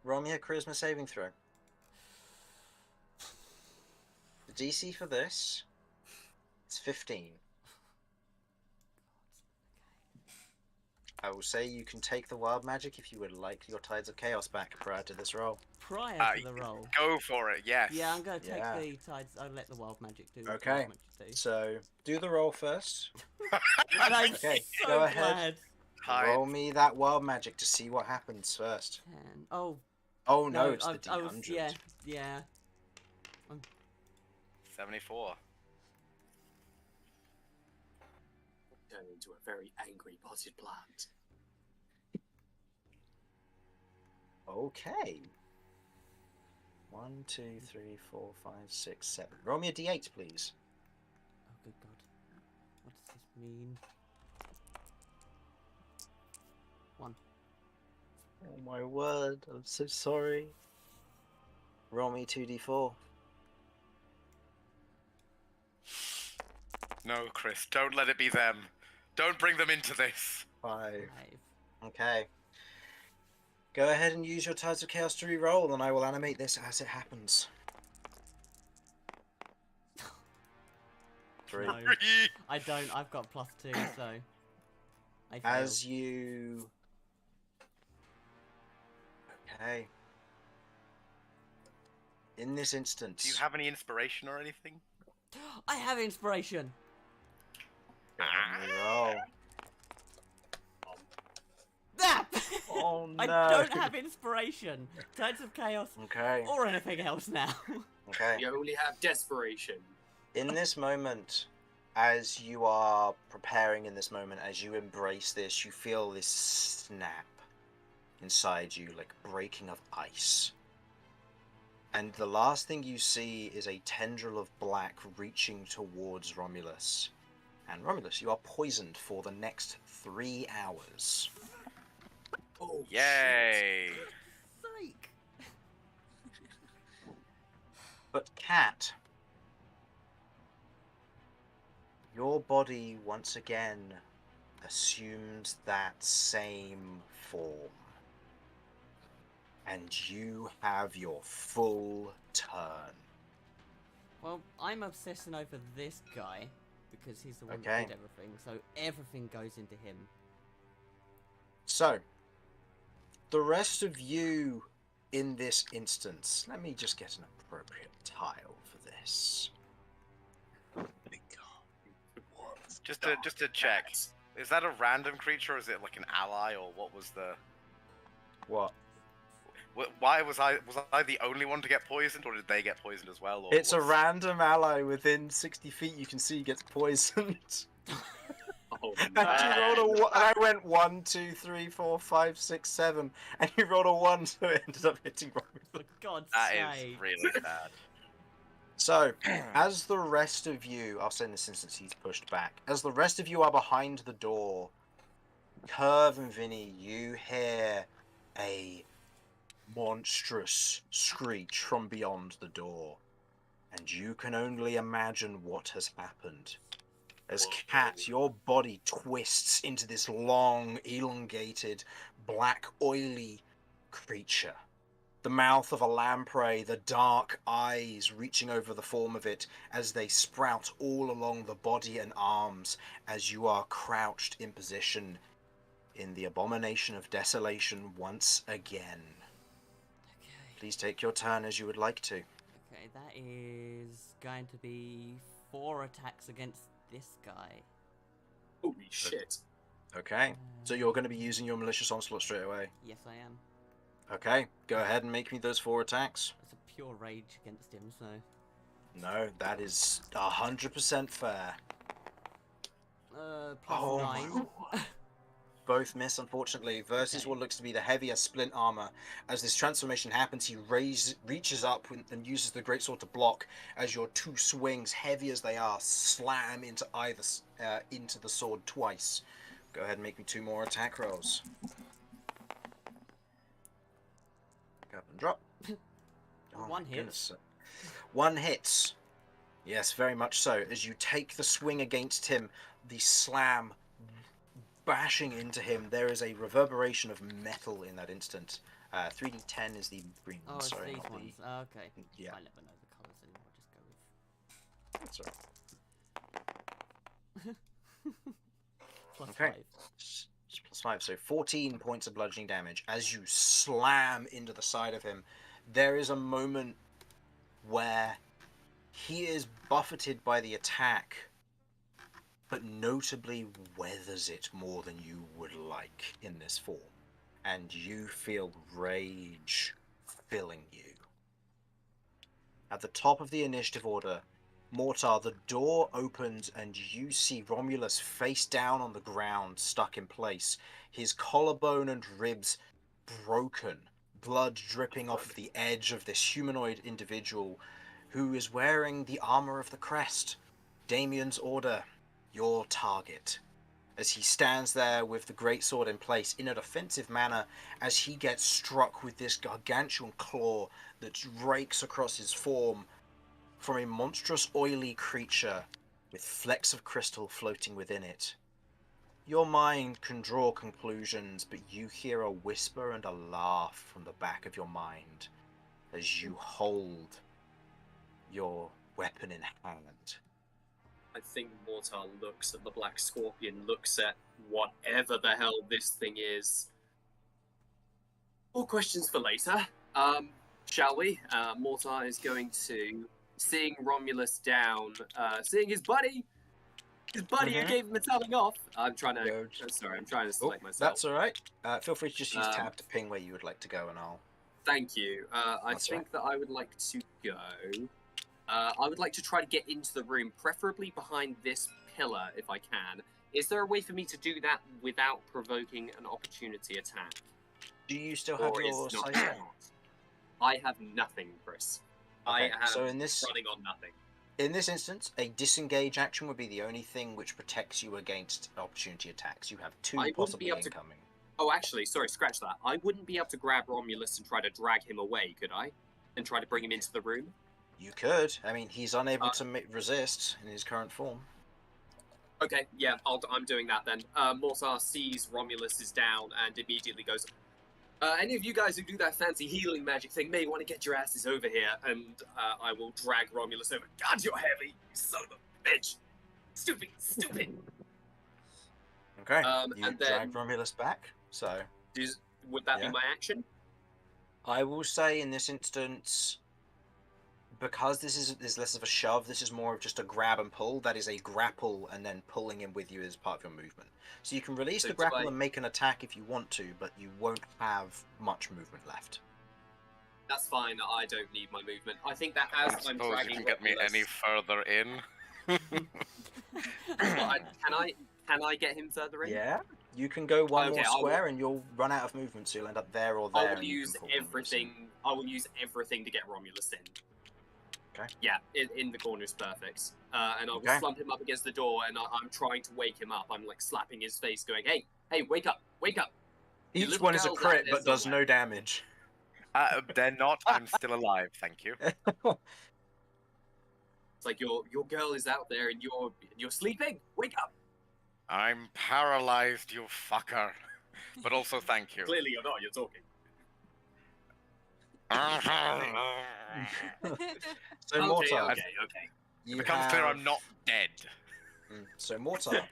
Roll me a charisma saving throw. The DC for this is 15. I will say you can take the wild magic if you would like your Tides of Chaos back prior to this roll. Prior to the roll. Go for it, yes. Yeah, I'm gonna take Yeah. the tides. I'll let the wild magic do. what Okay. wild magic do. So, do the roll first. And I'm Okay, so go ahead. glad. Hi. Roll me that wild magic to see what happens first. 10. Oh Oh no, it's the I was, D100. yeah. 74. Turn into a very angry potted plant. Okay. 1, 2, 3, 4, 5, 6, 7. Roll me a D8, please. Oh good god. What does this mean? Oh my word, I'm so sorry. Roll me 2d4. No, Chris, don't let it be them. Don't bring them into this. 5. 5. Okay. Go ahead and use your Tides of Chaos to re-roll, and I will animate this as it happens. 3. No, I don't. I've got +2, so I fail. As you... Okay. In this instance... Do you have any inspiration or anything? I have inspiration. Go ahead and re-roll. Ah! Oh no! I don't have inspiration, Tides of Chaos, Okay. or anything else now. Okay. You only have desperation. In this moment, as you are preparing in this moment, as you embrace this, you feel this snap inside you, like breaking of ice. And the last thing you see is a tendril of black reaching towards Romulus. And Romulus, you are poisoned for the next 3 hours. Oh, Yay! Sake. But Cat, your body once again assumes that same form. And you have your full turn. Well, I'm obsessing over this guy because he's the one Okay. that did everything, so everything goes into him. So, the rest of you in this instance, let me just get an appropriate tile for this. Just to check, is that a random creature or is it like an ally or what was the? What? Why was I the only one to get poisoned or did they get poisoned as well? Or It's a was- random ally within 60 feet you can see gets poisoned. Oh, And you rolled a one, and I went 1, 2, 3, 4, 5, 6, 7, and you rolled a 1, so it ended up hitting Romulus. For God's That sake. is really bad. So, as the rest of you, I'll say in this instance he's pushed back, as the rest of you are behind the door, Curve and Vinny, you hear a monstrous screech from beyond the door, and you can only imagine what has happened. As Cat, your body twists into this long, elongated, black, oily creature. The mouth of a lamprey, the dark eyes reaching over the form of it as they sprout all along the body and arms as you are crouched in position in the abomination of desolation once again. Okay. Please take your turn as you would like to. Okay, that is going to be 4 attacks against this guy. Holy shit. Okay, so you're going to be using your malicious onslaught straight away. Yes, I am. Okay, go ahead and make me those 4 attacks. It's a pure rage against him, so... No, that is 100% fair. Plus Oh 9. Both miss, unfortunately, versus Okay. what looks to be the heavier splint armor. As this transformation happens, he reaches up and uses the greatsword to block as your 2 swings, heavy as they are, slam into into the sword twice. Go ahead and make me 2 more attack rolls. Pick up and drop. Oh, One my hit. goodness. 1 hits. Yes, very much so. As you take the swing against him, the slam bashing into him, there is a reverberation of metal in that instant. 3d10 is the green one, Oh, it's sorry, these not ones. the... Oh, okay. Yeah. I never know the colours anymore. Just go with... That's alright. Plus Okay. 5. Plus 5, so 14 points of bludgeoning damage. As you slam into the side of him, there is a moment where he is buffeted by the attack, but notably weathers it more than you would like in this form. And you feel rage filling you. At the top of the initiative order, Mortar, the door opens and you see Romulus face down on the ground, stuck in place. His collarbone and ribs broken, blood dripping off of the edge of this humanoid individual who is wearing the armor of the crest. Damien's order, your target. as he stands there with the greatsword in place in a defensive manner as he gets struck with this gargantuan claw that rakes across his form from a monstrous oily creature with flecks of crystal floating within it. Your mind can draw conclusions, but you hear a whisper and a laugh from the back of your mind as you hold your weapon in hand. I think Mortar looks at the Black Scorpion, looks at whatever the hell this thing is. All questions for later. Shall we? Mortar is going to, seeing Romulus down, seeing his buddy who gave him a telling off. I'm trying to select myself. That's alright. Feel free to just use tab to ping where you would like to go, and I'll... Thank you. I think that I would like to go... I would like to try to get into the room, preferably behind this pillar, if I can. Is there a way for me to do that without provoking an opportunity attack? Do you still have your sight? I have nothing, Chris. Okay, I have so in this, running on nothing. In this instance, a disengage action would be the only thing which protects you against opportunity attacks. You have two possibly incoming. Oh, actually, sorry, scratch that. I wouldn't be able to grab Romulus and try to drag him away, could I? And try to bring him into the room? You could. I mean, he's unable to resist in his current form. Okay, yeah, I'm doing that then. Mortar sees Romulus is down and immediately goes, any of you guys who do that fancy healing magic thing may want to get your asses over here, and I will drag Romulus over. God, you're heavy, you son of a bitch! Stupid! Okay, and then, drag Romulus back, so... Would that be my action? I will say in this instance, because this is less of a shove, this is more of just a grab and pull. That is a grapple and then pulling him with you as part of your movement. So you can release the grapple and make an attack if you want to, but you won't have much movement left. That's fine. I don't need my movement. I think that as I'm dragging you can get me any further in. Can I get him further in? Yeah, you can go one more square and you'll run out of movement, so you'll end up there or there. I will use everything. I will use everything to get Romulus in. Okay. Yeah, in the corner is perfect. And I will slump him up against the door, and I'm trying to wake him up. I'm like slapping his face, going, "Hey, wake up, wake up!" Each one is a crit, but does no damage. They're not. I'm still alive, thank you. It's like your girl is out there, and you're sleeping. Wake up! I'm paralyzed, you fucker. But also, thank you. Clearly, you're not. You're talking. So Mortar, okay. It becomes clear I'm not dead. So Mortar,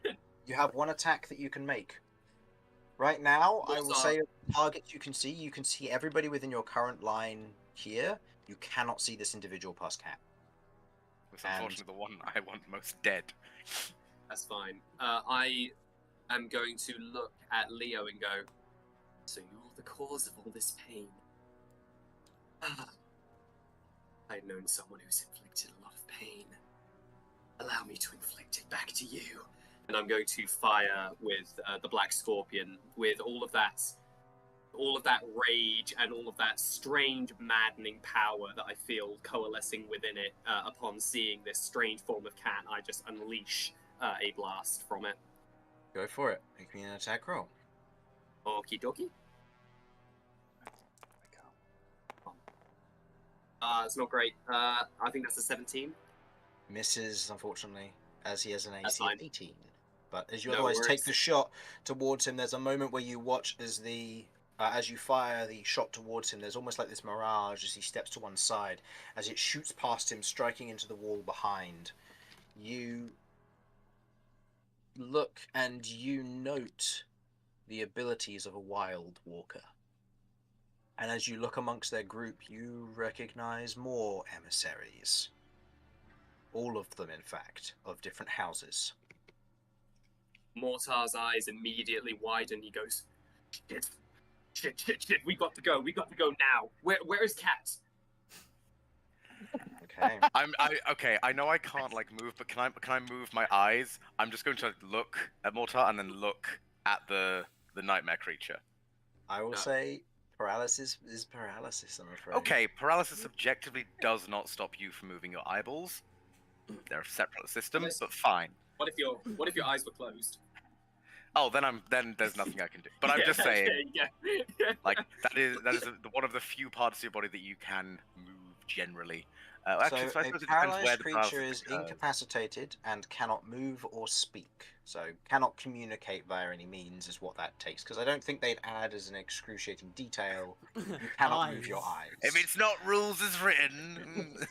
you have one attack that you can make. Right now, I will say targets you can see everybody within your current line here. You cannot see this individual past Cat. It's unfortunately the one I want most dead. That's fine. I am going to look at Leo and go, so you're the cause of all this pain. I've known someone who's inflicted a lot of pain. Allow me to inflict it back to you. And I'm going to fire with the Black Scorpion, with all of that rage and all of that strange, maddening power that I feel coalescing within it upon seeing this strange form of cat. I just unleash a blast from it. Go for it. Make me an attack roll. Okie dokie. It's not great. I think that's a 17. Misses, unfortunately, as he has an AC of 18. But as you No otherwise worries. take the shot towards him, there's a moment where you watch as as you fire the shot towards him, there's almost like this mirage as he steps to one side, as it shoots past him, striking into the wall behind. You look and you note the abilities of a wild walker. And as you look amongst their group, you recognize more emissaries. All of them, in fact, of different houses. Mortar's eyes immediately widen. He goes, shit, we got to go now. Where is Cat? Okay. I know I can't move, but can I move my eyes? I'm just going to look at Mortar and then look at the nightmare creature. I will say paralysis is paralysis, I'm afraid. Okay, paralysis objectively does not stop you from moving your eyeballs. They're a separate system, but fine. What if your eyes were closed? Oh, then there's nothing I can do. But I'm just saying, Yeah. like that is one of the few parts of your body that you can move generally. Actually, so I a suppose it depends paralyzed where the creature paralysis is occurs. incapacitated and cannot move or speak. So cannot communicate via any means is what that takes. Because I don't think they'd add as an excruciating detail. You cannot move your eyes. If it's not rules as written.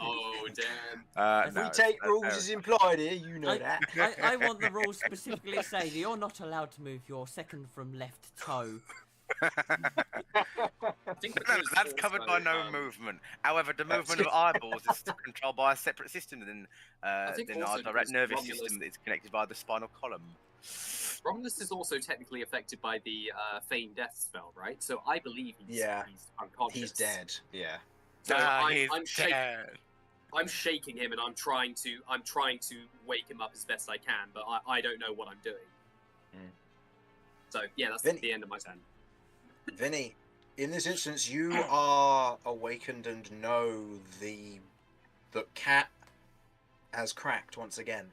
Oh damn! If No, we take that's rules fair as implied here, you know that. I want the rules specifically say that you're not allowed to move your second from left toe. I think No, because that's covered by also, no movement. However, the That's- movement of eyeballs is still controlled by a separate system than think our also direct because nervous Romulus- system that is connected by the spinal column. Romulus is also technically affected by the feign death spell, right? So I believe he's unconscious. He's dead. Yeah. So He's dead. I'm shaking him and I'm trying to wake him up as best I can, but I don't know what I'm doing. Mm. So yeah, that's Vinny. the end of my turn. Vinny, in this instance, you are awakened and know that Cat has cracked once again.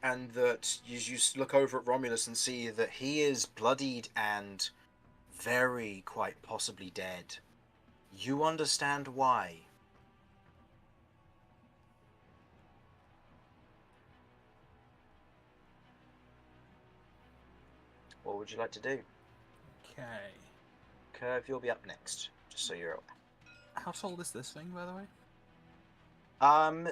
And that you look over at Romulus and see that he is bloodied and very quite possibly dead. You understand why. What would you like to do? Okay. Curve, you'll be up next, just so you're aware. How tall is this thing, by the way?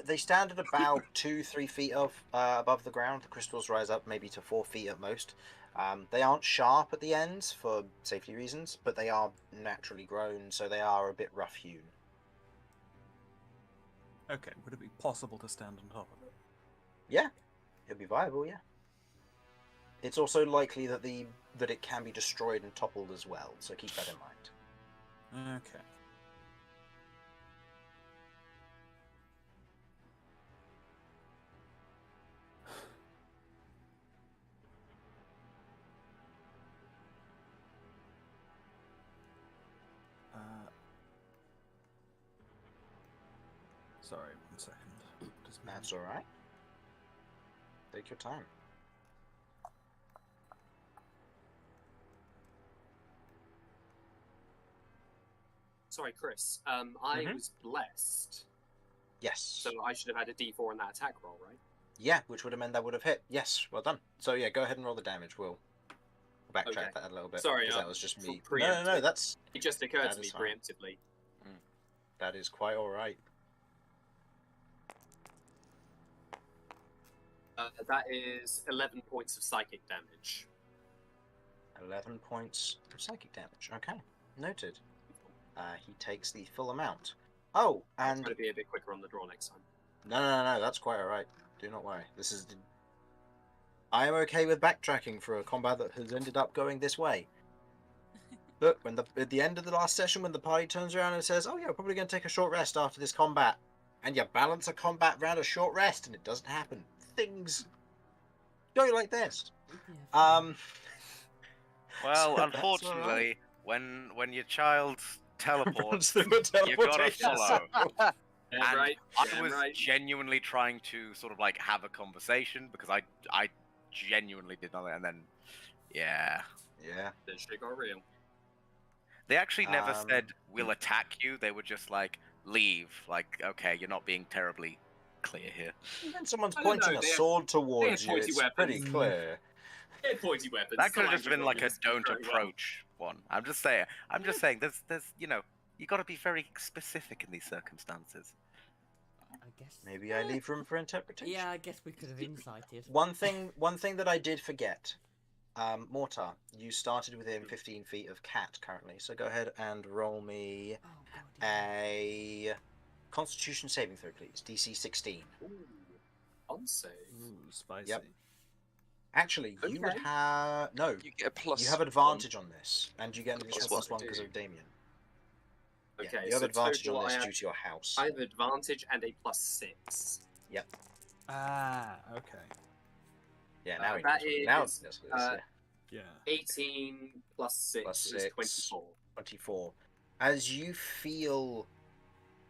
They stand at about 2-3 feet above the ground. The crystals rise up maybe to 4 feet at most. They aren't sharp at the ends for safety reasons, but they are naturally grown, so they are a bit rough hewn. Okay, would it be possible to stand on top of it? Yeah, it'll be viable. Yeah. It's also likely that it can be destroyed and toppled as well, so keep that in mind. Okay. Sorry, 1 second. That's all right. Take your time. Sorry, Chris. I was blessed, Yes. so I should have had a D4 on that attack roll, right? Yeah, which would have meant that would have hit. Yes, well done. So yeah, go ahead and roll the damage. We'll backtrack Okay. that a little bit. Sorry, 'cause that was just me. for No, preemptive. that's It just occurred That to me is fine. preemptively. that is quite all right. That is 11 points of psychic damage. 11 points of psychic damage. Okay, noted. He takes the full amount. Oh, I'll and try to be a bit quicker on the draw next time. no, that's quite all right. Do not worry. I am okay with backtracking for a combat that has ended up going this way. Look, at the end of the last session, when the party turns around and says, "Oh yeah, we're probably going to take a short rest after this combat," and you balance a combat around a short rest, and it doesn't happen, things go like this. Yeah, Well, So that's all unfortunately, when your child teleports, Runs through a you gotta teleportation follow. Yeah, And right. I Yeah, was right. genuinely trying to sort of like have a conversation because I genuinely did nothing, and then yeah, Yeah. This shit got real. they actually never Um, said we'll attack you. They were just like leave. Like okay, you're not being terribly clear here. When someone's I don't pointing know, a they have- sword towards you, pointy it's weapons. pretty clear. They had pointy weapons. That It's could the have just language been like a Romulus speaks don't very well. approach one. I'm just saying. There's you know you got to be very specific in these circumstances. I guess. Maybe I leave room for interpretation. Yeah, I guess we could have incited. One thing that I did forget. Mortar, you started within 15 feet of Cat currently, so go ahead and roll me Oh god. Yeah. a Constitution saving throw, please. DC 16. Ooh, unsave. Ooh, spicy. Yep. Actually, you would Okay. have You get a plus. you have advantage on this, and you get an additional Plus plus 1 because do. of Damien. Okay, Yeah, you have so advantage total on this I have, due to your house. I have advantage and a +6. Ah, okay. Yeah, now he that knows. Now is, he knows this, uh, yeah. Yeah. 18 plus 6 Plus is 6. 24. 24. As you feel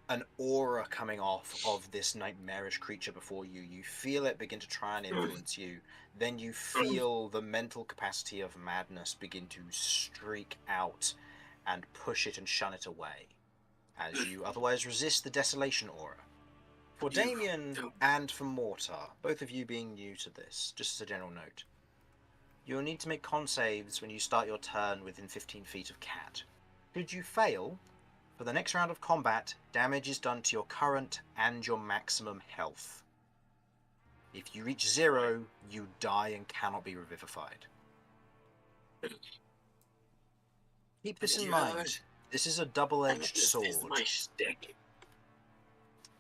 an aura coming off of this nightmarish creature before you. You feel it begin to try and influence you. Then you feel the mental capacity of madness begin to streak out and push it and shun it away, as you otherwise resist the desolation aura. For Damien and for Mortar, both of you being new to this, just as a general note, you'll need to make con saves when you start your turn within 15 feet of Cat. Should you fail, for the next round of combat, damage is done to your current and your maximum health. If you reach 0, you die and cannot be revivified. Keep this in mind. This is a double-edged sword. This is my shtick.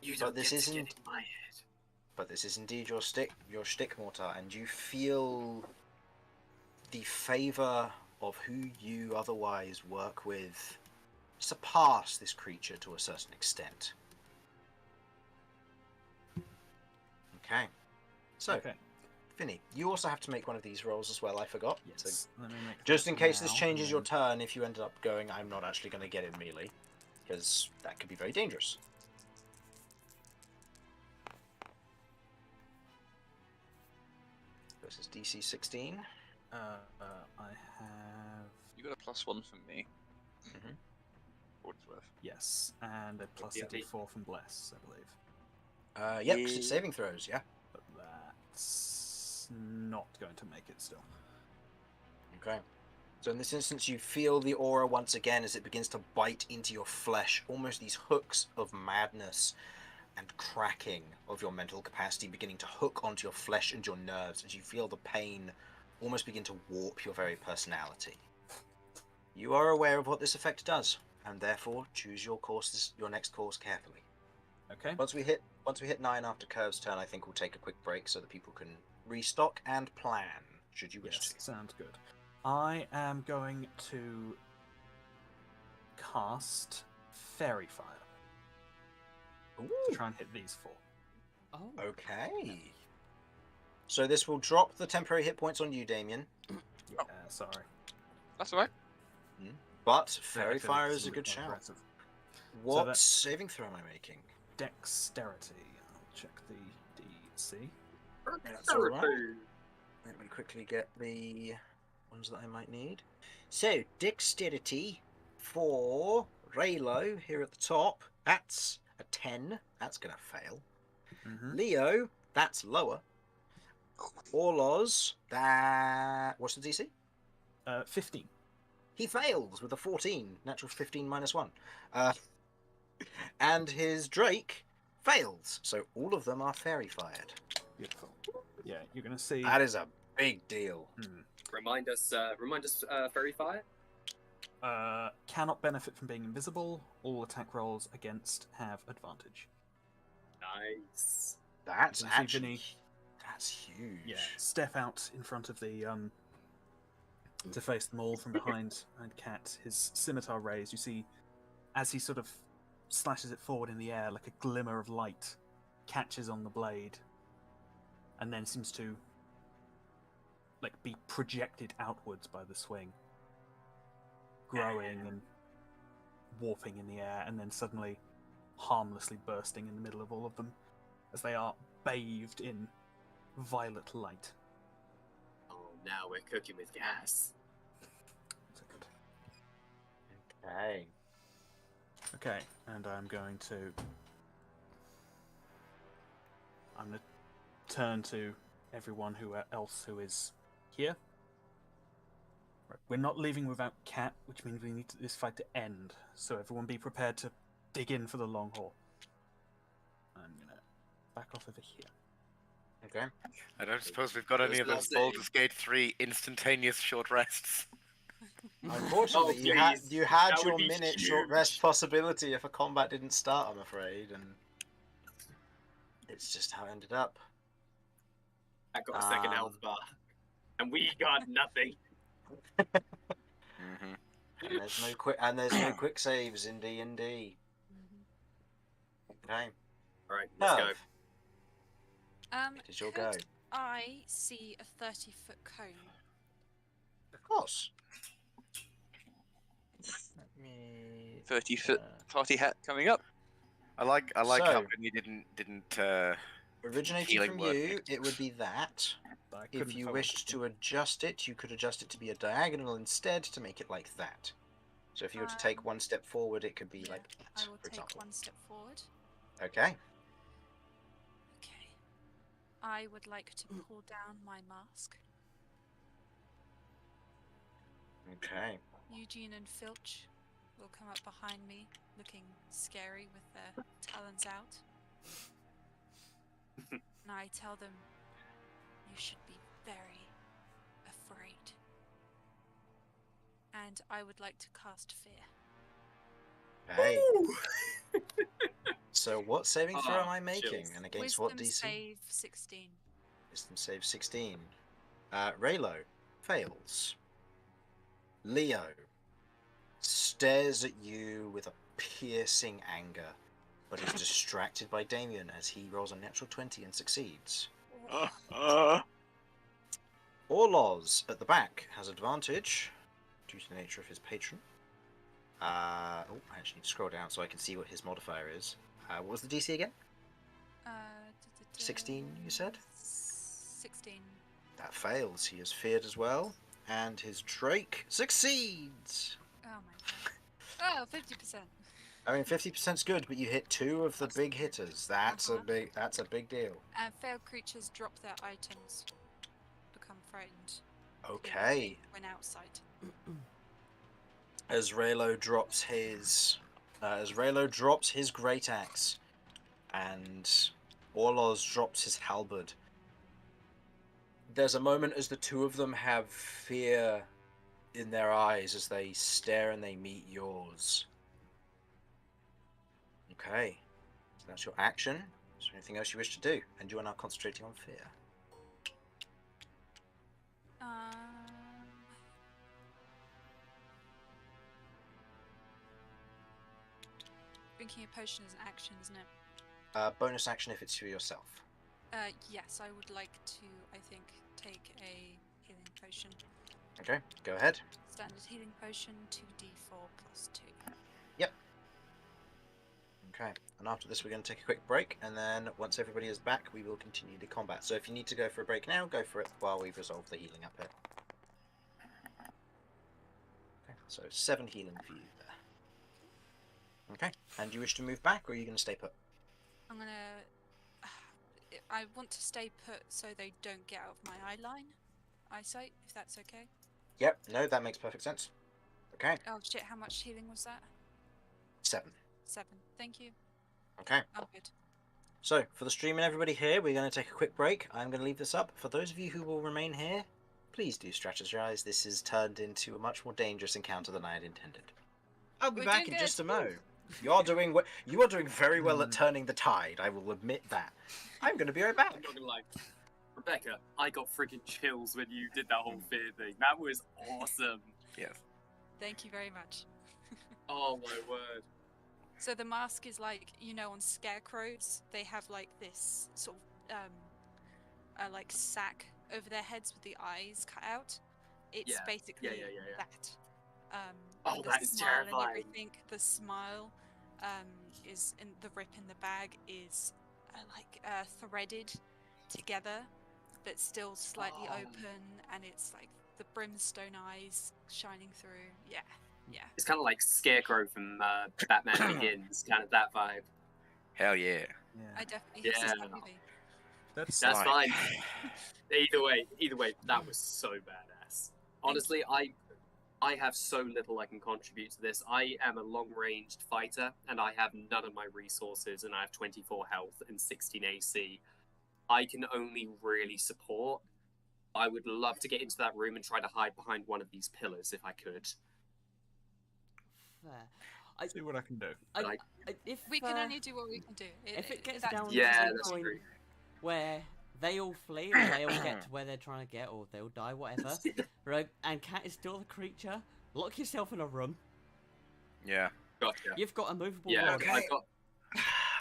You don't get to get in my head. But this is indeed your shtick, Mortar, and you feel the favour of who you otherwise work with surpass this creature to a certain extent. Okay. So, Okay. Finny, you also have to make one of these rolls as well, I forgot. Yes. So, Let me make just that in case now, this changes and your then- turn, if you ended up going, I'm not actually going to get in melee, because that could be very dangerous. Versus DC 16. I have You got a +1 from me. Mhm. For what it's worth. yes, and a plus Yeah. 4 from Bless, I believe. Yep, because it's saving throws, yeah. But that's not going to make it still. Okay. So in this instance, you feel the aura once again as it begins to bite into your flesh, almost these hooks of madness and cracking of your mental capacity beginning to hook onto your flesh and your nerves as you feel the pain almost begin to warp your very personality. You are aware of what this effect does, and therefore choose your next course carefully. Okay. Once we hit 9 after Curve's turn, I think we'll take a quick break so that people can restock and plan, should you wish Yes, to. sounds good. I am going to cast Fairy Fire to try and hit these 4. Oh. Okay. So this will drop the temporary hit points on you, Damien. Yeah, sorry. That's alright. But I Fairy feel Fire it's is a bit good more shout. aggressive. What that- saving throw am I making? Dexterity. I'll check the DC. That's all right. Let me quickly get the ones that I might need. So, Dexterity for Raylo here at the top. That's a 10. That's going to fail. Mm-hmm. Leo, that's lower. Orloz, what's the DC? 15. He fails with a 14. Natural 15 minus 1. And his Drake fails. So all of them are fairy fired. Beautiful. Yeah, you're going to see. That is a big deal. Remind us, Fairy Fire. Cannot benefit from being invisible. All attack rolls against have advantage. Nice. That's You can see actually Vinny. that's huge. Yeah, step out in front of the to face them all from behind Cat, his scimitar raised. You see, as he sort of slashes it forward in the air, like a glimmer of light catches on the blade, and then seems to like be projected outwards by the swing, growing and warping in the air, and then suddenly harmlessly bursting in the middle of all of them as they are bathed in violet light. Oh, now we're cooking with gas. Okay. Okay, and I'm going to turn to everyone else who is here. Right, we're not leaving without Cat, which means we need this fight to end. So everyone be prepared to dig in for the long haul. I'm gonna back off over here. Okay. I don't suppose we've got any of There's those no Baldur's Gate 3 instantaneous short rests. Unfortunately, Oh, you had please. you had That would your be minute short rest huge. possibility if a combat didn't start, I'm afraid, and it's just how it ended up. I got a second health bar, and we got nothing. Mm-hmm. And there's no quick saves in D&D. Okay. All right, let's go. Herb, it is your go. Could I see a 30-foot cone? Of course. Let me 30-foot party hat coming up. I like how So- Vinny didn't Originating Healing from word you, next. it would be that. But I If couldn't you I wished wanted to adjust it, you could adjust it to be a diagonal instead to make it like that. So if you were to take one step forward, it could be Yeah, like that, I will for take example. one step forward. Okay. Okay. I would like to pull down my mask. Okay. Eugene and Filch will come up behind me, looking scary with their talons out. And I tell them, you should be very afraid. And I would like to cast fear. Hey. So what saving throw Oh, am I making? chills. And against Wisdom what DC? save 16. Wisdom save 16. Raylo fails. Leo stares at you with a piercing anger, but is distracted by Damien as he rolls a natural 20 and succeeds. Orloz at the back has advantage due to the nature of his patron. I actually need to scroll down so I can see what his modifier is. What was the DC again? 16, you said? 16. That fails. He is feared as well. And his Drake succeeds! Oh my god. Oh, 50%. I mean, 50%'s good, but you hit 2 of the big hitters. That's a big deal. And failed creatures drop their items, become frightened. Okay. When outside. As Raylo drops his great axe, and Orloz drops his halberd. There's a moment as the two of them have fear in their eyes as they stare and they meet yours. Okay, so that's your action. Is there anything else you wish to do? And you are now concentrating on fear. Drinking a potion is an action, isn't it? Bonus action if it's for yourself. Yes, I would like to, I think, take a healing potion. Okay, go ahead. Standard healing potion, 2d4 plus 2. Yep. Okay, and after this we're going to take a quick break, and then once everybody is back, we will continue the combat. So if you need to go for a break now, go for it while we've resolved the healing up here. Okay, so 7 healing for you there. Okay, and you wish to move back, or are you going to stay put? I'm gonna... I want to stay put so they don't get out of my eyesight, if that's okay. Yep, no, that makes perfect sense. Okay, Oh shit, how much healing was that? 7. 7. Thank you. Okay, I'm good. so for the stream and everybody here, we're going to take a quick break. I'm going to leave this up. For those of you who will remain here, please do strategize. This has turned into a much more dangerous encounter than I had intended. I'll be We're back doing in good. just a mo. You are doing very well at turning the tide. I will admit that. I'm going to be right back. I'm not gonna lie. Rebecca, I got freaking chills when you did that whole fear thing. That was awesome. Yes. Thank you very much. Oh my word. So the mask is like, you know, on scarecrows, they have like this sort of like sack over their heads with the eyes cut out. It's Yeah. basically Yeah. that. Oh, the that is smile and terrifying. everything. The smile is in the rip in the bag is threaded together, but still slightly open, and it's like the brimstone eyes shining through. Yeah. It's kind of like Scarecrow from Batman Begins, kind of that vibe. Hell yeah. I definitely hit Yeah. this movie. That's That's Right. fine. Either way, that was so badass. Honestly, I have so little I can contribute to this. I am a long-ranged fighter, and I have none of my resources, and I have 24 health and 16 AC. I can only really support. I would love to get into that room and try to hide behind one of these pillars if I could. Fair. see what I can do. If We can only do what we can do. if it gets that's- down Yeah, to the that's point true. where they all flee or they all get to where they're trying to get or they'll die, whatever, right? And Cat is still the creature. Lock yourself in a room. Yeah. Gotcha. You've got a movable Yeah, rod. I got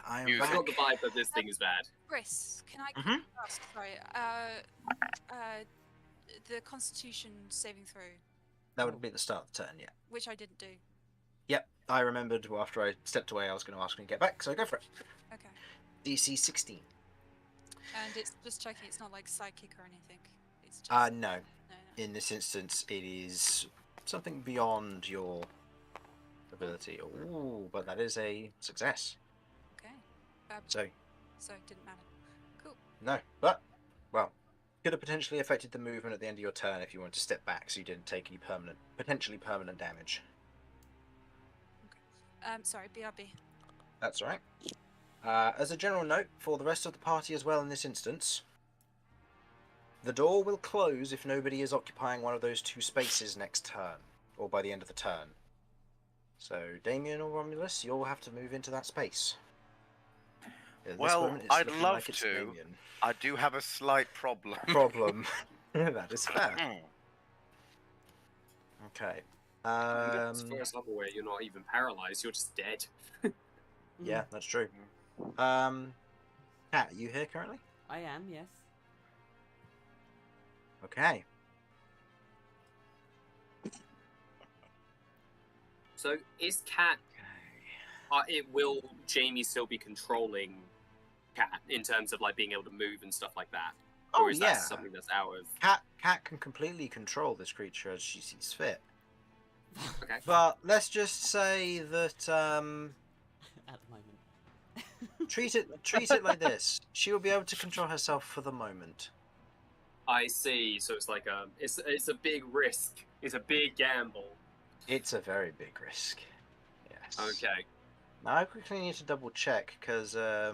I am Use I back. got the vibe that this thing is bad. Chris, can I Mhm. ask? Sorry. The Constitution saving throw, That would be at the start of the turn, yeah. which I didn't do. Yep, I remembered after I stepped away I was going to ask when you get back, so go for it. Okay. DC 16. And it's just checking. It's not like psychic or anything. It's just. No. No. In this instance, it is something beyond your ability. Ooh, but that is a success. Okay. So, So it didn't matter. Cool. no, but, well, could have potentially affected the movement at the end of your turn if you wanted to step back so you didn't take any potentially permanent damage. Sorry, BRB. That's all right. As a general note, for the rest of the party as well in this instance, the door will close if nobody is occupying one of those two spaces next turn, or by the end of the turn. So, Damien or Romulus, you'll have to move into that space. At this Well, moment, it's I'd looking love like it's to. Damien. I do have a slight problem. That is fair. Okay. As far as I'm aware, you're not even paralyzed. You're just dead. Yeah, that's true. Kat, you here currently? I am, yes. Okay. So is Cat? Will Jamie still be controlling Cat in terms of like being able to move and stuff like that? Oh, Or is yeah. that something that's out of? Cat can completely control this creature as she sees fit. Okay. But let's just say that At the moment. treat it like this. She will be able to control herself for the moment. I see. So it's like it's a big risk. It's a big gamble. It's a very big risk. Yes. Okay. Now I quickly need to double check because I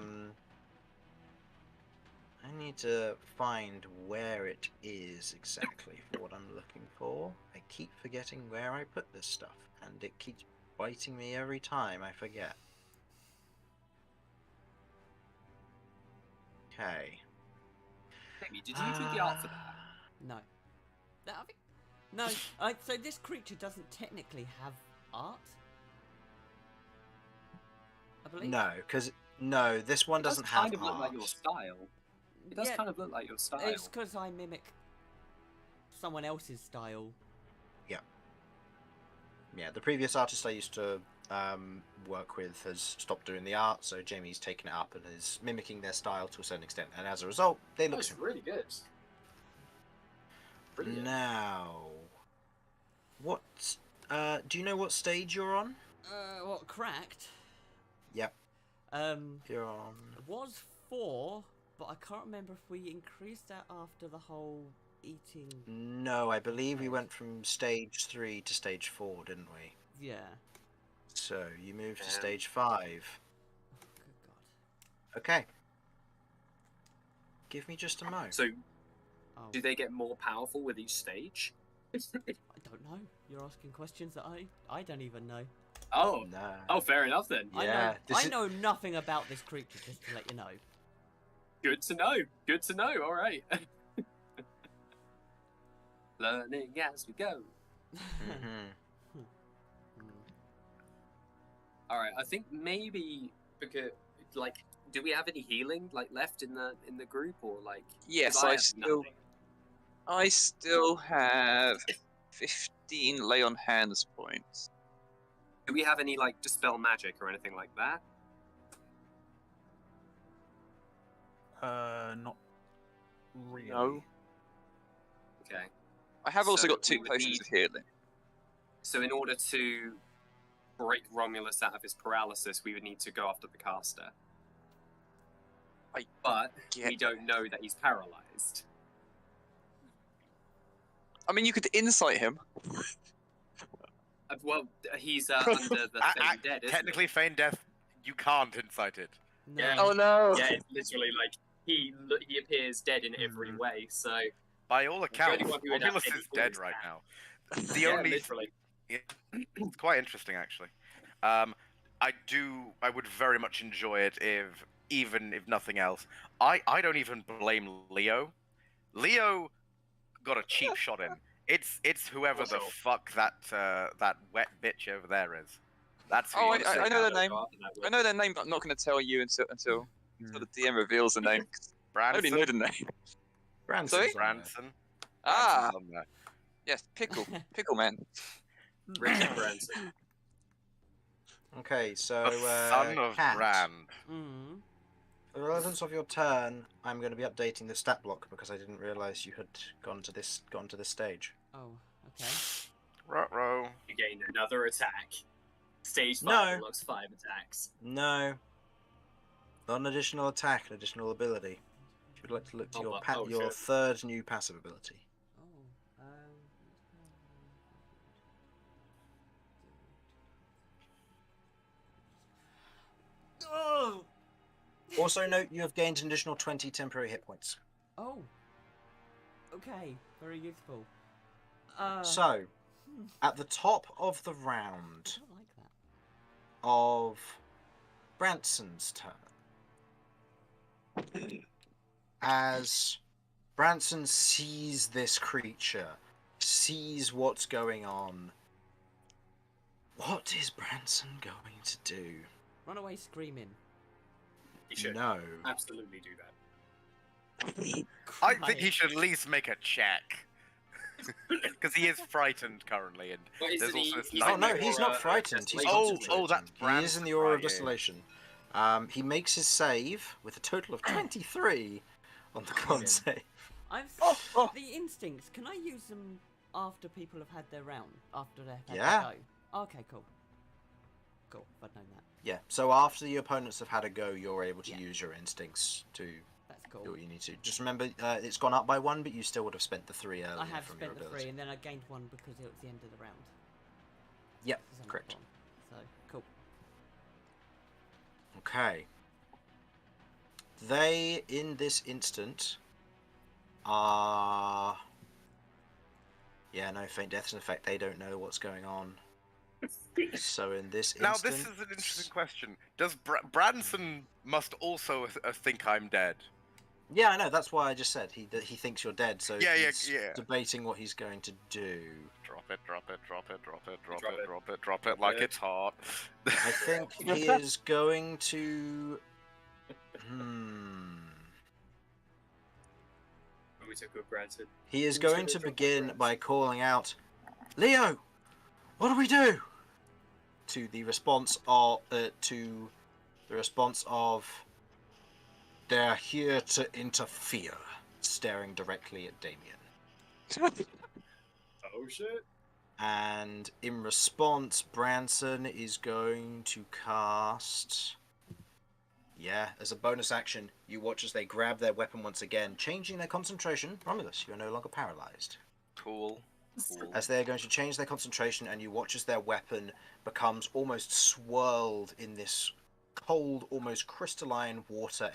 need to find where it is exactly for what I'm looking for. I keep forgetting where I put this stuff, and it keeps biting me every time I forget. Okay. Jamie, did you do the art for that? No. No. So this creature doesn't technically have art. I believe. No, this one doesn't have kind of look art. like your style. It does Yeah, kind of look like your style. It's because I mimic someone else's style. Yeah, the previous artist I used to work with has stopped doing the art, so Jamie's taken it up and is mimicking their style to a certain extent, and as a result, they look That's similar. really good. Brilliant. Now, what? Do you know what stage you're on? What, cracked? Yep, you're on. It was 4, but I can't remember if we increased that after the whole eating. No, I believe we went from stage 3 to stage 4, didn't we? Yeah. So you moved to Damn. stage 5. Good God. Okay. Give me just a mo. So, Oh, do they get more powerful with each stage? I don't know. You're asking questions that I don't even know. Oh, No. oh, fair enough then. Yeah, I know nothing about this creature, just to let you know. Good to know. Good to know. All right. Learning as we go. Mhm. All right. I think maybe because like, do we have any healing like left in the group or like? 'cause Yes, have nothing. I still have 15 lay on hands points. Do we have any like dispel magic or anything like that? Not really. No. Okay. I have also So got 2 we would potions need- of healing. So in order to break Romulus out of his paralysis, we would need to go after the caster. But we don't know that he's paralyzed. I mean, you could insight him. Well, he's under the Fey Dead, isn't Technically, feign death, you can't incite it. No. Yeah. Oh no! he? Yeah, it's literally like he appears dead in every way. So By all accounts, only one who would have Romulus any is dead force right now. now. The yeah, only literally. it's quite interesting actually. I would very much enjoy it if, even if nothing else, I don't even blame Leo. Leo got a cheap shot in. It's whoever the Also- fuck that wet bitch over there is. That's who Oh, you I say. know their name. I know their name, but I'm not going to tell you until the DM reveals the name. I already know the name. Branson's Sorry? on there. Branson. Ah, Branson's on there. yes, Pickle Man. Richard Branson. Okay, so The son of Cat, Brand. Mm. for the relevance of your turn, I'm going to be updating the stat block because I didn't realise you had gone to this stage. Oh, okay. Ruh-roh. You gain another attack. Stage 5 No. unlocks 5 attacks. No, not an additional attack, an additional ability. If you'd like to look to your shit. third new passive ability. Oh, Oh! Also note you have gained an additional 20 temporary hit points. Oh. Okay, very useful. So, at the top of the I round don't like that. of Branson's turn, as Branson sees this creature, sees what's going on, what is Branson going to do? Run away screaming. You should No. absolutely do that. I think he should at least make a check. Because he is frightened currently, and But there's isn't he- also this he's Oh in no, the he's aura not of frightened. He's desolation. Oh, that's concentrating. He is in the aura of Brand's desolation. He makes his save with a total of 23 on the con save. The instincts. Can I use them after people have had their round? After they've had Yeah. their go? Okay, cool. Cool. I'd known that. Yeah. So after the opponents have had a go, you're able to Yeah. use your instincts to That's cool. do what you need to. Just remember, it's gone up by 1, but you still would have spent the 3 earlier I have from your spent the ability. 3, and then I gained 1 because it was the end of the round. Yep, 'Cause I'm not correct. gone. So cool. Okay. They, in this instant, are... Yeah, no, Faint Death's an effect. They don't know what's going on. So in this Now, instant... this is an interesting question. Does Branson must also think I'm dead? Yeah, I know. That's why I just said he thinks you're dead. So Yeah, he's yeah. debating what he's going to do. Drop it, drop it, drop it, drop it, drop Drop it, it. drop it, drop it like it. it's hot. I think he is going to... We took for granted. He is going to begin by calling out, "Leo, what do we do?" To the response of, "They're here to interfere," staring directly at Damien. Oh shit. And in response, Branson is going to cast... Yeah, as a bonus action, you watch as they grab their weapon once again, changing their concentration. Romulus, you are no longer paralyzed. Cool. As they are going to change their concentration, and you watch as their weapon becomes almost swirled in this cold, almost crystalline water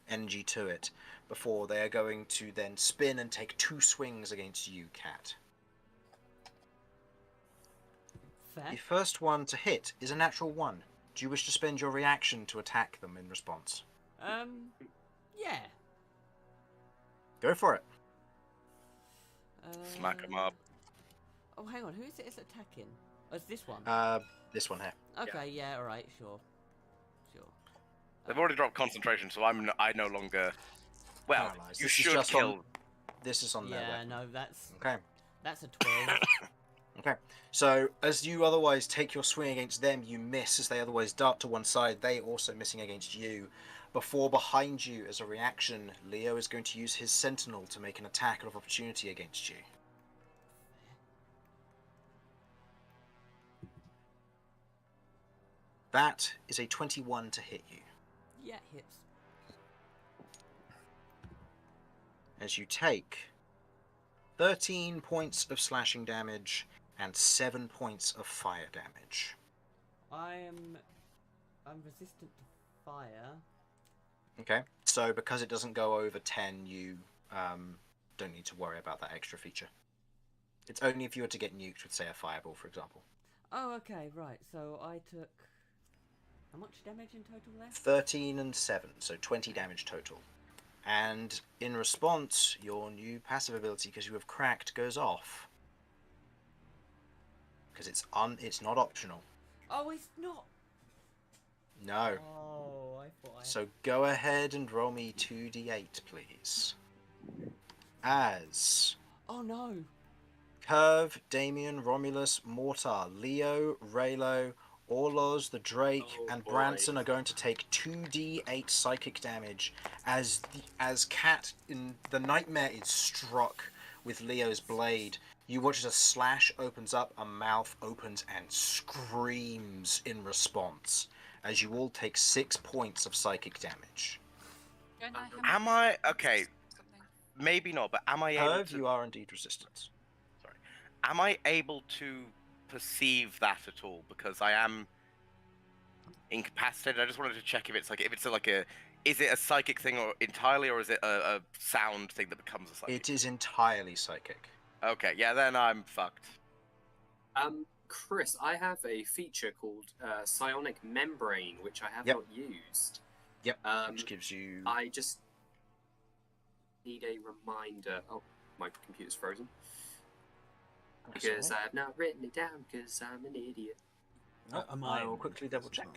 energy to it, before they are going to then spin and take 2 swings against you, Cat. Fair. The first one to hit is a natural 1. Do you wish to spend your reaction to attack them in response? Yeah. Go for it. Smack 'em up. Oh, hang on. Who is it that's attacking? Oh, it's this one. This one here. Okay, yeah, alright, sure. They've already dropped concentration, so I no longer. Well, Paralyzed. you This is should just kill. on- This is on their Yeah, weapon. no, that's Okay. a 12. Okay. So, as you otherwise take your swing against them, you miss as they otherwise dart to one side. They also missing against you. Before behind you, as a reaction, Leo is going to use his Sentinel to make an attack of opportunity against you. That is a 21 to hit you. Yeah, it hits. As you take 13 points of slashing damage and 7 points of fire damage. I'm resistant to fire. Okay, so because it doesn't go over 10, you don't need to worry about that extra feature. It's only if you were to get nuked with, say, a fireball, for example. Oh, okay, right. So I took how much damage in total there? 13 and 7, so 20 damage total. And in response, your new passive ability, because you have cracked, goes off. Because it's not optional. Oh, it's not. No. Oh, I thought I. So go ahead and roll me 2d8, please. As Oh no. Curve, Damien, Romulus, Mortar, Leo, Raylo, Orloz, the Drake, Oh, and boy. Branson are going to take 2d8 psychic damage as Cat in the nightmare is struck with Leo's blade. You watch as a slash opens up, a mouth opens, and screams in response as you all take 6 points of psychic damage. Don't I have Am I okay? something? Maybe not, but am I able Herb, to? you are indeed resistant. Sorry. Am I able to perceive that at all? Because I am incapacitated. I just wanted to check if it's like a is it a psychic thing or entirely, or is it a sound thing that becomes a psychic? It is entirely psychic. Okay, yeah, then I'm fucked. Chris, I have a feature called psionic membrane, which I have Yep. not used. Yep, Um, which gives you... I just need a reminder. Oh, my computer's frozen. That's Because all right. I've not written it down because I'm an idiot. Oh, Am I will in quickly this double as check. well?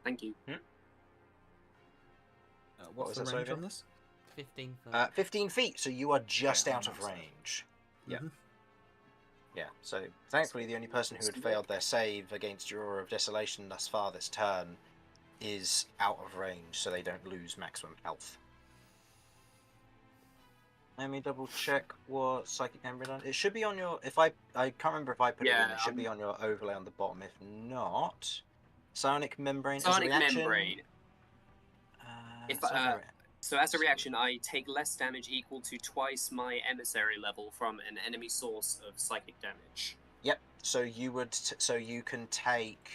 Thank you. What's was the that, range sorry, on this? 15 foot. 15 feet, so you are just Okay, out I'm of outside. range. Yeah. Mhm. Yeah, so thankfully the only person who had failed their save against your Aura of Desolation thus far this turn is out of range, so they don't lose maximum health. Let me double check what Psychic Membrane on. It should be on your... I can't remember if I put it in. Yeah, It should be on your overlay on the bottom. If not... Psionic Membrane as a Psionic reaction... membrane. If, it's not a So as a reaction, I take less damage equal to twice my emissary level from an enemy source of psychic damage. Yep. So you would. So you can take.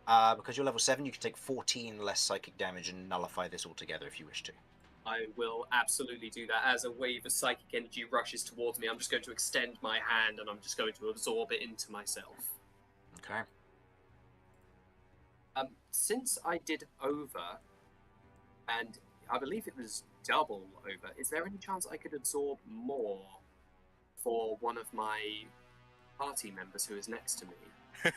Because you're level 7, you can take 14 less psychic damage and nullify this altogether if you wish to. I will absolutely do that. As a wave of psychic energy rushes towards me, I'm just going to extend my hand and I'm just going to absorb it into myself. Okay. Since I did over, and I believe it was double over, is there any chance I could absorb more for one of my party members who is next to me?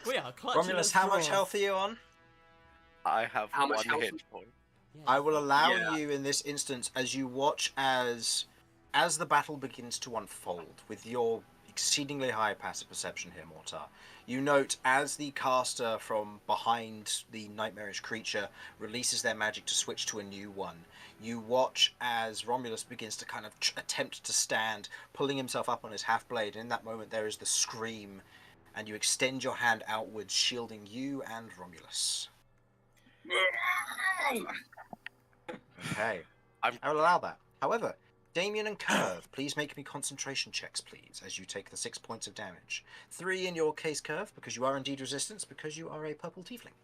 We are clutching Romulus, at how much straws. health are you on? I have How much one health? hit point. Yeah, I will allow Yeah. you in this instance as you watch as the battle begins to unfold with your exceedingly high passive perception here, Mortar. You note as the caster from behind the nightmarish creature releases their magic to switch to a new one. You watch as Romulus begins to kind of attempt to stand, pulling himself up on his half blade. And in that moment, there is the scream, and you extend your hand outwards, shielding you and Romulus. Okay, I will allow that. However, Damien and Curve, please make me concentration checks, please, as you take the 6 points of damage. 3 in your case, Curve, because you are indeed resistance, because you are a purple tiefling.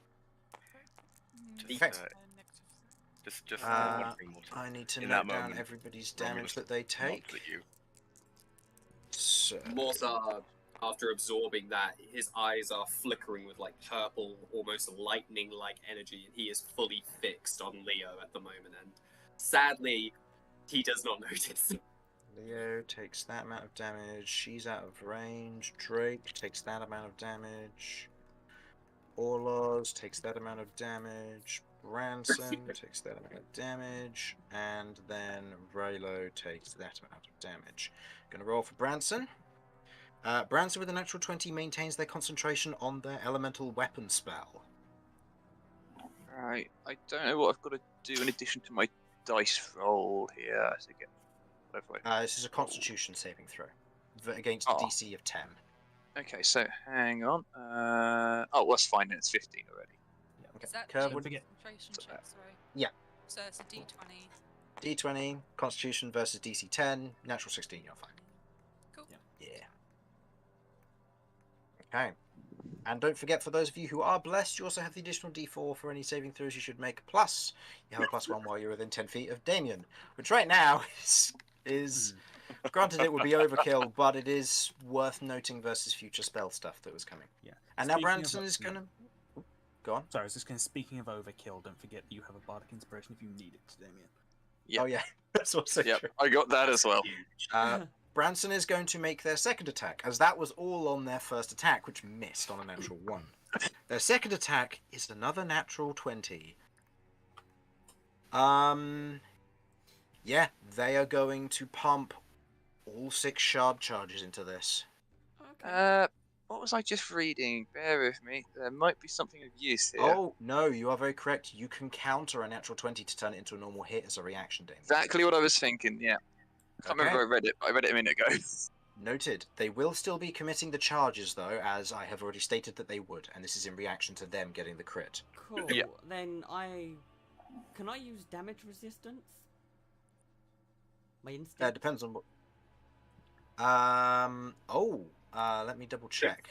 Just, Okay. just Uh, one thing more. I need to In note that down moment, everybody's Romulus damage that they Mocked take. at you. So, Mortar, after absorbing that, his eyes are flickering with like purple, almost lightning-like energy, and he is fully fixed on Leo at the moment. And sadly, he does not notice. Leo takes that amount of damage. She's out of range. Drake takes that amount of damage. Orloz takes that amount of damage. Branson takes that amount of damage. And then Raylo takes that amount of damage. Gonna roll for Branson. Branson with a natural 20 maintains their concentration on their elemental weapon spell. Right, I don't know what I've got to do in addition to my dice roll here to get whatever This is a constitution saving throw against Oh. a DC of 10. Okay, so hang on. Oh, that's fine. Then it's 15 already. Okay. Is that Curve the would forget- concentration So, check? Sorry. Yeah. So it's a D20. D20, Constitution versus DC 10, natural 16, you're fine. Cool. Yeah. Okay. And don't forget, for those of you who are blessed, you also have the additional D4 for any saving throws you should make. Plus, you have a +1 while you're within 10 feet of Damien, which right now is granted it would be overkill, but it is worth noting versus future spell stuff that was coming. Yeah. And now Speaking of Branson is overkill- going to... Go on. Sorry, I was just going to, speaking of overkill, don't forget that you have a bardic inspiration if you need it, Damien. Yep. Oh yeah, that's also Yep, true. I got that as well. Huge. Branson is going to make their second attack, as that was all on their first attack, which missed on a natural 1. Their second attack is another natural 20. Yeah, they are going to pump all 6 shard charges into this. Okay. What was I just reading? Bear with me. There might be something of use here. Oh, no, you are very correct. You can counter a natural 20 to turn it into a normal hit as a reaction, Damien. Exactly what I was thinking. Yeah. I can't remember where I read it, but I read it a minute ago. Noted. They will still be committing the charges, though, as I have already stated that they would, and this is in reaction to them getting the crit. Cool. Yeah. Then can I use damage resistance? My instinct. Depends on what. Let me double check.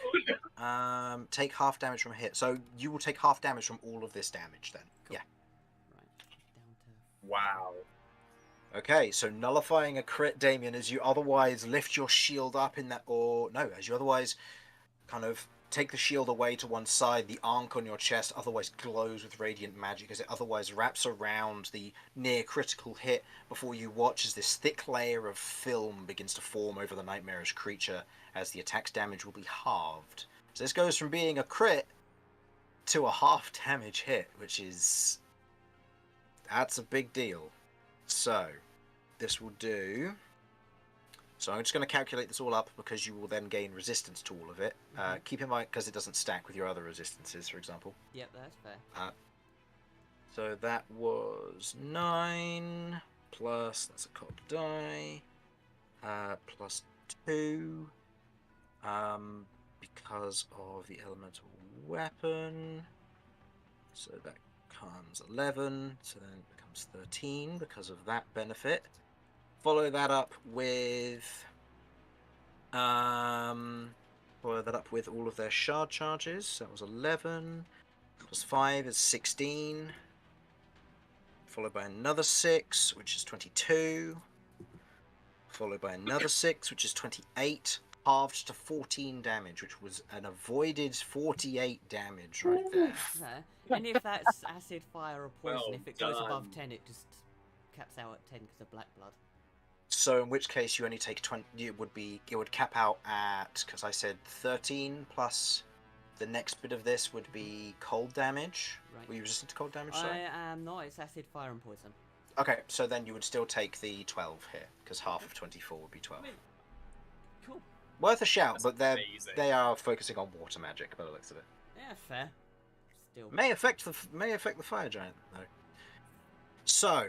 Take half damage from a hit. So you will take half damage from all of this damage then. Cool. Yeah. Right. Down to. Wow. Okay, so nullifying a crit, Damien, as you otherwise lift your shield up in that, as you otherwise kind of take the shield away to one side, the ankh on your chest otherwise glows with radiant magic as it otherwise wraps around the near critical hit before you watch as this thick layer of film begins to form over the nightmarish creature as the attack's damage will be halved. So this goes from being a crit to a half damage hit, which is... that's a big deal. So, this will do... So I'm just going to calculate this all up because you will then gain resistance to all of it. Keep in mind, because it doesn't stack with your other resistances, for example. Yep, that's fair. So that was 9 plus, that's a cocked die, plus 2, because of the elemental weapon. So that becomes 11, so then it becomes 13 because of that benefit. Follow that up with all of their shard charges. So that was 11 plus 5 is 16. Followed by another 6, which is 22. Followed by another 6, which is 28. Halved to 14 damage, which was an avoided 48 damage right there. Fair. And if that's acid, fire, or poison, Well if it goes above done. 10, it just caps out at 10 because of black blood. So in which case you only take 20. It would cap out at, because I said 13 plus the next bit of this would be cold damage. Right. Were you resistant to cold damage? Sorry. I am not. It's acid, fire, and poison. Okay, so then you would still take the 12 here because half of 24 would be 12. Cool. Worth a shout, That's but amazing. they are focusing on water magic by the looks of it. Yeah, fair. Still. May affect the fire giant though. So,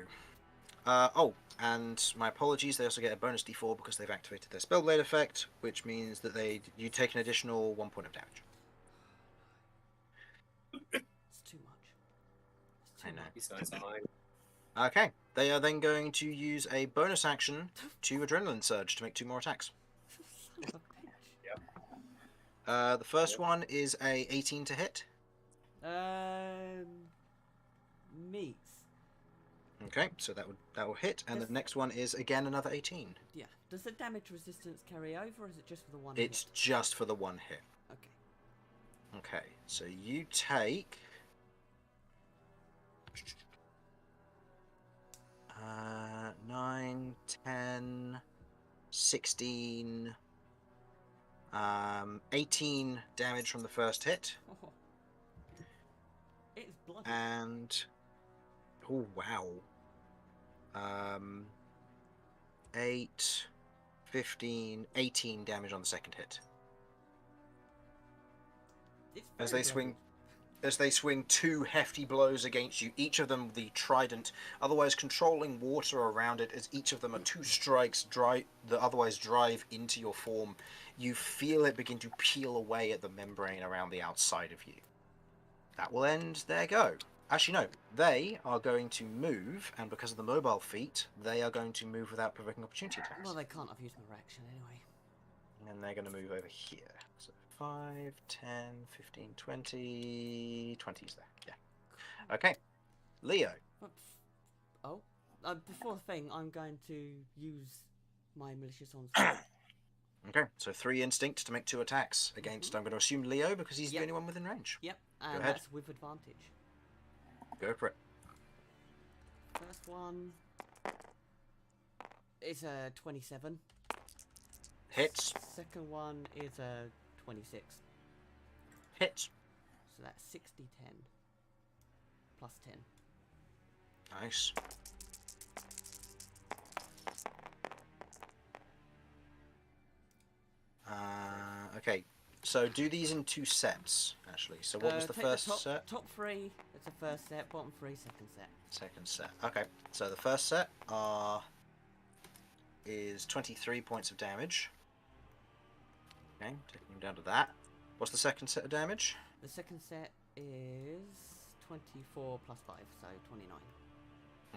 and my apologies. They also get a bonus D4 because they've activated their Spellblade effect, which means that you take an additional 1 point of damage. It's too much. It's too I know. These guys are high. Okay, they are then going to use a bonus action to Adrenaline Surge to make 2 more attacks. Son of a bitch. The first one is a 18 to hit. Meats. Okay, so that will hit, and the next one is again another 18. Yeah. Does the damage resistance carry over, or is it just for the one It's hit? just for the one hit. Okay. Okay, so you take 9, 10, 16, 18 damage from the first hit, Oh. It's bloody. and oh wow, 8, 15, 18 damage on the second hit. It's As very they swing, bloody. as they swing 2 hefty blows against you, each of them the trident, otherwise controlling water around it, as each of them are 2 strikes that otherwise drive into your form. You feel it begin to peel away at the membrane around the outside of you. That will end their go. Actually, no. They are going to move, and because of the mobile feat, they are going to move without provoking opportunity attacks. Well, they can't have used their action anyway. And they're going to move over here. So 5, 10, 15, 20... 20's there. Yeah. Okay. Leo. Oh. Before the thing, I'm going to use my malicious onslaught. Okay, so 3 instinct to make 2 attacks against, I'm going to assume Leo, because he's the Yep. only one within range. Yep, and ahead. that's with advantage. Go for it. First one is a 27. Hits. Second one is a 26. Hits. So that's 60, 10. Plus 10. Nice. Okay. So do these in 2 sets, actually. So what was the take first top, set? Top 3 is the first set, bottom 3 second set. Second set. Okay. So the first set is 23 points of damage. Okay, taking him down to that. What's the second set of damage? The second set is 24 plus 5, so 29.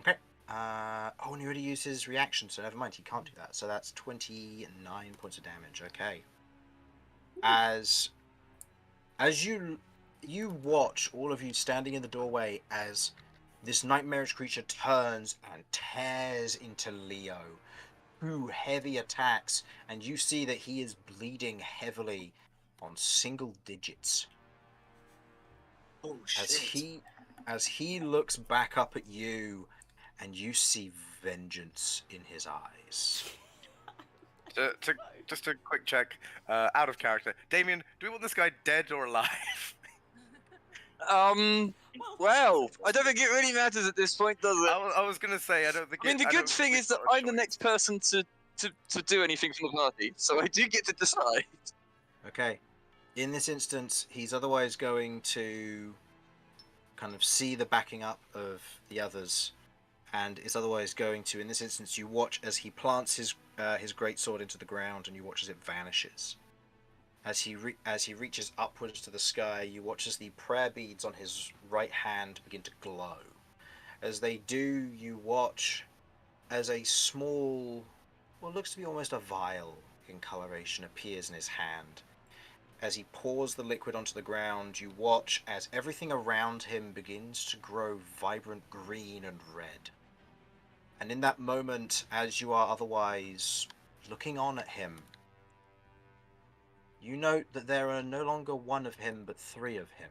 Okay. Oh, and he already used his reaction, so never mind, he can't do that. So that's 29 points of damage. Okay. As you watch, all of you standing in the doorway, as this nightmarish creature turns and tears into Leo. 2 heavy attacks, and you see that he is bleeding heavily on single digits. Oh shit! As he looks back up at you, and you see vengeance in his eyes. Just a quick check, out of character. Damien, do we want this guy dead or alive? Well, I don't think it really matters at this point, does it? I was gonna say, I don't think. I mean, the good thing is that I'm the next person to do anything for the party, so I do get to decide. Okay. In this instance, he's otherwise going to kind of see the backing up of the others, and is otherwise going to, in this instance, you watch as he plants his greatsword into the ground, and you watch as it vanishes. As he reaches upwards to the sky, you watch as the prayer beads on his right hand begin to glow. As they do, you watch as a small, what looks to be almost a vial in coloration appears in his hand. As he pours the liquid onto the ground, you watch as everything around him begins to grow vibrant green and red. And in that moment, as you are otherwise looking on at him, you note that there are no longer 1 of him, but 3 of him.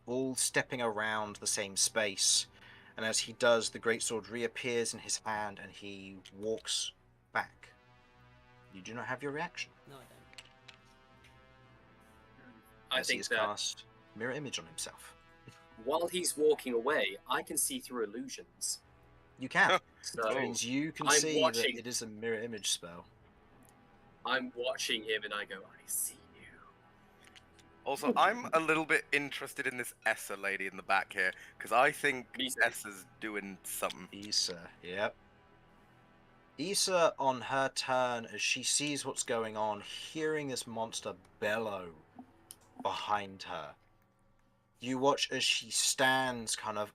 All stepping around the same space, and as he does, the greatsword reappears in his hand, and he walks back. You do not have your reaction. No, I don't. I As he think has that cast mirror image on himself. while he's walking away, I can see through illusions. You can. So Which means you can I'm see watching. that it is a mirror image spell. I'm watching him and I go, I see you. Also, I'm a little bit interested in this Essa lady in the back here, because I think Me too. Essa's doing something. Issa, yep. Issa, on her turn, as she sees what's going on, hearing this monster bellow behind her, you watch as she stands, kind of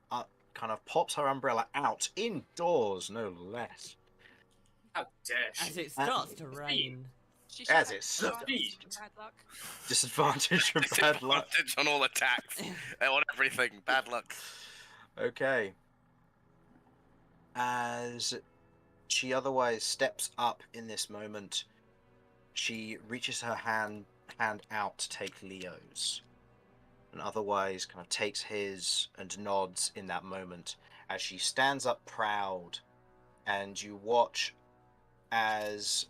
pops her umbrella out, indoors, no less. How dare she? As it starts to rain. She As should it's have so advantage deep. and bad luck. Disadvantage from bad luck. Disadvantage on all attacks, on everything. Bad luck. Okay. As she otherwise steps up in this moment, she reaches her hand out to take Leo's, and otherwise kind of takes his and nods in that moment as she stands up proud, and you watch as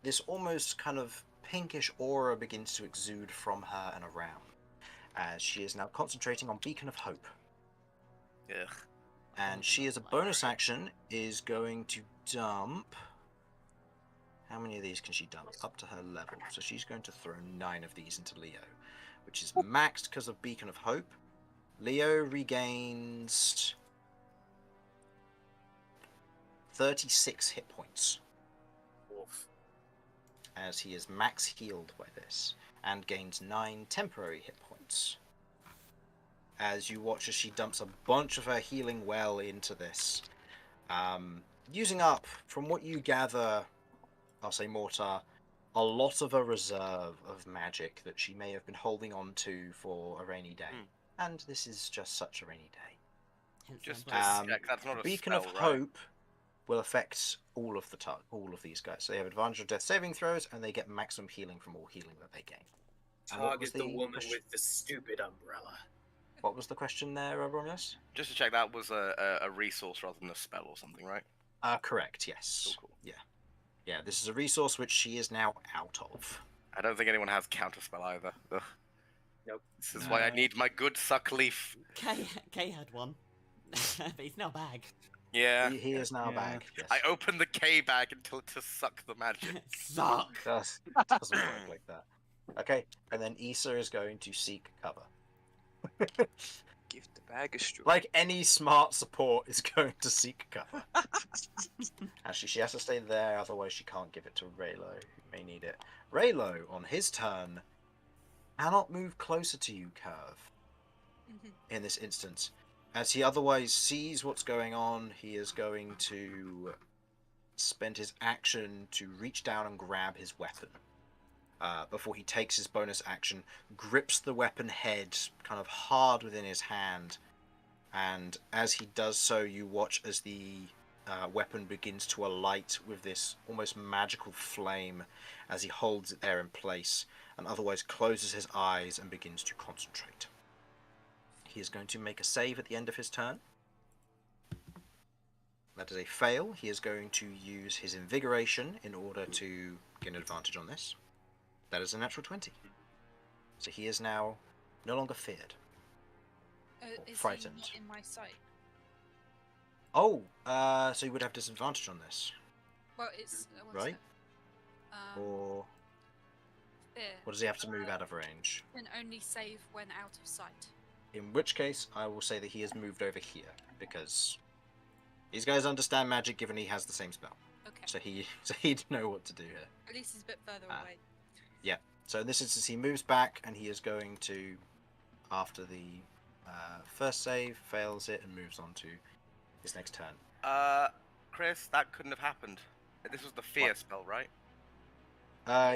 this almost kind of pinkish aura begins to exude from her and around, as she is now concentrating on Beacon of Hope. Yeah. And she, as a bonus action, is going to dump... How many of these can she dump? Up to her level. So she's going to throw 9 of these into Leo, which is maxed because of Beacon of Hope. Leo regains 36 hit points, Oof. as he is max healed by this, and gains 9 temporary hit points. As you watch as she dumps a bunch of her healing well into this, using up, from what you gather, I'll say Mortar, a lot of a reserve of magic that she may have been holding on to for a rainy day. And this is just such a rainy day. Hence Just the to umbrella. check, that's not a Beacon spell, of right? Hope will affect all of these guys. So they have advantage of death saving throws, and they get maximum healing from all healing that they gain. And what was Target the woman question? with the stupid umbrella. What was the question there, Romulus? Just to check, that was a resource rather than a spell or something, right? Correct, yes. Cool. Yeah, this is a resource which she is now out of. I don't think anyone has counterspell either. Ugh. Nope. This is why I need my good suck leaf. K had one. But he's now bag. Yeah. He is now Yeah. back. Yes. I open the K bag until to suck the magic. Suck! Doesn't work like that. Okay, and then Issa is going to seek cover. Give the bag a straw. Like any smart support is going to seek cover. Actually, she has to stay there, otherwise she can't give it to Raylo, who may need it. Raylo, on his turn, cannot move closer to you, Curve, in this instance. As he otherwise sees what's going on, he is going to spend his action to reach down and grab his weapon. Before he takes his bonus action, grips the weapon head kind of hard within his hand, and as he does so, you watch as the weapon begins to alight with this almost magical flame as he holds it there in place, and otherwise closes his eyes and begins to concentrate. He is going to make a save at the end of his turn. That is a fail. He is going to use his invigoration in order to get an advantage on this. That is a natural 20. So he is now no longer feared. Is Frightened. he not in my sight? Oh, so you would have disadvantage on this, Well, it's one right? sec. Or Fear. what does he have to move out of range? Can only save when out of sight. In which case, I will say that he has moved over here, because these guys understand magic given he has the same spell. Okay. So he'd know what to do here. At least he's a bit further Ah. away. So in this instance, he moves back, and he is going to, after the first save, fails it, and moves on to his next turn. Chris, that couldn't have happened. This was the fear spell, right?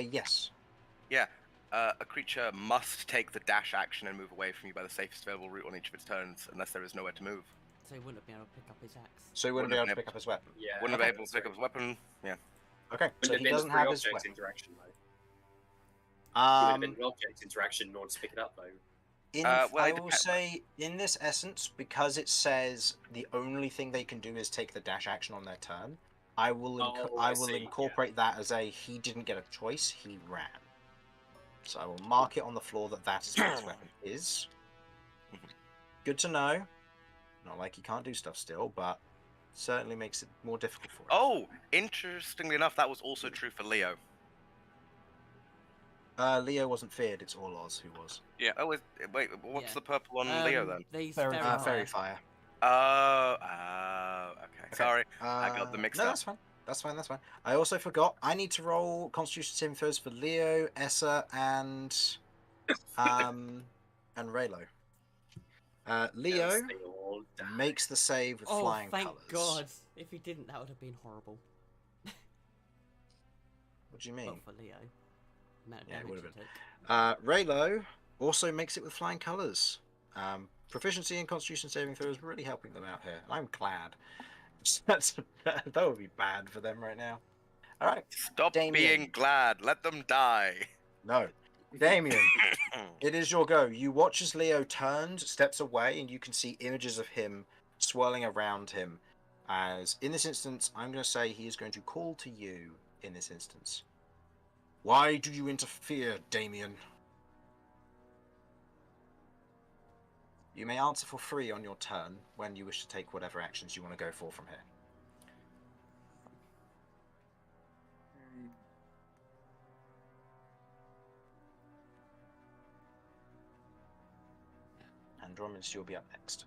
Yes. Yeah. A creature must take the dash action and move away from you by the safest available route on each of its turns, unless there is nowhere to move. So he wouldn't have been able to pick up his axe. So he wouldn't be Wouldn't able to have pick up his weapon. Yeah. Wouldn't have been able to pick up his weapon. Yeah. Okay, so Wouldn't he have doesn't been have free his object weapon. interaction though. It would have been Um, an object interaction in order to pick it up though. Well, I it will depends. say, in this essence, because it says the only thing they can do is take the dash action on their turn, I will I see, yeah. incorporate that as a he didn't get a choice, he ran. So I will mark it on the floor that is what his weapon is. Good to know. Not like he can't do stuff still, but certainly makes it more difficult for him. Oh, interestingly enough, that was also true for Leo. Leo wasn't feared, it's all Oz who was. Oh, wait, what's Yeah. the purple on Leo then? These Fairy fairy fire. Fairy fire. fire. Okay. Sorry, I got them mixed no, up. that's fine. That's fine. I also forgot. I need to roll Constitution saving throws for Leo, Essa, and Raylo. Leo Yes, they all die. makes the save with Oh, flying thank colours. God! If he didn't, that would have been horrible. What do you mean? Well, for Leo. Amount of Yeah, it damage would've he took. Raylo also makes it with flying colours. Proficiency in Constitution saving throws really helping them out here. I'm glad. That would be bad for them right now. All right. Stop Damien. being glad. Let them die. No. Damien, it is your go. You watch as Leo turns, steps away, and you can see images of him swirling around him. As in this instance, I'm going to say he is going to call to you in this instance. Why do you interfere, Damien? You may answer for free on your turn when you wish to take whatever actions you want to go for from here. Andromeda, you'll be up next.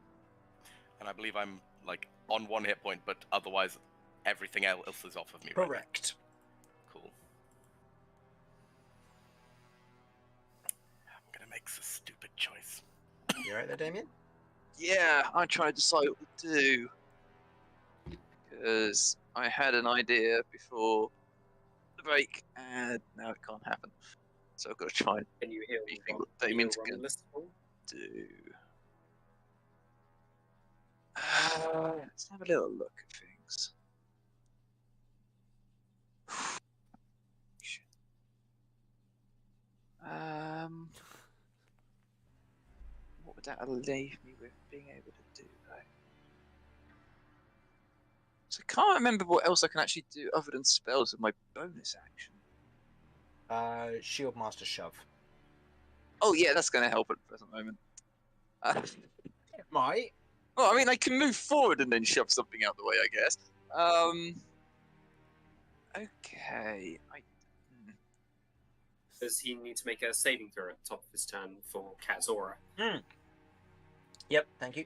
And I believe I'm like on 1 hit point, but otherwise everything else is off of me. Right now. Correct. Cool. I'm gonna make a stupid choice. You alright there, Damien? Yeah, I'm trying to decide what to do. Because I had an idea before the break, and now it can't happen. So I've got to try and Can you heal? think what Can you Damien's heal going Romulus at all? to do. Let's have a little look at things. Shit. What would that leave me with being able to do, though? So I can't remember what else I can actually do other than spells with my bonus action. Shield Master Shove. Oh yeah, that's going to help at the present moment. It might. Well, I mean, I can move forward and then shove something out the way, I guess. Okay. does he need to make a saving throw at the top of his turn for Cat's aura? Yep, thank you.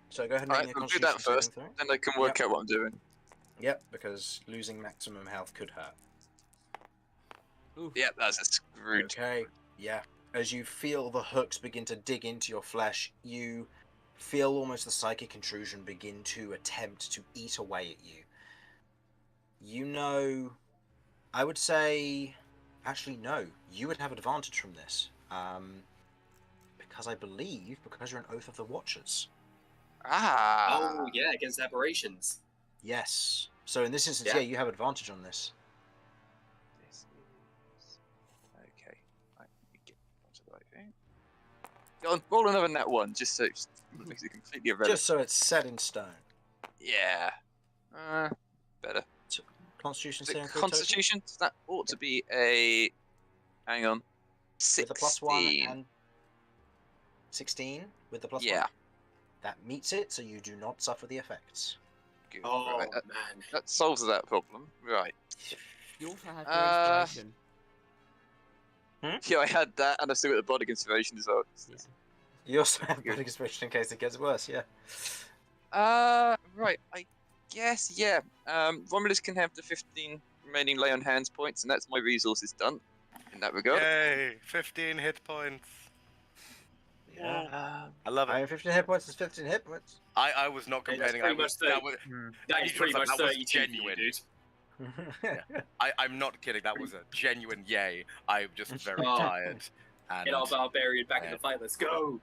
So go ahead and make Alright, me a we'll do Constitution that first, saving throw. then I can work out what I'm doing. Yep, because losing maximum health could hurt. Oof. Yep, that's a screwed. Okay, yeah. As you feel the hooks begin to dig into your flesh, you feel almost the psychic intrusion begin to attempt to eat away at you. You know, I would say, actually no, you would have advantage from this. Because I believe, because you're an Oath of the Watchers. Ah. Oh yeah, against aberrations. Yes. So in this instance, Yeah. yeah, you have advantage on this. This is... Okay. Right, let me get onto the right thing. Go on, roll another net one, just so it makes it completely irrelevant. Just so it's set in stone. Yeah. Better. Constitution Is it saving throw total? Constitution? That ought to be a... Hang on. 16. With a +1 and 16 with the +1. Yeah. That meets it, so you do not suffer the effects. Good. Oh Right, man. that solves that problem. Right. You also have your inspiration. Yeah, I had that, and I still got the body inspiration as well. Yeah. You also have Good. good inspiration in case it gets worse, yeah. Right. I guess, yeah. Romulus can have the 15 remaining lay on hands points, and that's my resources done in that regard. Yay! 15 hit points. Yeah. I love it. I have 15 hit points is 15 hit points. I was not Hey, that's complaining. pretty much That was That is pretty much that was 32 for you, genuine. dude. I'm not kidding. That was a genuine yay. I'm just very Oh. tired. And Get our barbarian back in the fight. Let's go.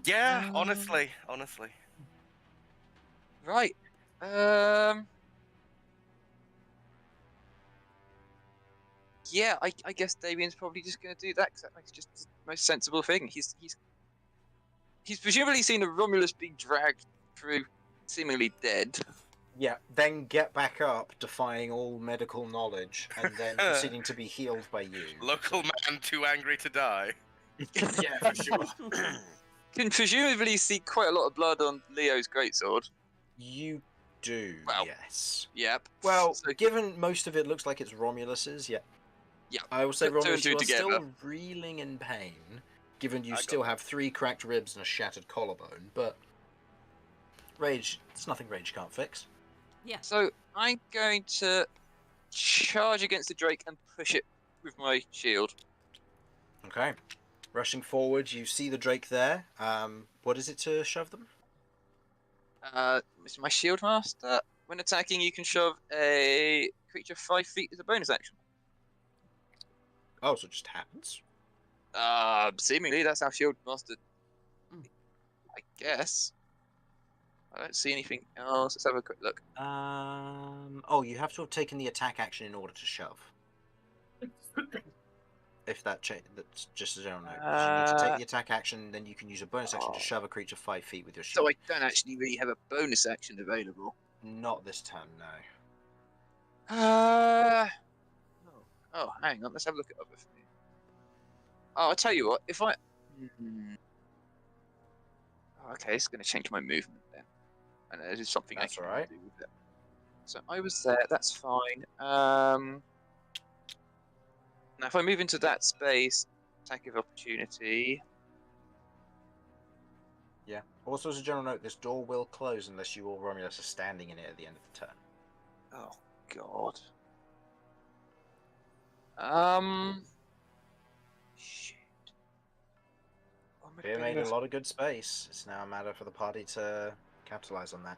yeah, honestly. Right. Yeah, I guess Damien's probably just going to do that because that makes just the most sensible thing. He's presumably seen a Romulus being dragged through, seemingly dead. Yeah, then get back up, defying all medical knowledge, and then proceeding to be healed by you. Local man too angry to die. Yeah, for sure. Can presumably see quite a lot of blood on Leo's greatsword. You do, Well, yes. Yep. Well, So- given most of it looks like it's Romulus's, yeah. Yeah. I will say Put two Romulus, and you two are together. still reeling in pain, given you I still got have 3 cracked ribs and a shattered collarbone, but Rage, it's nothing Rage can't fix. Yeah. So I'm going to charge against the Drake and push it with my shield. Okay. Rushing forward, you see the Drake there. What is it to shove them? It's my shield master. When attacking, you can shove a creature 5 feet as a bonus action. Oh, so it just happens? Seemingly that's how shield master. Mm. I guess. I don't see anything else. Let's have a quick look. Oh, you have to have taken the attack action in order to shove. If that's just a general note. 'Cause you need to take the attack action, then you can use a bonus action to shove a creature 5 feet with your shield. So I don't actually really have a bonus action available. Not this turn, no. Oh, hang on. Let's have a look at other things. Oh, I'll tell you what. If I. Oh, okay, it's going to change my movement then. And there's something That's I can alright. do with it. So I was there. That's fine. Now, if I move into that space, attack of opportunity. Yeah. Also, as a general note, this door will close unless you or Romulus are standing in it at the end of the turn. Oh God. Shit. Oh my Fear made a goodness. lot of good space. It's now a matter for the party to capitalize on that.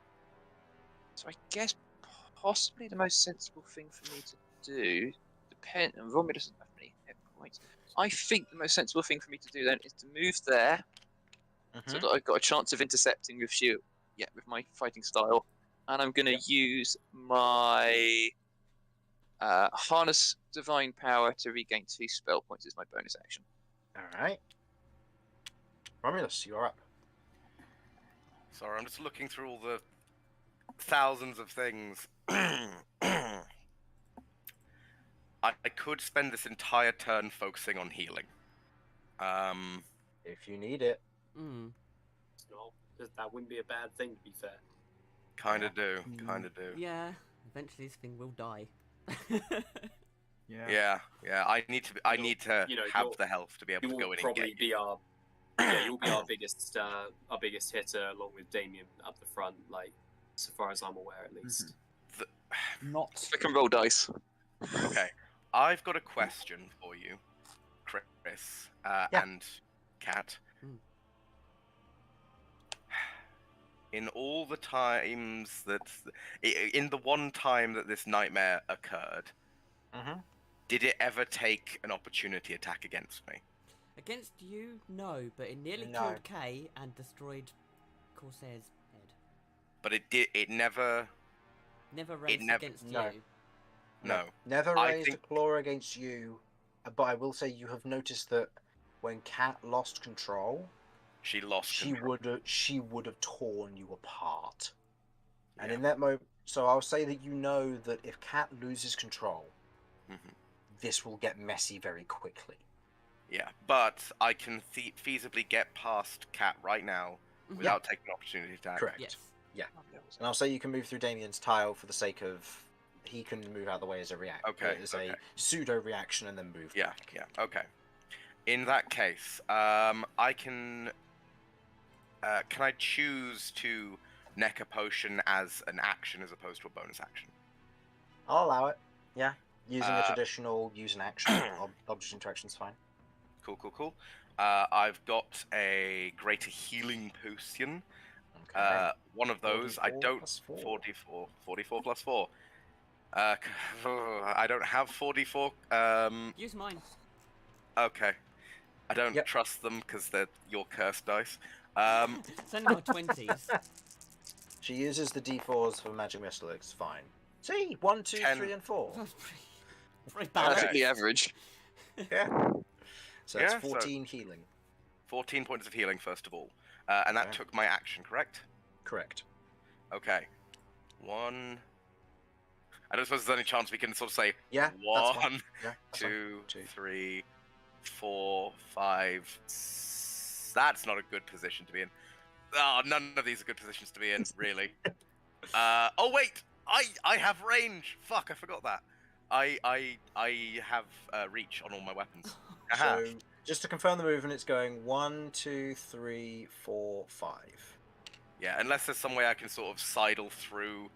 So I guess possibly the most sensible thing for me to do, Romulus doesn't have many hit points. I think the most sensible thing for me to do then is to move there, so that I've got a chance of intercepting with shield. Yeah, with my fighting style, and I'm going to use my harness divine power to regain 2 spell points as my bonus action. Alright. Romulus, you're up. Sorry, I'm just looking through all the thousands of things. I could spend this entire turn focusing on healing. If you need it. Mm. No, that wouldn't be a bad thing, to be fair. Kinda do. Yeah, eventually this thing will die. Yeah. I need to have the health to be able to You'll go in and probably get you. be you'll be our biggest hitter along with Damien up the front, like so far as I'm aware at least. Not. I can roll dice. Okay, I've got a question for you, Chris, and Kat. Hmm. In all the times in the one time that this nightmare occurred, did it ever take an opportunity attack against me? Against you, no, but it nearly No. killed Kay and destroyed Corsair's head. But it never. Never raised never- against no. you. No. Never I raised think- a claw against you, but I will say you have noticed that when Kat lost control, She lost control. she would have torn you apart. And Yeah. in that moment, so I'll say that you know that if Kat loses control, Mhm. this will get messy very quickly. Yeah, but I can feasibly get past Cat right now without taking an opportunity attack. Correct. Yes. And I'll say you can move through Damien's tile for the sake of he can move out of the way as a a pseudo reaction and then move. Yeah, back. yeah, okay. In that case, I can. Can I choose to neck a potion as an action as opposed to a bonus action? I'll allow it. Yeah. Using a traditional use an action, object interaction's fine. Cool. I've got a greater healing potion. Okay. One of those, 44 I don't. plus 4. 44 plus 4. I don't have 44. Use mine. Okay. I don't Yep. trust them because they're your cursed dice. It's only my 20s. She uses the D4s for magic missile. It's fine. See, 1, 2, 10. 3, and 4. That's pretty I balanced. think the average. Yeah. So that's Yeah, so- 14 healing. 14 points of healing, first of all. And that Okay. took my action, correct? Correct. Okay. 1. I don't suppose there's any chance we can sort of say Yeah. That's fine. 1, Yeah. That's 2, Two. 3, 4, 5. That's not a good position to be in. Oh, none of these are good positions to be in, really. Oh wait, I have range. Fuck, I forgot that. I have reach on all my weapons. Aha. So just to confirm the movement, it's going 1, 2, 3, 4, 5. Yeah, unless there's some way I can sort of sidle through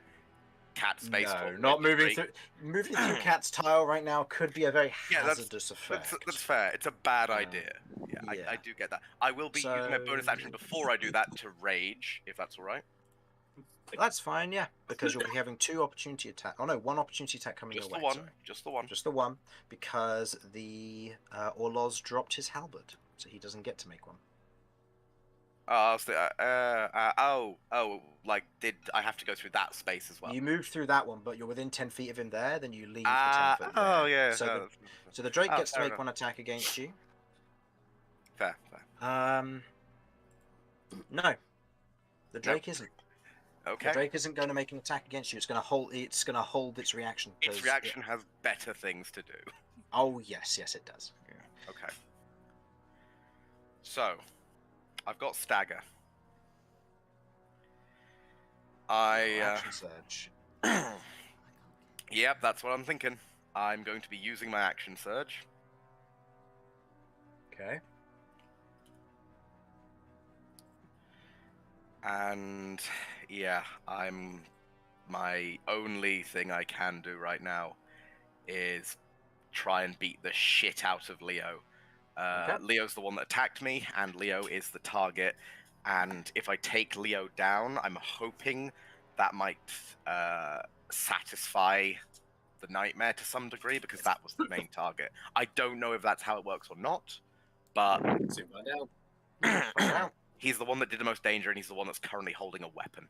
cat space. No, for not moving break. through. Moving through Cat's tile right now could be a very Yeah, hazardous effect. That's fair. It's a bad idea. Yeah, yeah. I do get that. I will be using my bonus action before I do that to rage, if that's all right. That's fine, yeah, because you'll be having 2 opportunity attack. Oh no, 1 opportunity attack coming Just your the way. one. Sorry. Just the one. Just the 1, because the Orloz dropped his halberd, so he doesn't get to make one. Like, did I have to go through that space as well? You moved through that one, but you're within 10 feet of him there, then you leave Ah, the 10 foot there. oh yeah. So, no, so the Drake oh, gets to fair make enough. 1 attack against you. fair. No. The Drake isn't. Okay. The Drake isn't going to make an attack against you. It's going to hold. It's going to hold its reaction. Its 'cause reaction has better things to do. Oh yes, it does. Okay. So, I've got stagger. Action surge. Yep, that's what I'm thinking. I'm going to be using my action surge. Okay. And yeah, my only thing I can do right now is try and beat the shit out of Leo. Okay. Leo's the one that attacked me, and Leo is the target. And if I take Leo down, I'm hoping that might satisfy the nightmare to some degree, because that was the main target. I don't know if that's how it works or not, but Soon find out. he's the one that did the most danger, and he's the one that's currently holding a weapon.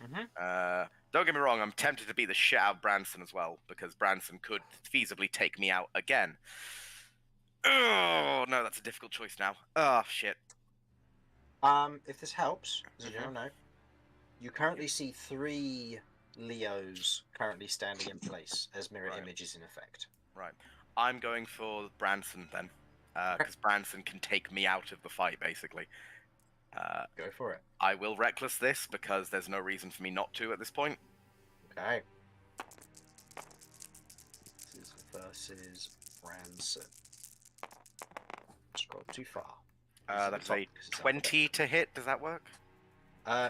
Mhm. Don't get me wrong, I'm tempted to beat the shit out of Branson as well, because Branson could feasibly take me out again. Oh, no, that's a difficult choice now. Oh, shit. If this helps, as a general note, you currently see 3 Leos currently standing in place as mirror Right. images in effect. Right. I'm going for Branson then, because Branson can take me out of the fight, basically. Go for it. I will reckless this, because there's no reason for me not to at this point. Okay. This is versus Branson. Scroll too far. That's a 20 to hit. Does that work?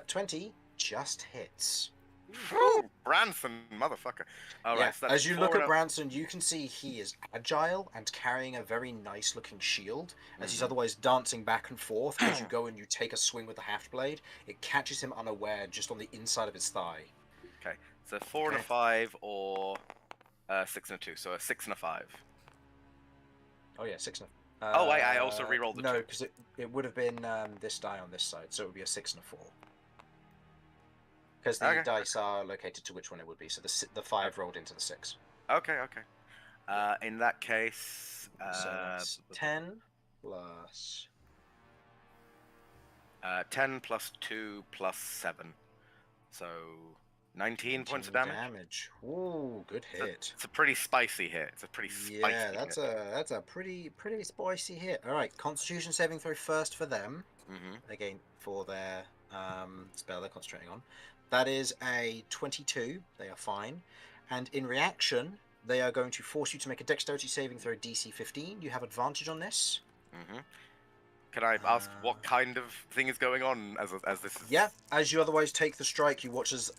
20 just hits. Whew, Branson, motherfucker. All Yeah, right. So that's as you look 4 at Branson, you can see he is agile and carrying a very nice-looking shield. As he's otherwise dancing back and forth, as you go and you take a swing with the haft blade, it catches him unaware just on the inside of his thigh. Okay. So 4 and a 5 or 6 and a 2. So a 6 and a 5. Oh yeah, 6 and Oh, wait, I also re-rolled the No, 2. because it would have been this die on this side, so it would be a 6 and a 4. Because the Okay. dice are located to which one it would be, so the 5 rolled into the 6. Okay. In that case, So that's 10 plus... 10 plus 2 plus 7. So 19 points of damage. Ooh, good hit. It's a pretty spicy hit. It's a pretty spicy Yeah, that's a pretty spicy hit. All right, Constitution saving throw first for them. Again, for their spell they're concentrating on. That is a 22. They are fine. And in reaction, they are going to force you to make a dexterity saving throw DC 15. You have advantage on this. Can I ask what kind of thing is going on as this is... Yeah, as you otherwise take the strike, you watch as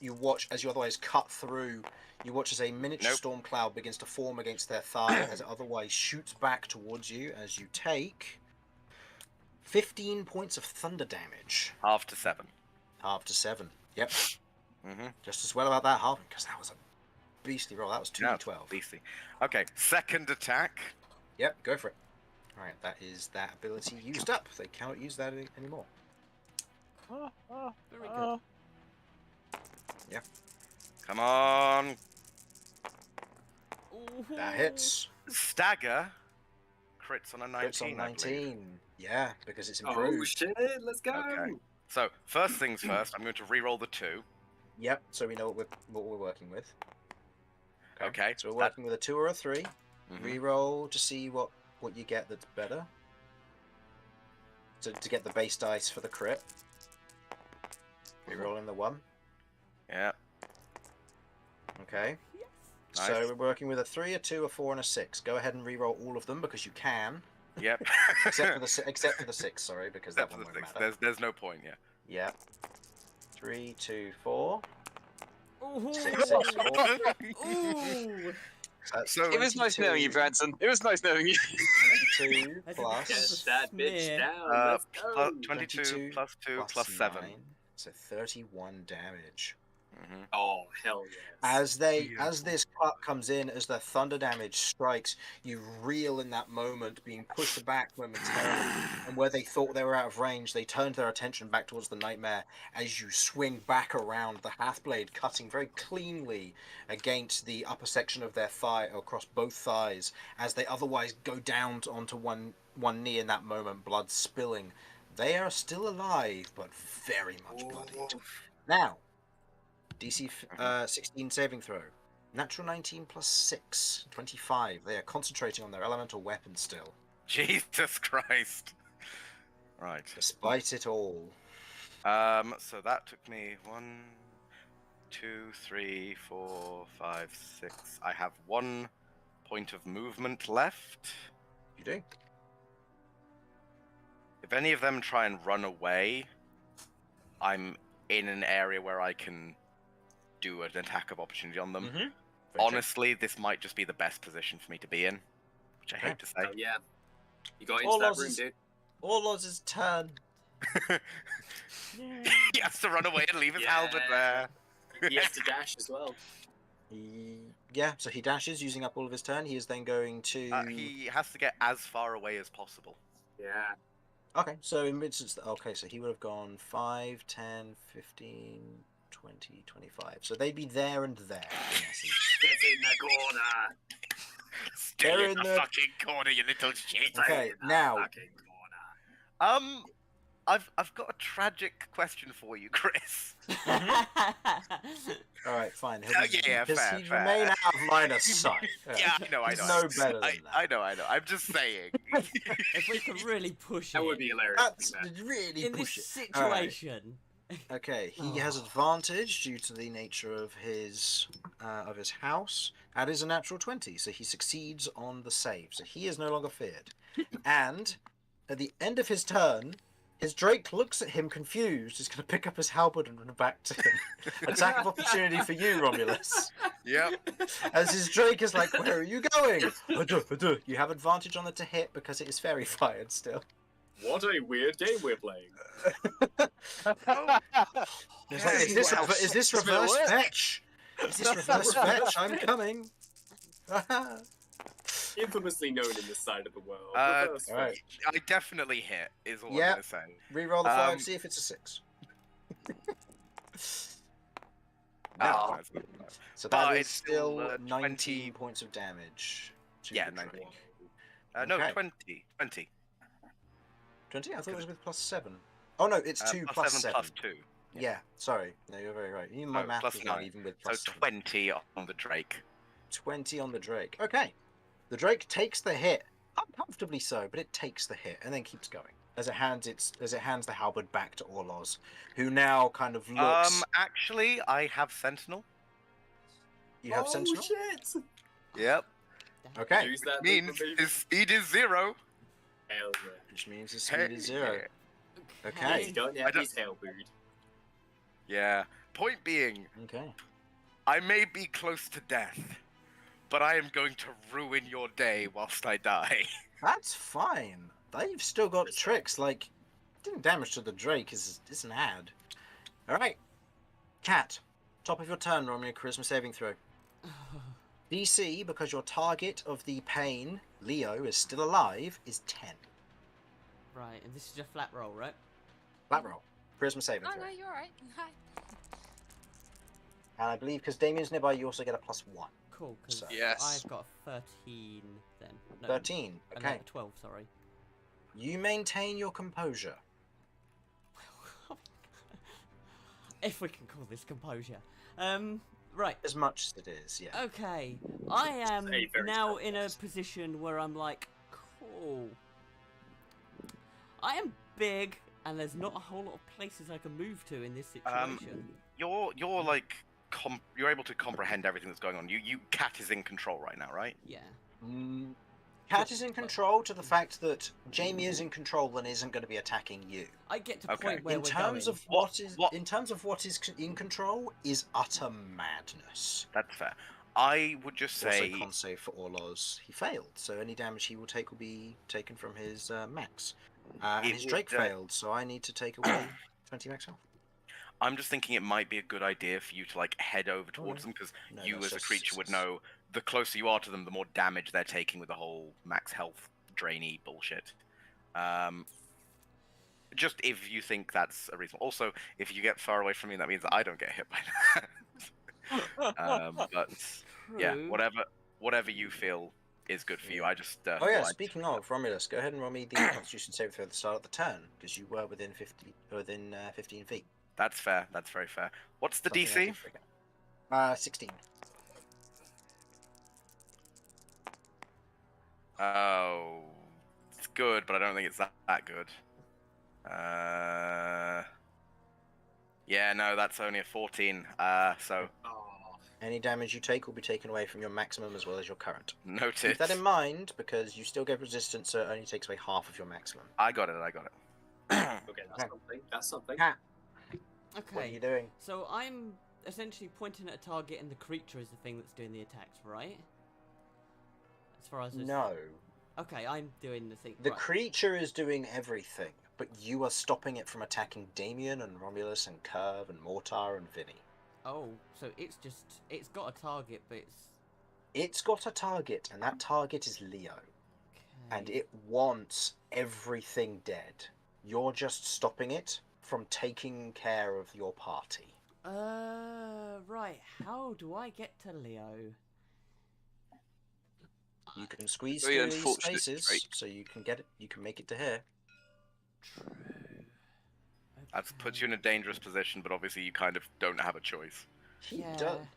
you otherwise cut through. You watch as a miniature storm cloud begins to form against their thigh as it otherwise shoots back towards you as you take 15 points of thunder damage. Half to 7. Half to 7. Yep. Just as well about that halving, because that was a beastly roll. That was 2d12. Beastly. Okay, second attack. Yep, go for it. Alright, that is that ability used up. They cannot use that anymore. Very good. Yeah. Come on. Ooh. That hits. Stagger. Crits on a 19. Crits on I believe. 19. Yeah, because it's improved. Oh shit, let's go! Okay. So, first things first, I'm going to re-roll the 2. Yep, so we know what we're working with. Okay. So we're working with a 2 or a 3. Re-roll to see what you get that's better. So to get the base dice for the crit. Re-rolling the 1. Yeah. Okay. Yes. Nice. So we're working with a 3, a 2, a 4, and a 6. Go ahead and re-roll all of them because you can. Yep. except for the 6, sorry, because that one won't matter. There's no point, yeah. Yeah. 3, 2, 4. Ooh. 6, 6, 4. Ooh. So It was nice knowing you, Branson. It was nice knowing you. 22 As it plus... becomes Get that bitch smear. down. Let's go. 22 plus 2 plus 7. 9, so 31 damage. Oh hell yes. As this cut comes in, as the thunder damage strikes, you reel in that moment, being pushed back momentarily, and where they thought they were out of range, they turned their attention back towards the nightmare as you swing back around, the half blade cutting very cleanly against the upper section of their thigh, across both thighs, as they otherwise go down onto one knee in that moment, blood spilling. They are still alive, but very much bloodied. Now, DC 16 saving throw. Natural 19 plus 6, 25. They are concentrating on their elemental weapon still. Jesus Christ. Right. Despite it all. So that took me 1, 2, 3, 4, 5, 6. I have 1 point of movement left. You do? If any of them try and run away, I'm in an area where I can do an attack of opportunity on them. Honestly, this might just be the best position for me to be in, which I hate to say. Oh yeah. You got into that room, dude. Orloz's turn. He has to run away and leave his helmet there. He has to dash as well. Yeah, so he dashes using up all of his turn. He is then going to... He has to get as far away as possible. Yeah. Okay, so in instance... Okay, so he would have gone 5, 10, 15, 20, 25. So they'd be there and there, in essence. Get in the corner. Stay in the fucking corner, you little shit. Okay, now... Fucking corner. I've got a tragic question for you, Chris. All right, fine. Yeah, fair. He'd remain out of line of sight. Yeah, I know. He's no better than that. I know. I'm just saying. If we can really push That it would be hilarious. That's really in this push it. situation, Okay, he has advantage due to the nature of his house. That is a natural 20, so he succeeds on the save. So he is no longer feared. And at the end of his turn, his Drake looks at him confused. He's going to pick up his halberd and run back to him. Attack of opportunity for you, Romulus. Yep. As his Drake is like, where are you going? You have advantage on it to hit because it is fairy fired still. What a weird game we're playing. It's like, is this reverse fetch? Is this reverse fetch? I'm coming. Infamously known in this side of the world. Reverse Alright. fetch. I definitely hit, is all I'm Yep. going to say. Reroll the 5, see if it's a 6. No. So But that is it's still, still 19 20 points of damage. To Yeah, the 19. Drake. No, Okay. 20. 20. 20? I thought it was with plus 7. Oh no, it's 2 plus 7. Plus 2. Yeah, sorry. No, you're very right. Even my Oh, math plus is wrong, 9. even with So plus 7. 20 on the Drake. 20 on the Drake. Okay. The Drake takes the hit. Uncomfortably so, but it takes the hit and then keeps going. As it hands the halberd back to Orloz, who now kind of looks. Actually, I have Sentinel. You have Sentinel? shit! Yep. Okay. Use that Means his speed is 0. Hell yeah. Which means his speed is 0. He's Okay. got I don't- his hell boot. Yeah. Point being, Okay. I may be close to death, but I am going to ruin your day whilst I die. That's fine. They've still got tricks, like doing damage to the Drake is an ad. Alright. Cat. Top of your turn, roll me a charisma saving throw. DC, because your target of the pain, Leo, is still alive, is 10. Right, and this is a flat roll, right? Flat roll. Charisma saving Oh throw. no, you're alright. Hi. And I believe because Damien's nearby, you also get a +1. Cool, because So- Yes. I've got a 13 then. No, 13. no, Okay. 12, sorry. You maintain your composure. If we can call this composure. Right. As much as it is, yeah. Okay, I am a very now tough in a test. position where I'm like, cool. I am big, and there's not a whole lot of places I can move to in this situation. You're like you're able to comprehend everything that's going on. You Cat is in control right now, right? Yeah. Cat is in control to the fact that Jamie is in control and isn't going to be attacking you. I get to Okay. point where In we're terms going. of what is in control is utter madness. That's fair. I would just say Also, con save for Orloz, he failed, so any damage he will take will be taken from his max. And It his Drake would, failed, so I need to take away 20 max health. I'm just thinking it might be a good idea for you to like head over towards them because No, you that's as a just creature would success. know the closer you are to them, the more damage they're taking with the whole max health drainy bullshit. Just if you think that's a reason. Also, if you get far away from me, that means that I don't get hit by that. But yeah, True. whatever you feel is good for you. I just Oh yeah, thought I'd- speaking of Romulus, go ahead and roll me the Constitution save throw at the start of the turn because you were within 15 feet. that's fair. That's very fair. What's the Something I DC? did forget. 16. Oh, it's good, but I don't think it's that good. Yeah, no, that's only a 14. So Oh, Any damage you take will be taken away from your maximum as well as your current. noted. Keep that in mind because you still get resistance, so it only takes away half of your maximum. I got it. okay, that's something. That's something. Cat, what are Okay, you doing? so I'm essentially pointing at a target, and the creature is the thing that's doing the attacks, right? As far as this... No. Okay, I'm doing the thing. The right. creature is doing everything, but you are stopping it from attacking Damien and Romulus and Curve and Mortar and Vinny. Oh, so it's got a target, but It's got a target, and that target is Leo. And okay. it wants everything dead. You're just stopping it from taking care of your party. Right. How do I get to Leo? You can squeeze Very through these unfortunate, spaces, Drake. so you can get it. You can make it to here. True. That puts you in a dangerous position, but obviously you kind of don't have a choice. He Yeah. does. The I mean,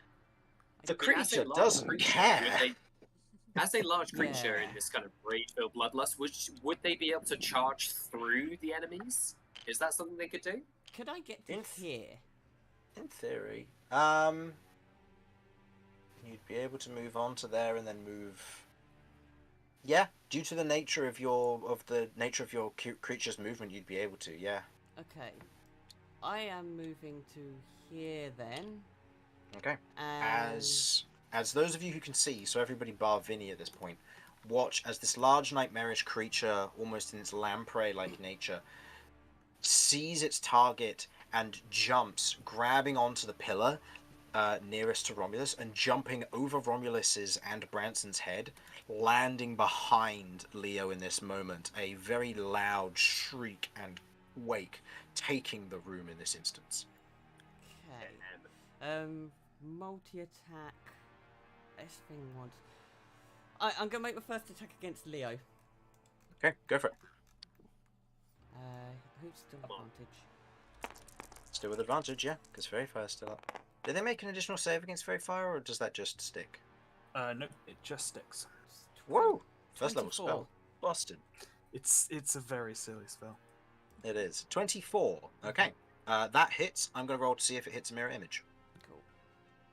as a creature large doesn't creature, care. would they- As a large creature Yeah. in this kind of rage-filled bloodlust, would they be able to charge through the enemies? Is that something they could do? Could I get to In here? In theory, you'd be able to move on to there and then move. Yeah, due to the nature of your creature's movement, you'd be able to. Yeah. Okay. I am moving to here then. Okay. And As those of you who can see, so everybody bar Vinny at this point, watch as this large nightmarish creature, almost in its lamprey-like nature, sees its target and jumps, grabbing onto the pillar nearest to Romulus and jumping over Romulus's and Branson's head, landing behind Leo in this moment. A very loud shriek and wake taking the room in this instance. okay. Multi-attack. This thing wants. I'm gonna make my first attack against Leo. Okay, go for it. Who's still Come on. advantage? Still with advantage, yeah, because Fairy Fire's still up. Did they make an additional save against Fairy Fire, or does that just stick? Nope, it just sticks. Whoa! First level 24. spell. Busted. It's a very silly spell. It is. 24. Okay. That hits. I'm going to roll to see if it hits a mirror image. Cool.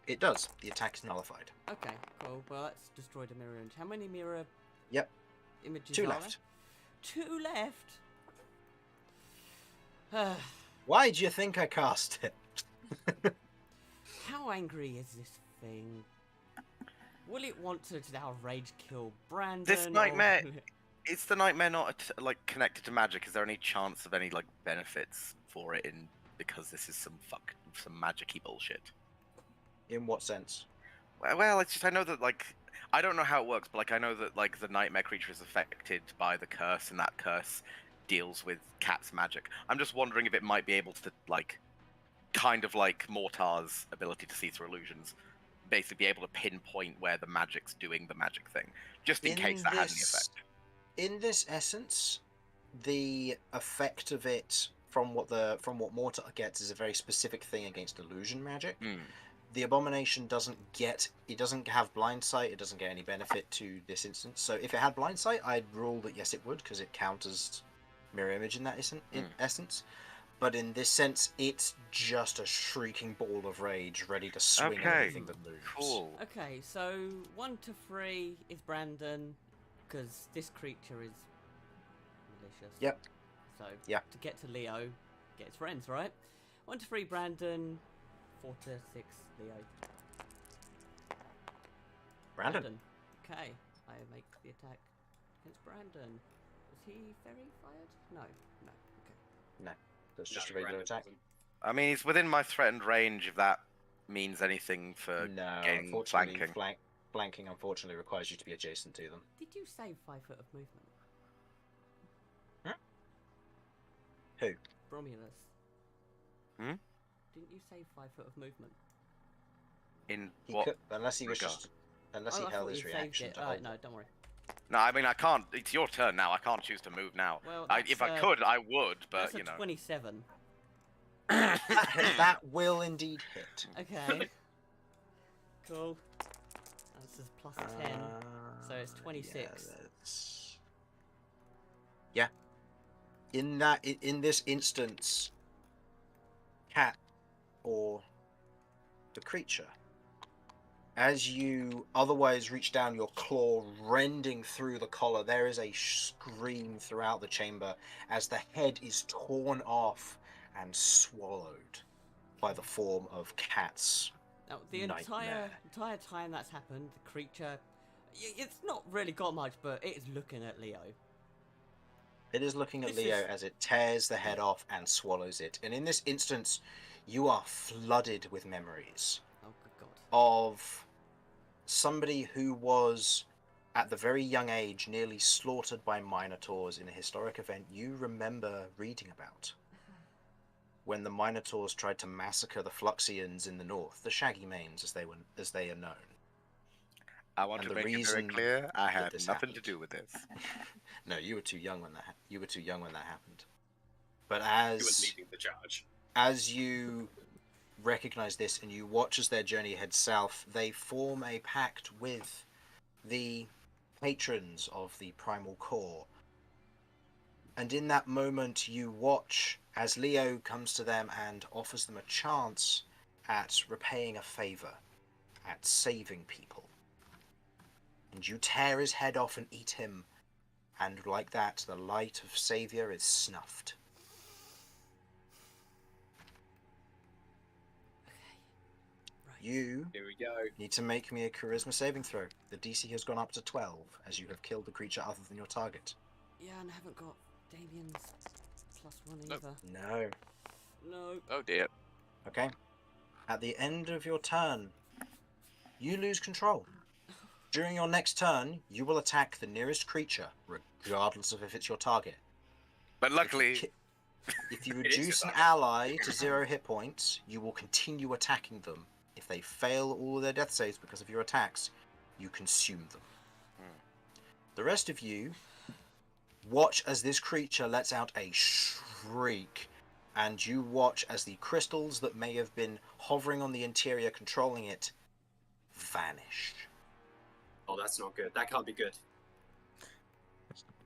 It does. The attack is nullified. Okay, cool. Well, that's destroyed a mirror image. How many mirror Yep. images 2 are left. there? 2 left? Why do you think I cast it? How angry is this thing? Will it want to now rage kill Brandon? This or- nightmare- Is the nightmare not like connected to magic? Is there any chance of any like benefits for it in because this is some magic-y bullshit? In what sense? Well, it's just I know that like I don't know how it works, but like I know that like the nightmare creature is affected by the curse, and that curse deals with Cat's magic. I'm just wondering if it might be able to like, kind of like Mortar's ability to see through illusions, basically be able to pinpoint where the magic's doing the magic thing, just in case that has any effect. In this essence, the effect of it from what Mortar gets is a very specific thing against illusion magic. The abomination doesn't have blind sight. It doesn't get any benefit to this instance. So if it had blind sight, I'd rule that yes, it would, because it counters mirror image in that essence. But in this sense, it's just a shrieking ball of rage, ready to swing at anything that moves. Cool. Okay, so 1 to 3 is Brandon, because this creature is malicious. Yep. So Yeah. to get to Leo, get his friends, right? 1 to 3 Brandon, 4 to 6 Leo. Brandon. Okay, I make the attack against Brandon. Is he fairy fired? No. Okay. That's just a No, regular Brandon attack. doesn't. I mean, he's within my threatened range. If that means anything for No, gaining unfortunately, flanking. flanking unfortunately requires you to be adjacent to them. Did you save 5 foot of movement? Huh? Who? Romulus. Hmm? Didn't you save 5 foot of movement? In He what? could, unless he was regard? just, unless he I held thought his you saved reaction it. to Alright, hold no, it. don't worry. No, I mean I can't. It's your turn now. I can't choose to move now. Well, If I could, I would, but that's a you know. 27. That will indeed hit. Okay. Cool. This is plus 10. So it's 26. Yeah. In this instance, Cat or the creature, as you otherwise reach down, your claw rending through the collar, there is a scream throughout the chamber as the head is torn off and swallowed by the form of Cat's. Now, the Nightmare. entire time that's happened, the creature, it's not really got much, but it is looking at Leo. It is looking at This Leo is- as it tears the head off and swallows it. And in this instance, you are flooded with memories Oh, good God. of somebody who was, at the very young age, nearly slaughtered by Minotaurs in a historic event you remember reading about. When the Minotaurs tried to massacre the Fluxians in the north, the Shaggy Manes as they are known. I want And to the make it very reason clear. I that had this nothing to happened. do with this. No, you were too young when that happened. But He was leading the charge. as you recognize this and you watch as their journey heads south, they form a pact with the patrons of the Primal Core. And in that moment, you watch as Leo comes to them and offers them a chance at repaying a favor, at saving people. And you tear his head off and eat him, and like that, the light of Savior is snuffed. Right. You Here we go. need to make me a charisma saving throw. The DC has gone up to 12, as you have killed the creature other than your target. Yeah, and I haven't got Damien's +1 Nope. either. No. No. Oh dear. Okay. At the end of your turn, you lose control. During your next turn, you will attack the nearest creature, regardless of if it's your target. But luckily, If you It is reduce your an target. ally to 0 hit points, you will continue attacking them. If they fail all of their death saves because of your attacks, you consume them. The rest of you watch as this creature lets out a shriek, and you watch as the crystals that may have been hovering on the interior controlling it vanish. Oh, that's not good. That can't be good.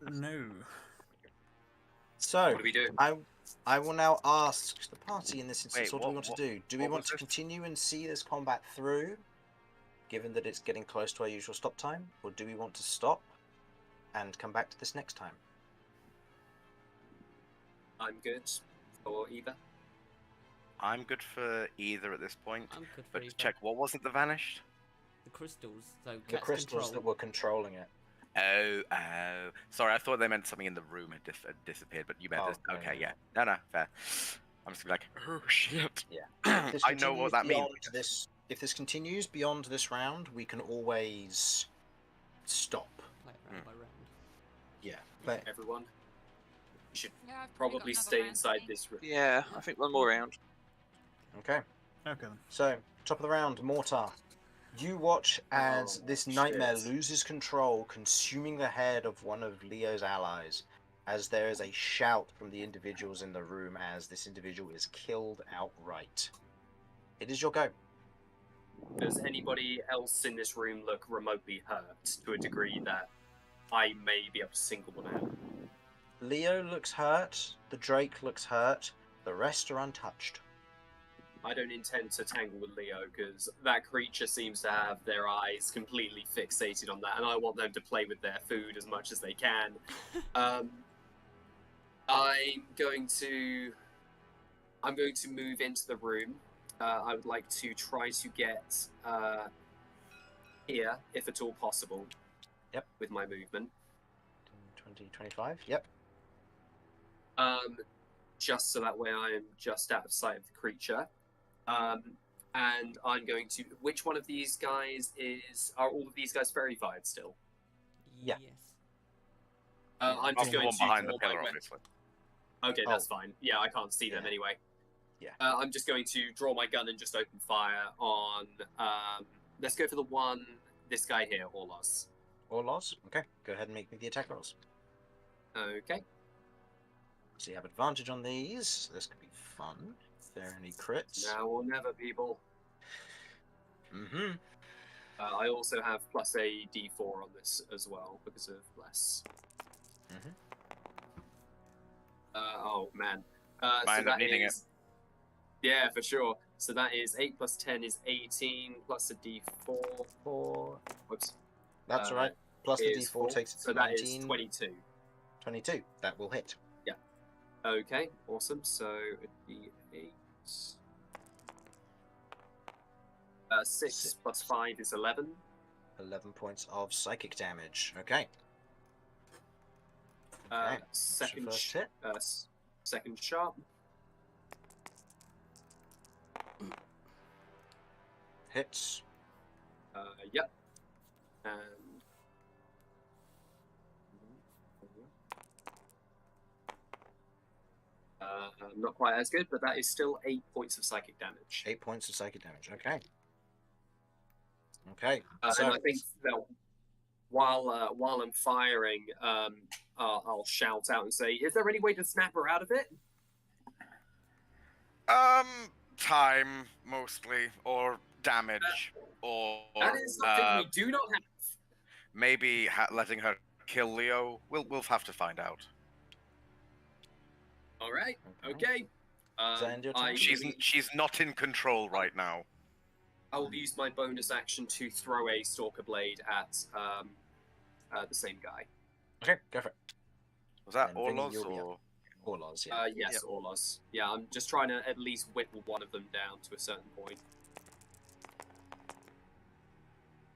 No. So, What do we do? I will now ask the party in this instance, Wait, what do we what- want to do? Do we what want was to this? continue and see this combat through, given that it's getting close to our usual stop time? Or do we want to stop and come back to this next time? I'm good for either. I'm good for either at this point. I'm good for But either. to check, what wasn't the vanished? The crystals, so The cat's crystals control. that were controlling it. Oh. Sorry, I thought they meant something in the room had disappeared, but you meant Oh, this. no, Okay, no. yeah. No, fair. I'm just gonna be like, oh shit. If this I know what continues that means. beyond if this continues beyond this round, we can always stop. Play it round by round. Yeah, but Everyone. You should Yeah, I've probably got another stay round inside to me. this room. Yeah, I think one more round. okay. Okay then. So, top of the round, Mortar. You watch as Oh, this nightmare shit. loses control, consuming the head of one of Leo's allies, as there is a shout from the individuals in the room as this individual is killed outright. It is your go. Does anybody else in this room look remotely hurt to a degree that I may be able to single one out? Leo looks hurt, the Drake looks hurt, the rest are untouched. I don't intend to tangle with Leo because that creature seems to have their eyes completely fixated on that, and I want them to play with their food as much as they can. I'm going to move into the room. I would like to try to get here, if at all possible. Yep. With my movement. 20, 25, yep. Just so that way I am just out of sight of the creature. And I'm going to. Which one of these guys are all of these guys verified still? Yeah. Yes. I'm I'm just the going one to behind the draw my pillar, weapon. obviously. Okay, that's fine. Yeah, I can't see them Yeah. anyway. Yeah. I'm just going to draw my gun and just open fire on. Let's go for the one. This guy here, Orlos. Or loss? Okay, go ahead and make me the attack rolls. Okay. So you have advantage on these. This could be fun. If there are any crits. Now or never, people. Mm-hmm. I also have plus a D4 on this as well because of less. Mhm. Oh man. Might end up needing it. Yeah, for sure. So that is 8 plus 10 is 18 plus a D4. 4. Whoops. That's alright. Plus the is d4 4, takes it so to that 19. is 22. 22. That will hit. Okay, awesome. So it'd be 8. 6 plus 5 is 11. 11 points of psychic damage. Okay. Okay. Second, first hit. second shot. Hits. Yep. And not quite as good, but that is still 8 points of psychic damage. 8 points of psychic damage. Okay. Okay. And so, I think that while I'm firing, I'll shout out and say, "Is there any way to snap her out of it?" Time mostly, or damage, or That is something we do not have. maybe letting her kill Leo. We'll have to find out. All right. Okay. Does that end your turn? She's not in control right now. I will use my bonus action to throw a Stalker Blade at the same guy. Okay, go for it. Was that Then Vinny, Orlos you'll be or? Orlos, yeah. Yes, Yep. Orlos. Yeah, I'm just trying to at least whittle one of them down to a certain point.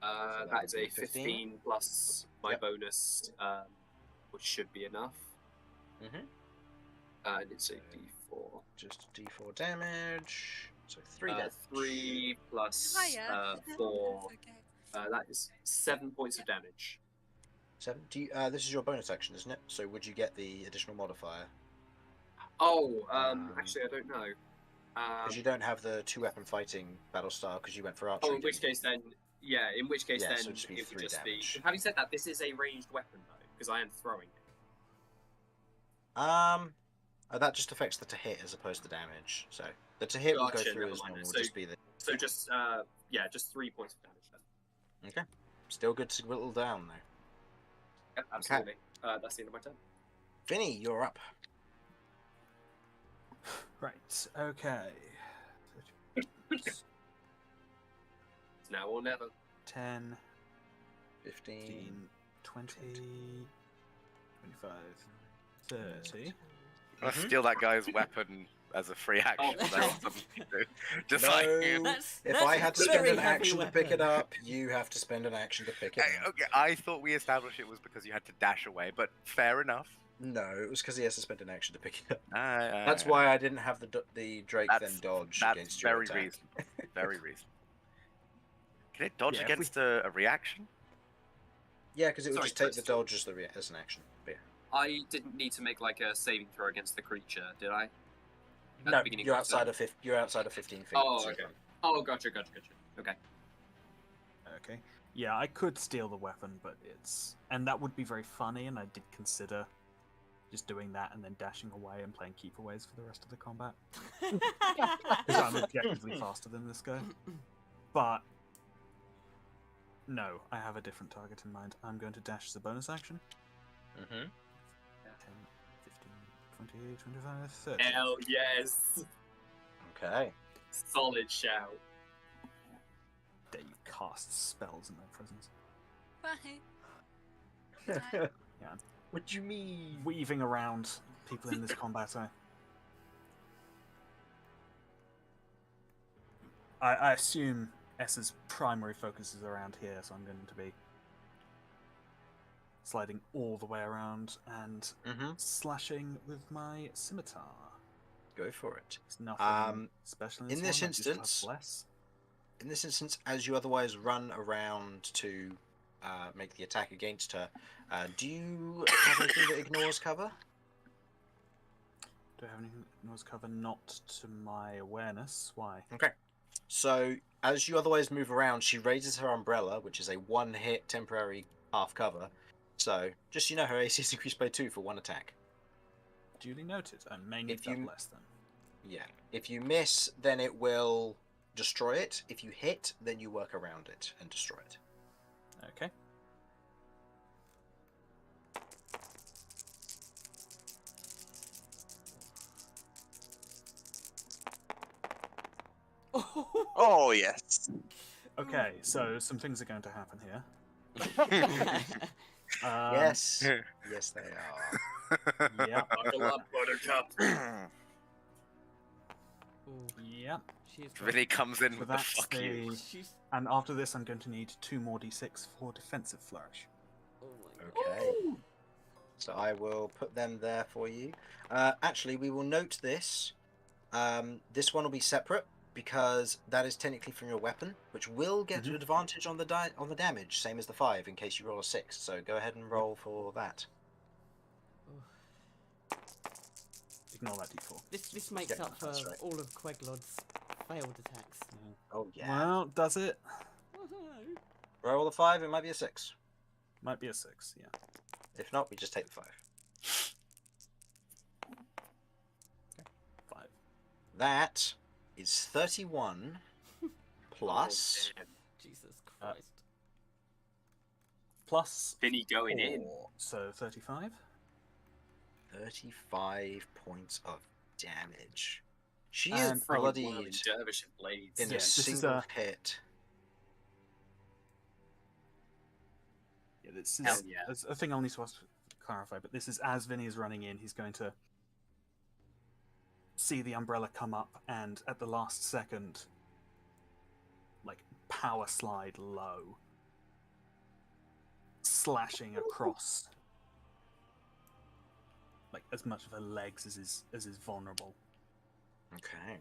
that That is would a be 15 plus my Yep. bonus, which should be enough. Mhm. And it's a D4. Just D4 damage. So 3 damage. 3 plus Hiya. 4. Okay. That is 7 points of damage. 7. This is your bonus action, isn't it? So would you get the additional modifier? Oh, actually, I don't know. Because you don't have the 2-weapon fighting battle style because you went for archery. Oh, in which case then, yeah, in which case Yeah, then so it'd just be it would 3 just damage. be. Having said that, this is a ranged weapon though, because I am throwing it. That just affects the to hit as opposed to damage. So the to hit will go Gotcha, through never as mind. normal. So- Will just be the So just just 3 points of damage then. okay. Still good to whittle down though. Yep, absolutely. That's the end of my turn. Vinny, you're up. Right. Okay. It's now or never. 10, 15. 15, 20, 25, 30. Let's steal that guy's weapon as a free action. Oh. That's something to do. Just No. like. That's, If that's I a had to spend very an heavy action to pick it weapon. up, you have to spend an action to pick it up. Okay, I thought we established it was because you had to dash away, but fair enough. No, it was because he has to spend an action to pick it up. That's That's why I didn't have the Drake then dodge That's against your very attack. reasonable. Very reasonable. Can it dodge Yeah, if we- against a reaction? Yeah, because it would Sorry, just take the Crystal. dodge as as an action. But I didn't need to make like a saving throw against the creature, did I? yeah. the No, beginning you're of the outside of you're outside of 15 feet. Oh, so okay. Oh, gotcha. Okay. Okay. Yeah, I could steal the weapon, but and that would be very funny, and I did consider just doing that and then dashing away and playing keepaways for the rest of the combat. Because I'm objectively faster than this guy. But no, I have a different target in mind. I'm going to dash as a bonus action. Mm-hmm. 10, 15, 20, 25, 30. Hell yes. Okay. Solid shout. Dave casts spells in my presence. Bye. What do you mean? Weaving around people in this combat. I assume S's primary focus is around here, so I'm going to be sliding all the way around and Mm-hmm. slashing with my scimitar. Go for it. It's nothing special in this one, I just have instance- less. In this instance, as you otherwise run around to make the attack against her, do you have anything that ignores cover? Do I have anything that knows cover? Not to my awareness. Why? Okay. So, as you otherwise move around, she raises her umbrella, which is a one-hit temporary half cover. So, just so you know, her AC is increased by 2 for 1 attack. Duly noted. I may need If that you- less then. Yeah. If you miss, then it will destroy it. If you hit, then you work around it and destroy it. Okay. Oh yes. Okay, so some things are going to happen here. Yes. Yes, they are. Yep. Buckle up, Buttercup. Ooh, Yep. she's Vinny comes in So with the that's fuck you. the. She's. And after this, I'm going to need 2 more d6 for defensive flourish. Oh my god. Okay. So I will put them there for you. Actually, we will note this. This one will be separate because that is technically from your weapon, which will get an advantage on the on the damage, same as the 5 in case you roll a 6. So go ahead and roll for that. Ignore that d4. This makes Yeah, up for that's right. all of Queglod's failed attacks. Oh yeah. Well, does it? Roll a 5. It might be a 6. Might be a 6, yeah. If not, we just take the 5. 5. That is 31 plus. Oh, damn. Jesus Christ. Plus Vinny going in. 4, so 35. 35 points of damage. She And- is Throwing bloodied whirling dervish blades. in Yeah, a this is single a- hit. Yeah, this is Hell yeah. there's a thing I'll need to clarify, but this is as Vinny is running in, he's going to see the umbrella come up and at the last second, like, power slide low, slashing across like as much of her legs as is vulnerable Okay.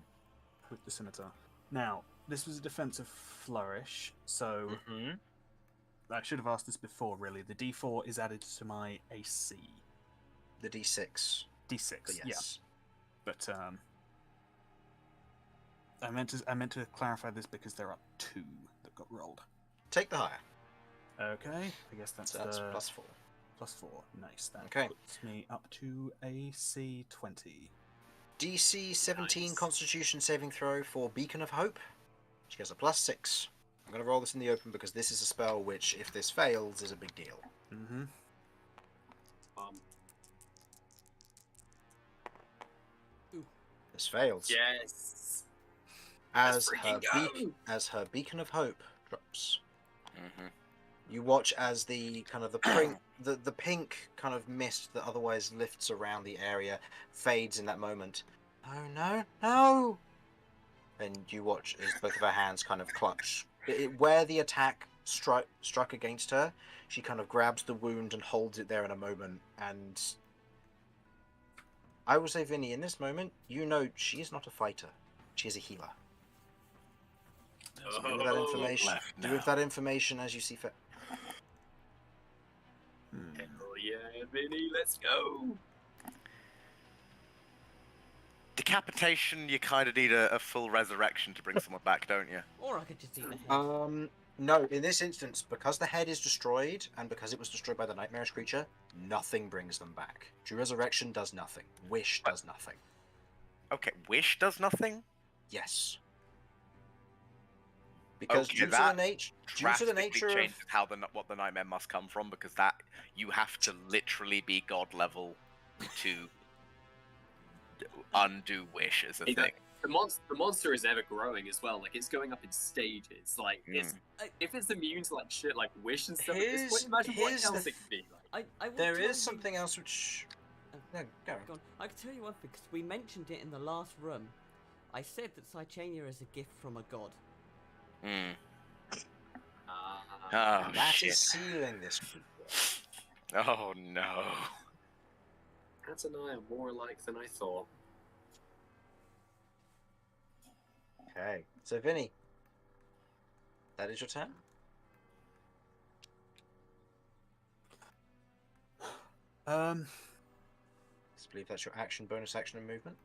with the scimitar. Now, this was a defensive flourish, so Mm-hmm. I should have asked this before, really. The D4 is added to my AC. The D6. D6, But yeah. yes. But I meant to clarify this because there are 2 that got rolled. Take the higher. Okay, I guess that's So that's the +4. +4. Nice. That Okay. puts me up to AC 20. DC 17 Nice. Constitution saving throw for Beacon of Hope. She gets a +6. I'm going to roll this in the open because this is a spell which, if this fails, is a big deal. Mm-hmm. This fails. Yes. As Let's her, freaking go! as her Beacon of Hope drops, Mm-hmm. you watch as the kind of the pink kind of mist that otherwise lifts around the area fades in that moment. Oh no, no! And you watch as both of her hands kind of clutch. Where the attack struck against her, she kind of grabs the wound and holds it there in a moment. And I will say, Vinny, in this moment, you know she is not a fighter. She is a healer. So do with that information. left Do with now. that information as you see fit. Hell yeah, Vinny, let's go. Decapitation, you kind of need a full resurrection to bring someone back, don't you? Or I could just eat the head. No, in this instance, because the head is destroyed, and because it was destroyed by the nightmarish creature, nothing brings them back. True Resurrection does nothing. Wish does nothing. Okay, wish does nothing? Yes. Because Okay, due to the that nature Drastically of changes how what the nightmare must come from, because that you have to literally be god level to undo wish as a Hey, thing. The monster is ever growing as well. Like, it's going up in stages. Like, it's I- if it's immune to like shit like wish and stuff at Here's- this point, imagine what here's the else it could be. Like, I will there tell is you- something else which. No, go. Go on. I can tell you one thing, because we mentioned it in the last room. I said that Cychania is a gift from a god. Mm. uh, Oh, That shit. is sealing this creature. Oh, no. Cat and I are more alike than I thought. Okay, so Vinny, that is your turn. I believe that's your action, bonus action, and movement.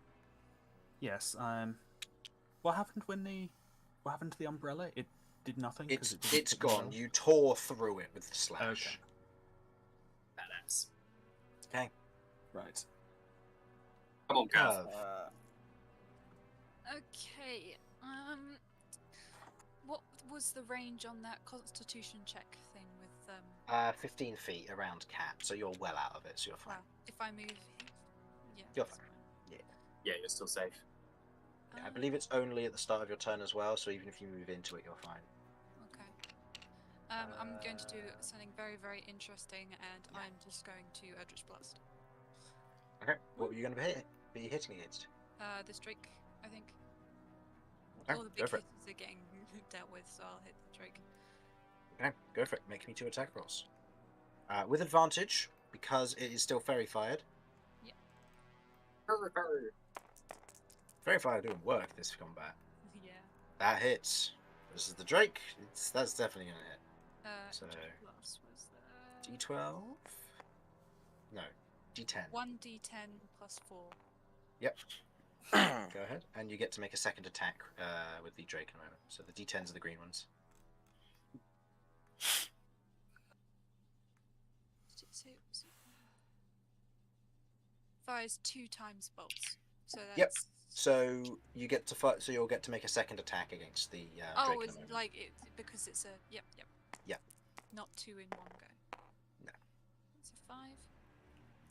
Yes. What happened what happened to the umbrella? It did nothing. 'cause it didn't It's hit the gone. wall? You tore through it with the slash. Okay. Badass. Okay. Right. Come on, Cat. Curve. Okay. What was the range on that Constitution check thing with 15 feet around cap, so you're well out of it, so you're fine. Well, if I move, yeah. You're that's fine. Yeah, you're still safe. Yeah, I Um, believe it's only at the start of your turn as well, so even if you move into it, you're fine. Okay. I'm going to do something very, very interesting, and I'm just going to Eldritch Blast. Okay. What were you going to be hitting against? This Drake, I think. Okay, All the go big for it. hitters are getting dealt with, so I'll hit the Drake. Okay, go for it. Make me 2 attack rolls. With advantage, because it is still fairy fired. Fairy fire doing work this combat. Yeah. That hits. This is the Drake. That's definitely going to hit. So- Eldritch Blast was the D12? No, D10. 1d10 plus 4. Go ahead. And you get to make a second attack with the Drake in a moment. So the D10s are the green ones. Did it say it was fires 2 times bolts. So that's Yep. So you get to fight. So you'll get to make a second attack against the Drake Oh, in a it's moment. like it because it's a yep. Yep. Not 2 in one go. No. It's a 5.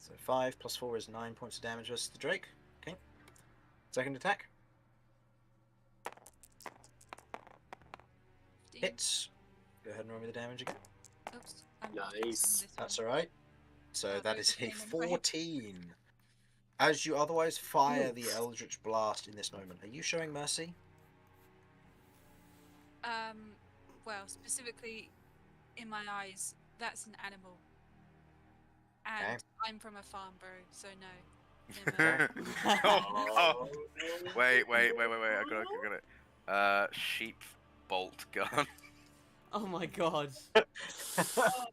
So 5 plus 4 is 9 points of damage versus the Drake. Okay. Second attack. 15. Hits. Go ahead and roll me the damage again. Oops. I'm Nice. using this That's one. alright. So Oh, that there's is a a pain in the way. 14. As you otherwise fire the Eldritch Blast in this moment, are you showing mercy? Well, specifically in my eyes, that's an animal. And Okay. I'm from a farm, bro, so no. Never. Oh, wait. I got it. Sheep bolt gun. Oh my god.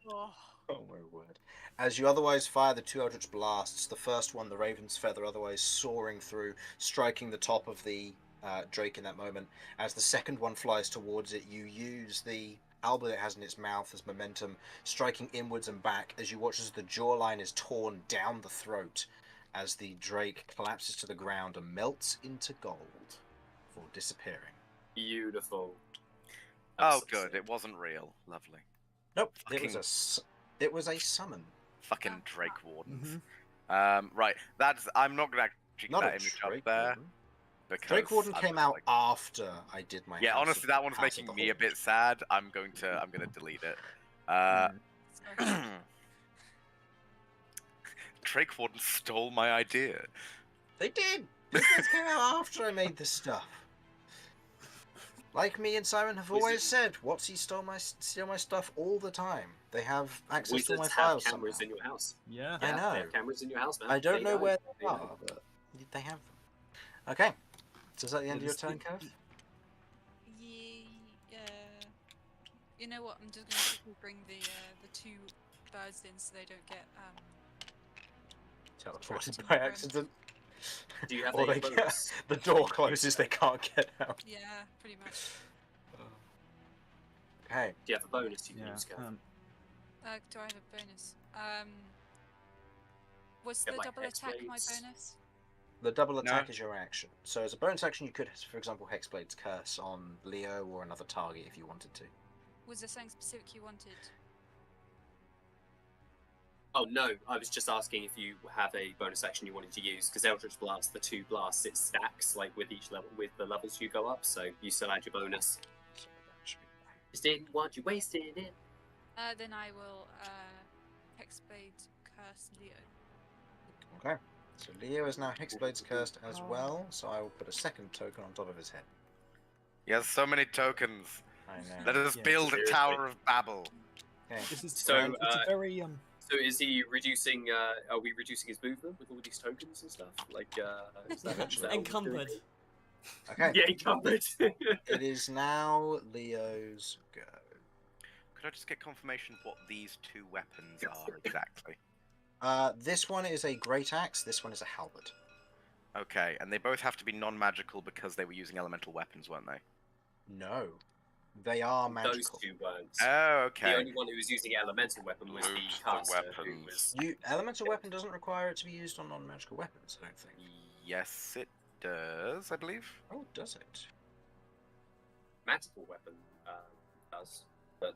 Oh. Oh my word. As you otherwise fire the 2 Eldritch Blasts, the first one, the Raven's Feather, otherwise soaring through, striking the top of the Drake in that moment. As the second one flies towards it, you use the halberd it has in its mouth as momentum, striking inwards and back as you watch as the jawline is torn down the throat as the Drake collapses to the ground and melts into gold before disappearing. Beautiful. Oh, so good. sick. It wasn't real. Lovely. Nope, Fucking- it was a summon. Fucking Oh. Drake Wardens. Mhm. Right. I'm not gonna actually Not get a that image up Drake there Warden. because Drake Warden I'm came just out like- after I did my Yeah, House honestly, of- that one's House of making the me a Horde. bit sad. I'm gonna delete it. Sorry. Drake Warden stole my idea. They did! These guys came out after I made this stuff. Like me and Simon have always said, Watsy steal my stuff all the time. They have access to all my Wizards have files cameras somehow. in your house. Yeah. I Yeah, know. They have cameras in your house, man. I don't They know where They they know. are, but they have them. Okay. So is that the end of your It's- turn, Kev? Yeah. You know what? I'm just gonna quickly bring the 2 birds in so they don't get Teleported by accident. Do you have Or a they get, bonus? the door closes, they can't get out. yeah, pretty much. Okay. Do you have a bonus you can Yeah. use, Gav? Do I have a bonus? Was Get, the like, double attack my Hexblades. bonus? The double No. attack is your action. So as a bonus action, you could, for example, Hexblade's Curse on Leo or another target if you wanted to. Was there something specific you wanted? Oh no, I was just asking if you have a bonus action you wanted to use, because Eldritch Blast, the 2 blasts, it stacks like with each level, with the levels you go up, so you still add your bonus. So that should be fine. Just didn't want you wasting it. Then I will Hexblade curse Leo. Okay. So Leo is now Hexblade's cursed as well, so I will put a second token on top of his head. He has so many tokens. I know. Let us Yeah. build a Seriously. Tower of Babel. Okay. This is So, it's a very So is he reducing? Are we reducing his movement with all these tokens and stuff? Like, is that Eventually. what we're Encumbered. doing? Okay. Yeah, encumbered. It is now Leo's go. Could I just get confirmation what these 2 weapons are exactly? This one is a great axe. This one is a halberd. Okay, and they both have to be non-magical because they were using elemental weapons, weren't they? No, they are Those magical. 2 weren't. Oh, The okay. only one who was using elemental weapon was the Loot the caster, who weapons. was Elemental weapon doesn't require it to be used on non-magical weapons. I don't think. Yes, it does, I believe. Oh, does it? magical weapon does, but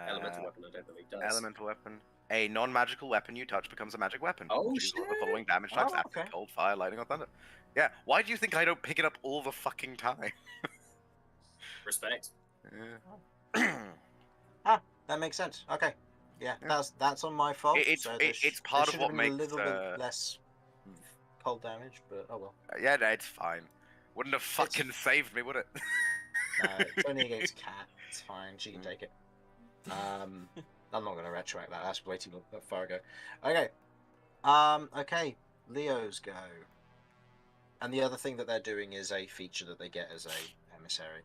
elemental weapon I don't believe does. Elemental weapon. A non-magical weapon you touch becomes a magic weapon. Oh, Choose one of the shit. following damage types: Oh, acid, okay. cold, fire, lightning, or thunder. Yeah. Why do you think I don't pick it up all the fucking time? Respect. Yeah. That makes sense. Okay. Yeah, Yeah. that's on my fault. It's- so it's part of should what have been makes, a little bit less cold damage, but oh well. Yeah, no, it's fine. Wouldn't have fucking saved me, would it? No, it's only against Cat. It's fine. She can take it. I'm not going to retroact that. That's way too far ago. Okay. Okay. Leo's go. And the other thing that they're doing is a feature that they get as a emissary.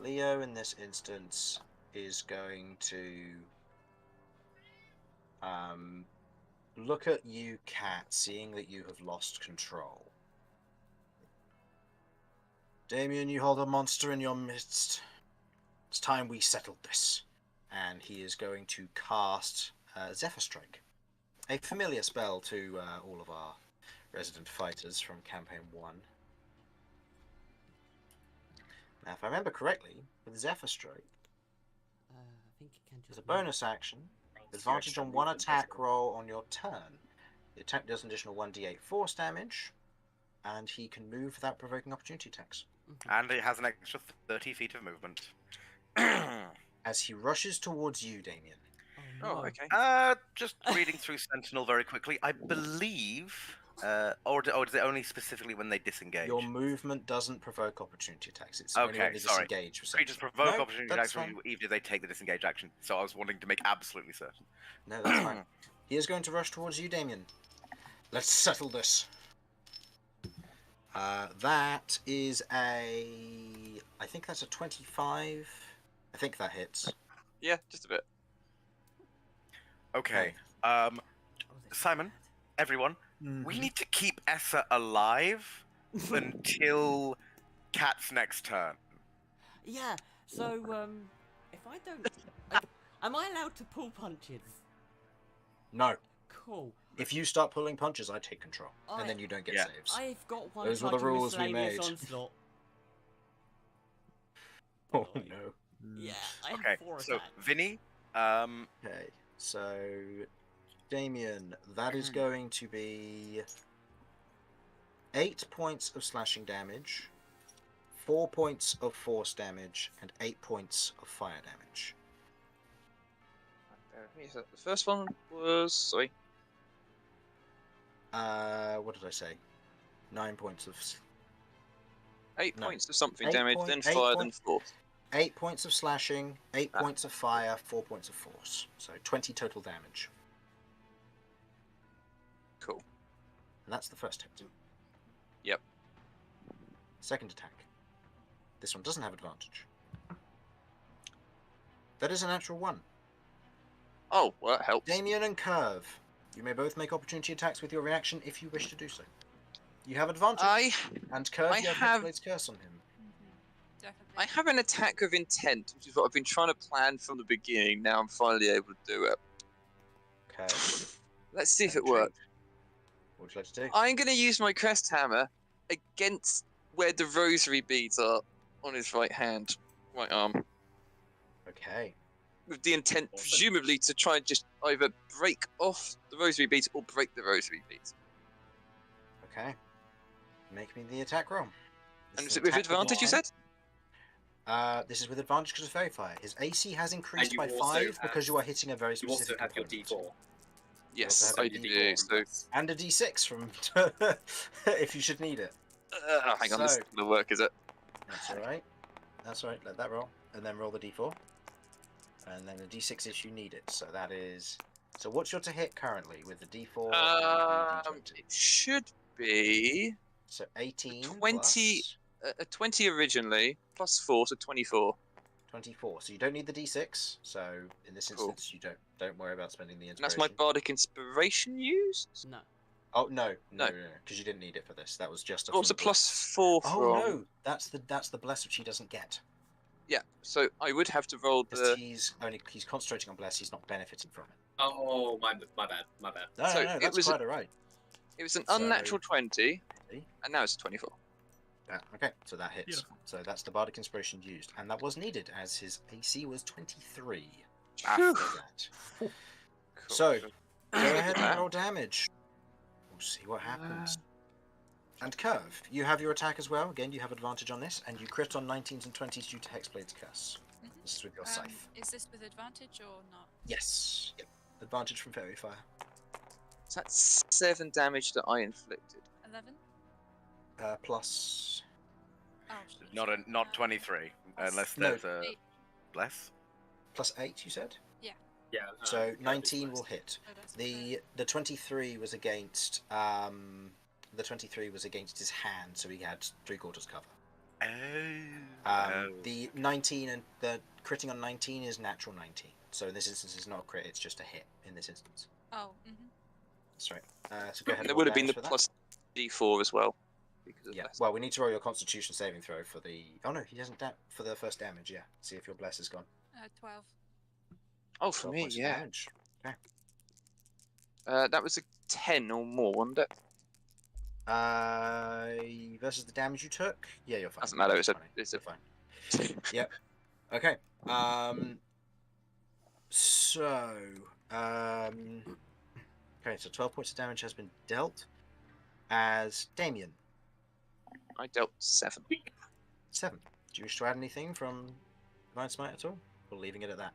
Leo, in this instance, is going to look at you, Cat, seeing that you have lost control. Damien, you hold a monster in your midst. It's time we settled this. And he is going to cast Zephyr Strike, a familiar spell to all of our resident fighters from Campaign 1. Now, if I remember correctly, with Zephyr Strike, I think you can just. as a bonus action, Advantage on one attack roll on your turn. The attack does an additional 1d8 force damage, and he can move without provoking opportunity attacks. And it has an extra 30 feet of movement. As he rushes towards you, Damien. Oh, no. okay. Just reading through Sentinel very quickly. I believe, or is it only specifically when they disengage? Your movement doesn't provoke opportunity attacks. It's only when Okay, they sorry. disengage. For Creatures Sentinel. provoke No, opportunity that's attacks fine. even if they take the disengage action. So I was wanting to make absolutely certain. No, that's fine. He is going to rush towards you, Damien. Let's settle this. That is a... I think that's a 25. I think that hits. Yeah, just a bit. Okay. Oh, this is Simon, bad. everyone, we need to keep Essa alive until Cat's next turn. Yeah, so, if I don't... am I allowed to pull punches? No. Cool. If you start pulling punches, I take control. And then you don't get saves. I've got one Those were the punch of rules we miscellaneous made. onslaught. Oh, no. Yeah, I have Okay, 4 so attacks. Vinny, Okay, so... Damien, that is going to be... 8 points of slashing damage, 4 points of force damage, and 8 points of fire damage. The first one was... Sorry. What did I say? 9 points of... 8 No. points of something 8 damage, point- then 8 fire, then point- force. 8 points of slashing, 8 points of fire, 4 points of force. So 20 total damage. Cool. And that's the first hit. Yep. Second attack. This one doesn't have advantage. That is a natural 1. Oh, well, that helps. Damien and Curve. You may both make opportunity attacks with your reaction if you wish to do so. You have advantage. And Curve, you have Hexblade's Curse on him. Definitely. I have an attack of intent, which is what I've been trying to plan from the beginning. Now I'm finally able to do it. Okay. Let's see if it Okay. works. What would you like to do? I'm going to use my crest hammer against where the rosary beads are on his right hand, right arm, Okay. with the intent, Awesome. presumably, to try and just either break off the rosary beads or break the rosary beads. Okay. Make me the attack roll. And This is an it with attack advantage, you intent. said? This is with advantage because of Verifier. His AC has increased you by also 5 have- because you are hitting a very You also specific have your opponent. D4. Yes, also I have your do. D4 So, from us. And a D6 from... if you should need it. hang on, this So- isn't going to work, is it? That's alright. That's alright, let that roll. And then roll the D4. And then the D6 if you need it. So that is... So what's your to hit currently with the D4 and the D20? It should be So 18 20 plus a 20 originally, plus 4, so 24. 24. So you don't need the D6. So in this Cool. instance, you don't worry about spending the And inspiration. that's my bardic inspiration used? No. Oh no, No. because you didn't need it for this. That was just a. What's the from bless. plus 4 from? Oh no, that's the bless which he doesn't get. Yeah, so I would have to roll Because the... he's concentrating on bless. He's not benefiting from it. Oh, my bad. No, So no, it that's was quite alright. It was an So- unnatural 20, See? and now it's a 24. Okay, so that hits. Beautiful. So that's the bardic inspiration used, and that was needed as his AC was 23. Phew. After that, Cool. So, go ahead and roll damage. We'll see what Uh, happens. And Curve, you have your attack as well. Again, you have advantage on this, and you crit on 19s and 20s due to Hexblade's Curse. Mhm. This is with your scythe. Is this with advantage or not? Yes. Yep. Advantage from Fairy Fire. So that's 7 damage that I inflicted. 11? Plus. Oh, shit. Not 23, unless No. there's a Eight. bless. Plus 8, you said? Yeah. So Kirby's 19 will blessed. hit. Oh, that's The 23 was against the 23 was against his hand, so he had 3/4 cover. Oh. The 19 and the critting on 19 is natural 19. So in this instance, it's not a crit; it's just a hit. In this instance, Oh, that's right. So go ahead. And and there roll would have been the damage for that. plus D4 as well. Because of Yeah. that. Well, we need to roll your Constitution saving throw for the. Oh no, he doesn't for the first damage. Yeah. See if your bless is gone. 12. Oh, for 12 me, points of yeah. damage. That was a 10 or more, wasn't it? Versus the damage you took. Yeah, you're fine. Doesn't matter, You're it's a- fine. it's a- You're fine. Yep. Okay. So Okay, so 12 points of damage has been dealt. As Damien, I dealt 7. 7. Do you wish to add anything from Divine Smite at all? Or leaving it at that?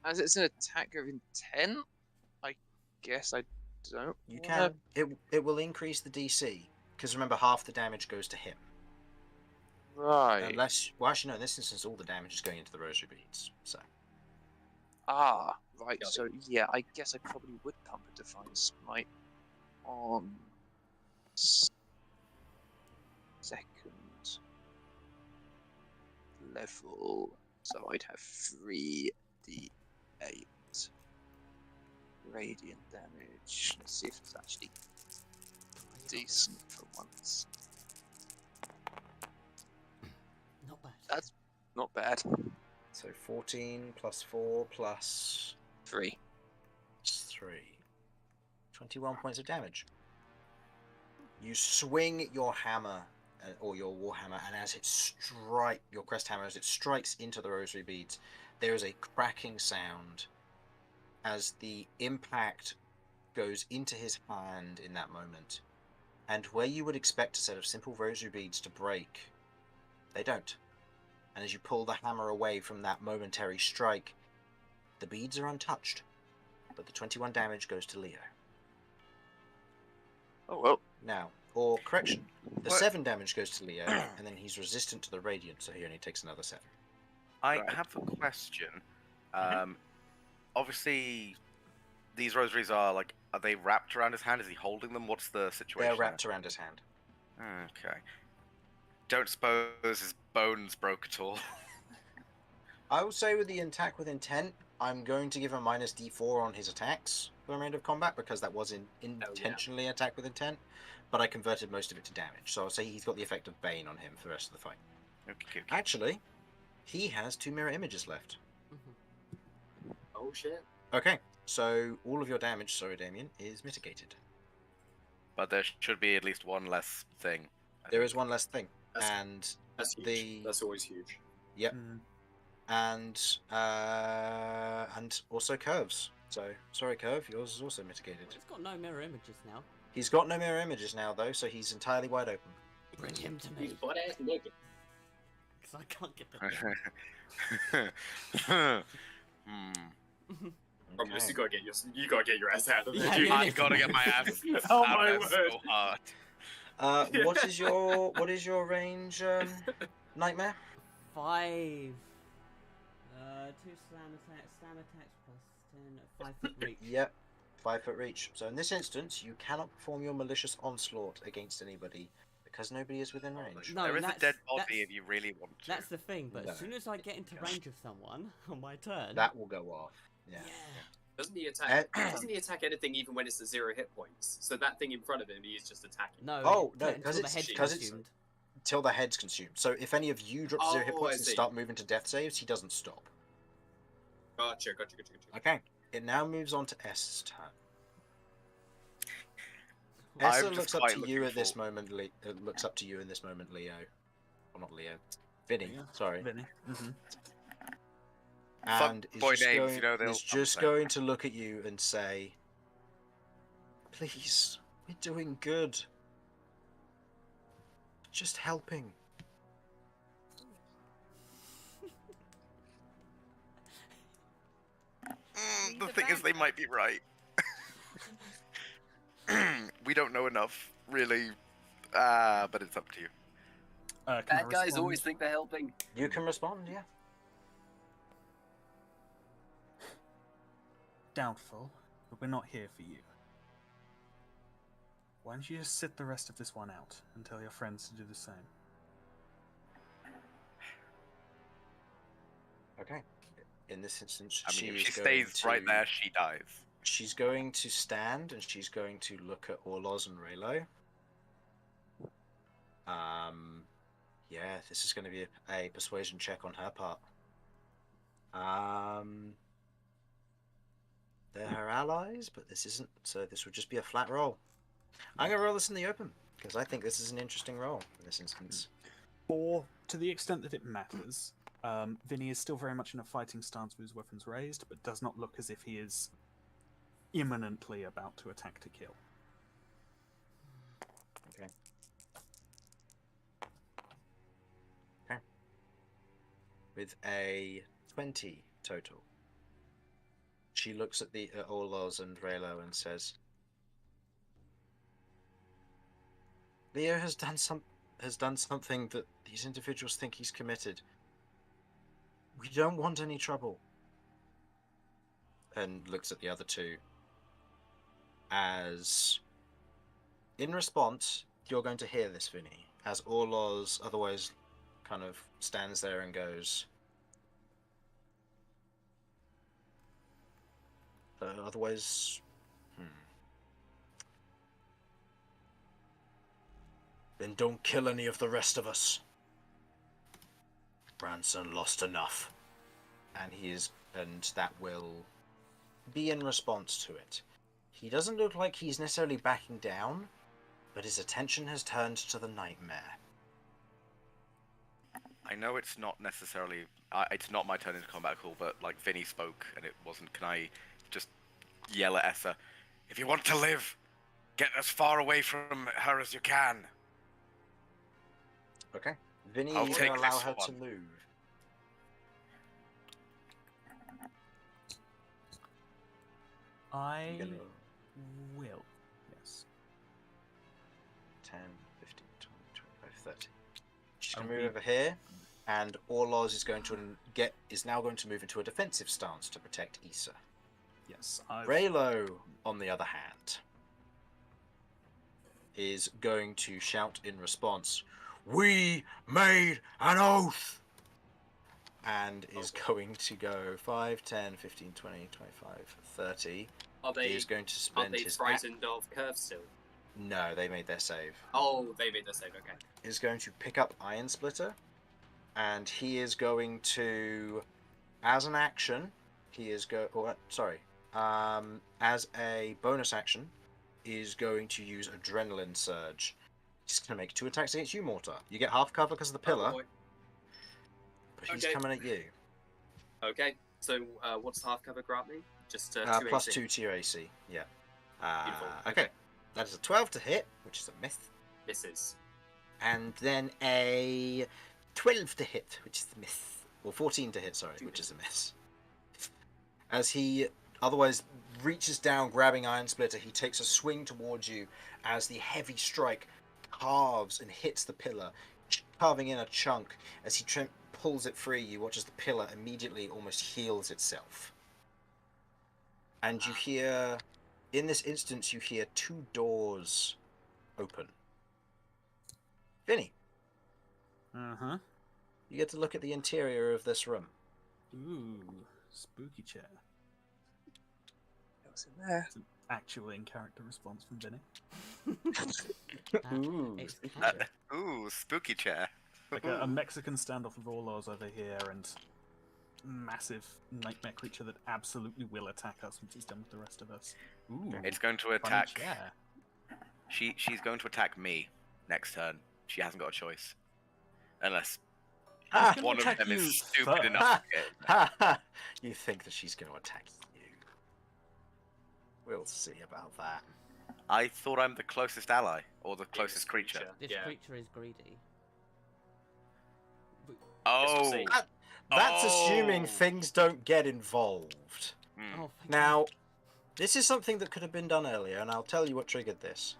As it's an attack of intent, I guess I don't. You wanna- can. It will increase the DC. Because remember, half the damage goes to him. Right. Unless, well, actually, no. In this instance, all the damage is going into the rosary beads. So Right. Got it. So yeah, I guess I probably would pump a Divine Smite on second level. So I'd have 3d8 radiant damage. Let's see if it's actually decent for once. Not bad. That's not bad. so 14 plus 4 plus 3. 3. 21 points of damage. You swing your hammer, or your warhammer, and as it your crest hammer, as it strikes into the rosary beads, there is a cracking sound as the impact goes into his hand in that moment. And where you would expect a set of simple rosary beads to break, they don't. And as you pull the hammer away from that momentary strike, the beads are untouched. But the 21 damage goes to Leo. Oh well. Now, or correction, the What? 7 damage goes to Leo, and then he's resistant to the radiant, so he only takes another 7. I Right. have a question. Obviously, these rosaries are they wrapped around his hand? Is he holding them? What's the situation? They're wrapped around his hand. there? Okay. Don't suppose his bones broke at all. I will say with the attack with intent, I'm going to give him minus d4 on his attacks for the remainder of combat, because that was intentionally attack with intent, but I converted most of it to damage. So I'll say he's got the effect of Bane on him for the rest of the fight. Okay. Actually, he has 2 mirror images left. Oh shit. Okay, so all of your damage, sorry Damien, is mitigated. But there should be at least one less thing. There is one less thing, That's- and That's huge. The- That's always huge. yep, Mm. and also curves. So sorry, curve, yours is also mitigated. He's got no mirror images now. He's got no mirror images now though, so he's entirely wide open. Bring him to He's me, butt ass naked. because I can't get the. Probably Okay. you gotta get your ass out of there. Yeah, dude. yeah. I gotta get my ass Oh out my of there so word. hard. What is your range, Nightmare? 5. 2 slam attacks plus 10, 5 foot reach. Yep, 5 foot reach. So in this instance, you cannot perform your malicious onslaught against anybody because nobody is within range. No, There is a that's- dead body that's- if you really want to. That's the thing, but No. as soon as I get into range of someone on my turn, That will go off. Yeah. Doesn't he attack? Eh. Doesn't he attack anything even when it's at 0 hit points? So that thing in front of him, he is just attacking. No. Oh, no, until 'cause the it's- head's 'cause it's- consumed. Till the head's consumed. So if any of you drop to 0 hit Oh, points I and see. start moving to death saves, he doesn't stop. Gotcha. Okay. It now moves on to S's turn. I'm Essa just looks up quite to you looking at this for- moment. Looks up to you in this moment, Leo. Well, not Leo. Vinny. Yeah. Sorry. Vinny. Mm-hmm. And is boy just names, going, you know, they'll is just come going to look at you and say, "Please, we're doing good. Just helping." The thing is, they might be right. We don't know enough, really. But it's up to you. Can I Bad guys respond? always think they're helping. You can respond, yeah. Doubtful, but we're not here for you. Why don't you just sit the rest of this one out and tell your friends to do the same? Okay. In this instance, I mean, if is she going stays right to- there, she dies. She's going to stand and she's going to look at Orloz and Raylo. Yeah, this is going to be a persuasion check on her part. They're her allies, but this isn't, so this would just be a flat roll. I'm going to roll this in the open, because I think this is an interesting roll in this instance. To the extent that it matters, Vinny is still very much in a fighting stance with his weapons raised, but does not look as if he is imminently about to attack to kill. Okay. Okay. With a 20 total, she looks at the Orlos and Raylo and says, Leo has done something that these individuals think he's committed. We don't want any trouble. And looks at the other two. As in response, you're going to hear this, Vinny, as Orlos otherwise kind of stands there and goes, otherwise, then don't kill any of the rest of us. Branson lost enough. And that will be in response to it. He doesn't look like he's necessarily backing down, but his attention has turned to the nightmare. I know it's not necessarily... it's not my turn into combat call, but like Vinny spoke and it wasn't. Can I just yell at Essa, if you want to live, get as far away from her as you can. Okay. Vinny, I'll you take can allow this her one. to move. I You're gonna will. Yes. 10, 15, 20, 25, 30. She's going to Okay. move over here, and Orloz is now going to move into a defensive stance to protect Issa. Yes. Raylo, on the other hand, is going to shout in response, "We made an oath!" And is going to go 5, 10, 15, 20, 25, 30. Are they, He is going to are spend they his... frightened of Curve still? No, they made their save. Oh, they made their save, okay. Is going to pick up Iron Splitter, and he is going to, as an action, as a bonus action, is going to use Adrenaline Surge. He's going to make 2 attacks against you, Mortar. You get half cover because of the pillar, Oh, boy. but he's Okay. coming at you. Okay, so what's half cover grant me? Just 2 Plus AC. 2 to your AC, yeah. Beautiful. Okay, that is a 12 to hit, which is a miss. Misses. And then a 12 to hit, which is a miss. Or 14 to hit, sorry, which is a miss. As he otherwise reaches down, grabbing Iron Splitter, he takes a swing towards you as the heavy strike carves and hits the pillar, carving in a chunk. As he pulls it free, you watch as the pillar immediately almost heals itself. And you hear, in this instance, you hear 2 doors open. Vinny, Uh-huh. you get to look at the interior of this room. Ooh, spooky chair. What's in there? It's an actual in-character response from Vinny. Ooh. It's casual. Ooh, spooky chair. Like a Mexican standoff of Orlos over here, and massive nightmare creature that absolutely will attack us once he's done with the rest of us. Ooh, It's going to funny attack... chair. She's going to attack me next turn. She hasn't got a choice. Unless Ah, one of attack them you is stupid first. enough to get... You think that she's going to attack you? We'll see about that. I thought I'm the closest ally, or the closest creature. This Yeah. creature is greedy. Oh! see. That's assuming Oh. things don't get involved. Hmm. Oh, thank Now, this is something that could have been done earlier, and I'll tell you what triggered this.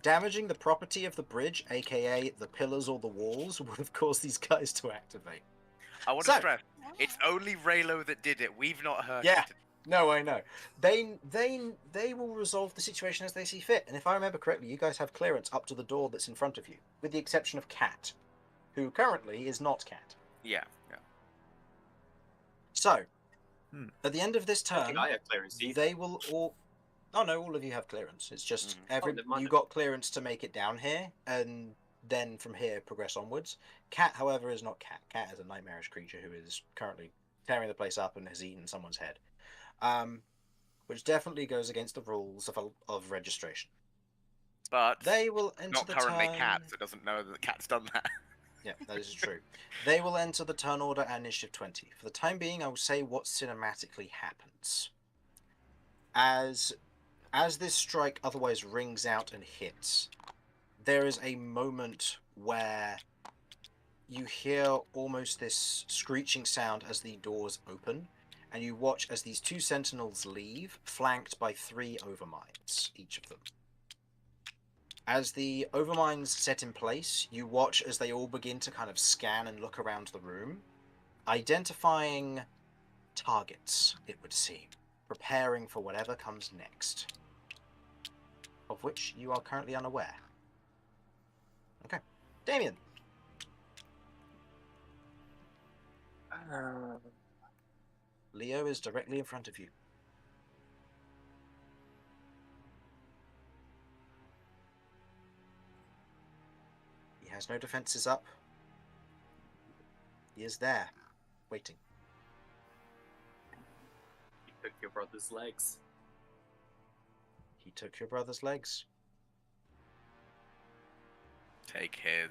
Damaging the property of the bridge, aka the pillars or the walls, would have caused these guys to activate. I want So- to stress, it's only Raylo that did it. We've not heard Yeah. it. No, I know. They will resolve the situation as they see fit. And if I remember correctly, you guys have clearance up to the door that's in front of you, with the exception of Cat, who currently is not Cat. Yeah, yeah. So, Hmm. at the end of this I don't turn, think I have clearance either. they will all. Oh no, all of you have clearance. It's just Oh, never mind you then. got clearance to make it down here, and then from here progress onwards. Cat, however, is not Cat. Cat is a nightmarish creature who is currently tearing the place up and has eaten someone's head, which definitely goes against the rules of registration. But They will enter not the currently turn. Cat, so it doesn't know that the Cat's done that. Yeah, that is true. They will enter the turn order at initiative 20. For the time being, I will say what cinematically happens. As this strike otherwise rings out and hits, there is a moment where you hear almost this screeching sound as the doors open, and you watch as these 2 sentinels leave, flanked by 3 overminds, each of them. As the overminds set in place, you watch as they all begin to kind of scan and look around the room, identifying targets, it would seem, preparing for whatever comes next, of which you are currently unaware. Okay. Damien. Leo is directly in front of you. He has no defenses up. He is there, waiting. You took your brother's legs. He took your brother's legs. Take his.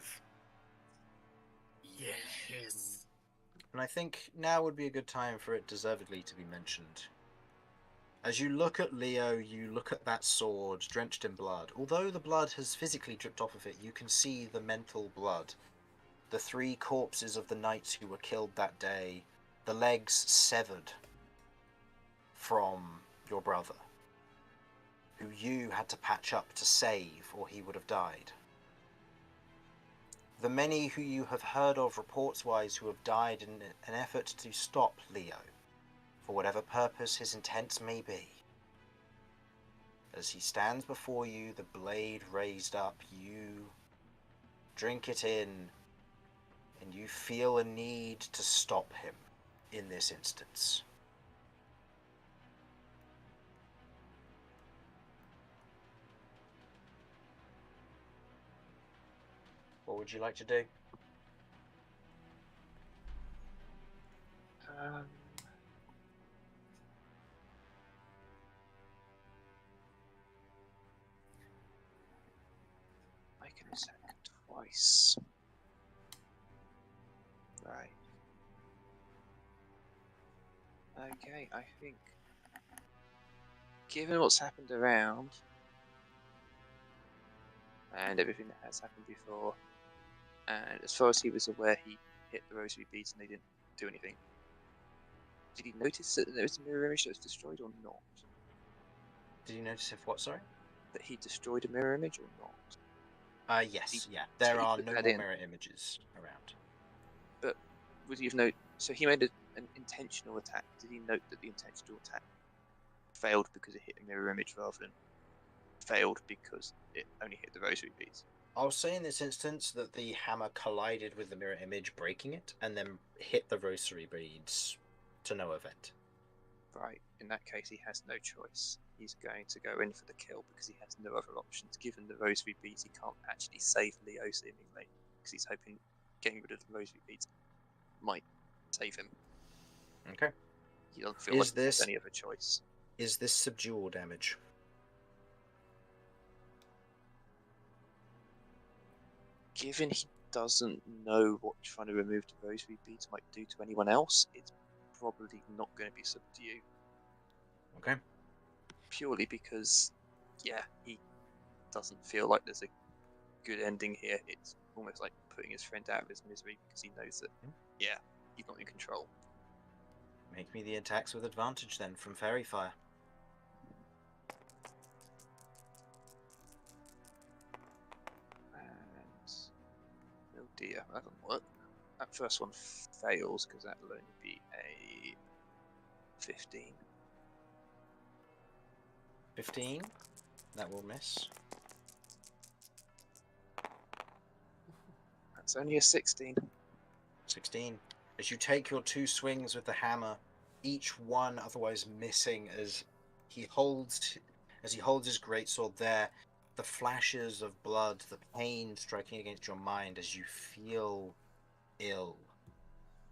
Yes. And I think now would be a good time for it deservedly to be mentioned. As you look at Leo, you look at that sword drenched in blood. Although the blood has physically dripped off of it, you can see the mental blood. The 3 corpses of the knights who were killed that day, the legs severed from your brother, who you had to patch up to save or he would have died. The many who you have heard of reports-wise who have died in an effort to stop Leo, for whatever purpose his intents may be. As he stands before you, the blade raised up, you drink it in, and you feel a need to stop him in this instance. What would you like to do? Make an attack twice. Right. Okay, I think, given what's happened around, and everything that has happened before, and as far as he was aware, he hit the rosary beads and they didn't do anything. Did he notice that there was a mirror image that was destroyed or not? Did you notice if what, sorry? That he destroyed a mirror image or not? Yes, yeah. There he are put no that more in. mirror images around. But would he have noted? So he made an intentional attack. Did he note that the intentional attack failed because it hit a mirror image rather than failed because it only hit the rosary beads? I'll say in this instance that the hammer collided with the mirror image, breaking it, and then hit the rosary beads to no event. Right. In that case, he has no choice. He's going to go in for the kill because he has no other options. Given the rosary beads, he can't actually save Leo seemingly because he's hoping getting rid of the rosary beads might save him. Okay. He doesn't feel like he has any other choice. Is this subdual damage? Given he doesn't know what trying to remove the rosary beads might do to anyone else, it's probably not going to be subdue. Okay. Purely because, yeah, he doesn't feel like there's a good ending here. It's almost like putting his friend out of his misery because he knows that, yeah, he's not in control. Make me the attacks with advantage then from Fairy Fire. And oh dear, that doesn't work. That first one fails because that'll only be a 15. 15. That will miss. That's only a 16. 16. As you take your 2 swings with the hammer, each one otherwise missing as he holds his greatsword there, the flashes of blood, the pain striking against your mind as you feel ill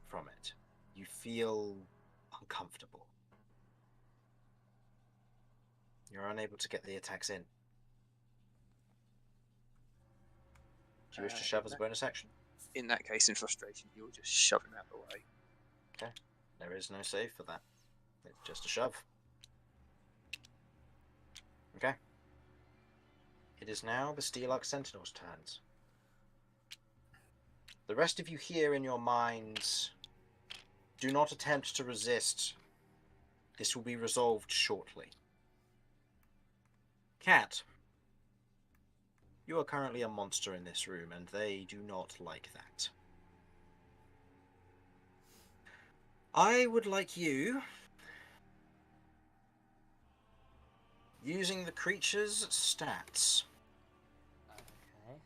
from it. You feel uncomfortable. You're unable to get the attacks in. Do you wish to shove as a bonus action? in that case, in frustration, you'll just shove him out of the way. Okay. There is no save for that. It's just a shove. Okay. It is now the Steelux Sentinel's turns. The rest of you here in your minds, do not attempt to resist. This will be resolved shortly. Cat, you are currently a monster in this room, and they do not like that. I would like you, using the creature's stats, Okay.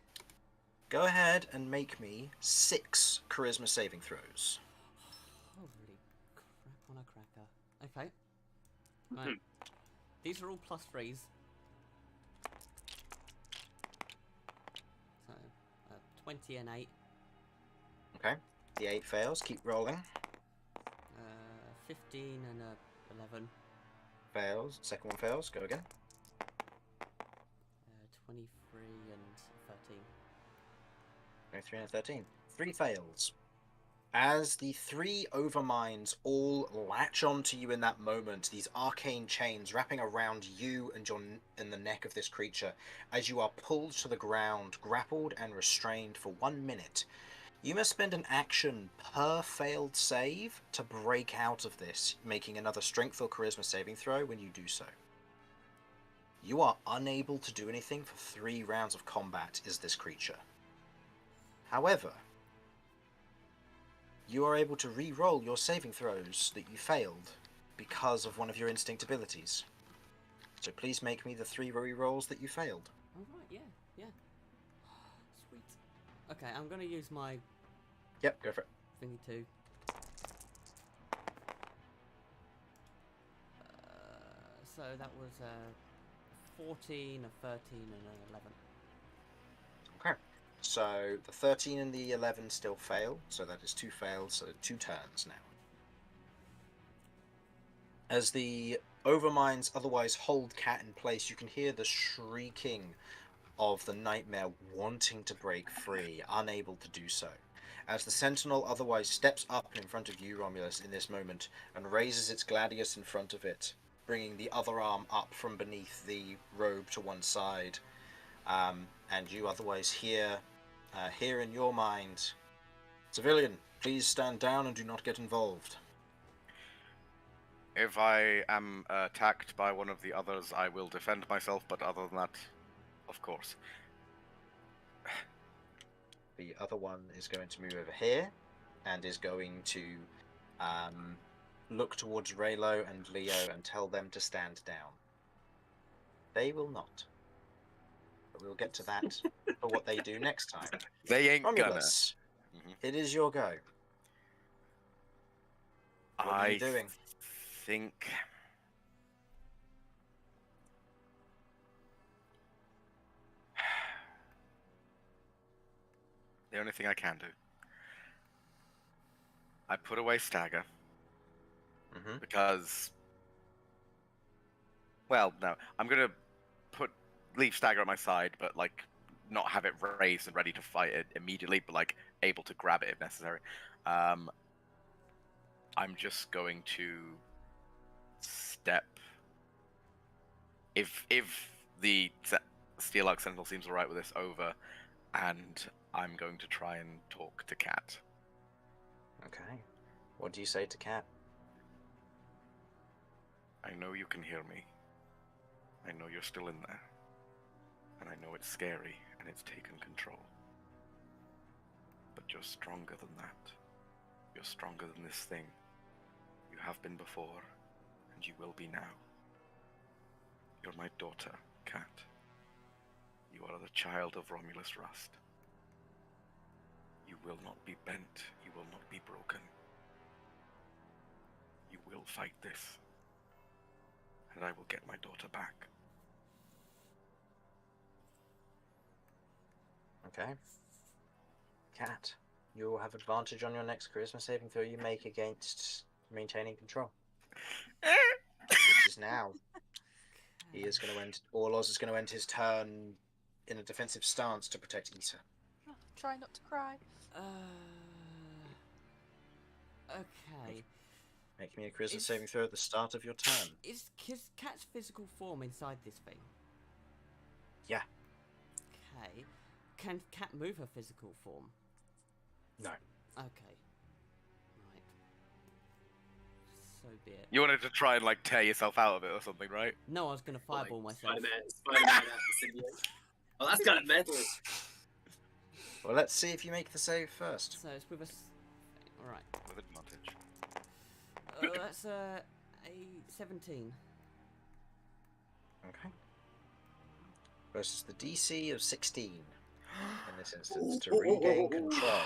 go ahead and make me 6 charisma saving throws. Holy crap on a cracker. Okay. Right. These are all +3s. So, 20 and 8. Okay. The 8 fails. Keep rolling. 15 and 11. Fails. Second one fails. Go again. 23 and 13. 23 and 13. 3 fails. As the 3 overminds all latch onto you in that moment, these arcane chains wrapping around you and the neck of this creature, as you are pulled to the ground, grappled and restrained for 1 minute. You must spend an action per failed save to break out of this, making another strength or charisma saving throw when you do so. You are unable to do anything for 3 rounds of combat as this creature. However, you are able to re-roll your saving throws that you failed because of one of your instinct abilities. So please make me the 3 re-rolls that you failed. Oh, right, yeah, yeah. Sweet. Okay, I'm going to use my Yep, go for it. thingy too. So that was 14, a 13, and an 11. Okay. So the 13 and the 11 still fail, so that is 2 fails, so 2 turns now. As the overminds otherwise hold Cat in place, you can hear the shrieking of the nightmare wanting to break free, unable to do so. As the sentinel otherwise steps up in front of you, Romulus, in this moment, and raises its gladius in front of it, bringing the other arm up from beneath the robe to one side, and you otherwise hear in your mind, "Civilian, please stand down and do not get involved." If I am attacked by one of the others, I will defend myself, but other than that, of course. The other one is going to move over here, and is going to look towards Raylo and Leo and tell them to stand down. They will not. But we'll get to that for what they do next time. They ain't Romulus, it is your go. What are you doing? Think the only thing I can do. I put away Stagger because, well, no, I'm gonna leave Stagger at my side, but like not have it raised and ready to fight it immediately, but like able to grab it if necessary. I'm just going to step. If the Steelux Sentinel seems alright with this, over, and I'm going to try and talk to Cat. Okay. What do you say to Cat? I know you can hear me. I know you're still in there. And I know it's scary and it's taken control. But you're stronger than that. You're stronger than this thing. You have been before, and you will be now. You're my daughter, Cat. You are the child of Romulus Rust. You will not be bent. You will not be broken. You will fight this. And I will get my daughter back. Okay. Cat, you will have advantage on your next charisma saving throw you make against maintaining control. Which is now. He is going to end. Orlos is going to end his turn in a defensive stance to protect Issa. Try not to cry. Okay. Make me a charisma It's- saving throw at the start of your turn. Is Cat's physical form inside this thing? Yeah. Okay. Can Cat move her physical form? No. Okay. Right. So be it. You wanted to try and like tear yourself out of it or something, right? No, I was gonna fireball myself. Spider-Man out the symbiote. Oh, that's kind of metal. Well, let's see if you make the save first. So it's with us. Alright. With advantage. That's a 17. Okay. Versus the DC of 16 in this instance to regain control.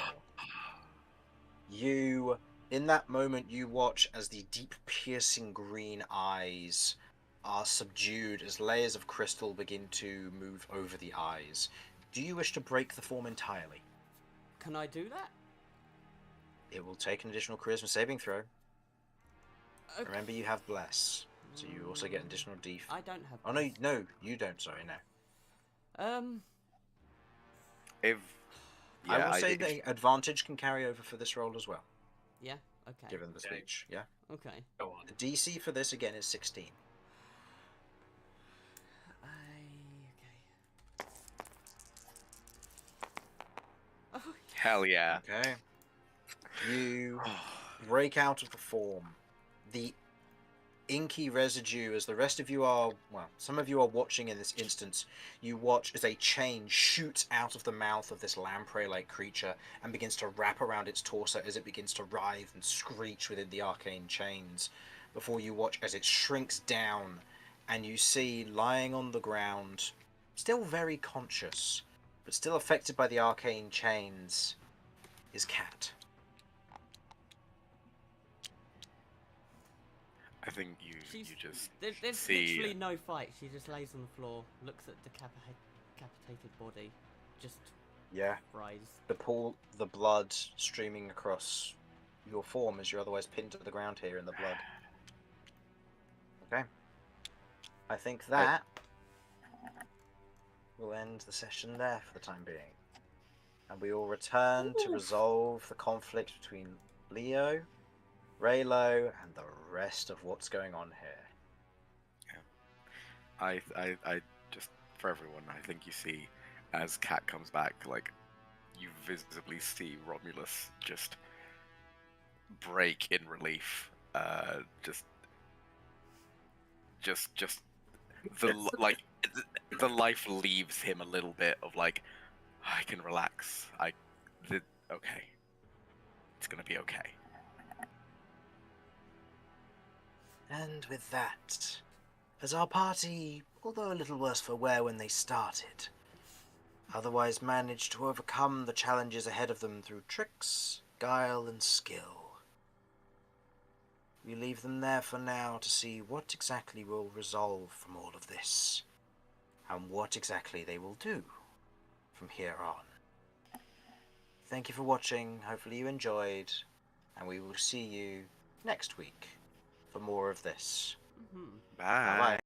You, in that moment, you watch as the deep, piercing green eyes are subdued as layers of crystal begin to move over the eyes. Do you wish to break the form entirely? Can I do that? It will take an additional charisma saving throw. Okay. Remember, you have bless, so you also get an additional def. I don't have. Oh no, no, you don't. Sorry, no. If I will say the advantage can carry over for this roll as well, Yeah. Okay. given the speech. Yeah. Okay. Go on. The DC for this again is 16. Okay. Oh, hell yeah. Okay. You break out of the form. The inky residue, as the rest of you are, well, some of you are watching in this instance, you watch as a chain shoots out of the mouth of this lamprey-like creature and begins to wrap around its torso as it begins to writhe and screech within the arcane chains, before you watch as it shrinks down and you see lying on the ground, still very conscious, but still affected by the arcane chains, is Cat. I think you just there's see literally no fight. She just lays on the floor, looks at the decapitated body, just Yeah. rise. The blood streaming across your form as you're otherwise pinned to the ground here in the blood. Okay. I think that will end the session there for the time being. And we will return to resolve the conflict between Leo, Raylo, and the rest of what's going on here. I just for everyone, I think you see as Cat comes back, like you visibly see Romulus just break in relief. Just the like the life leaves him a little bit of like I can relax. Okay, it's gonna be okay. And with that, as our party, although a little worse for wear when they started, otherwise managed to overcome the challenges ahead of them through tricks, guile, and skill. We leave them there for now to see what exactly will resolve from all of this, and what exactly they will do from here on. Thank you for watching, hopefully you enjoyed, and we will see you next week for more of this. Mm-hmm. Bye. Bye-bye.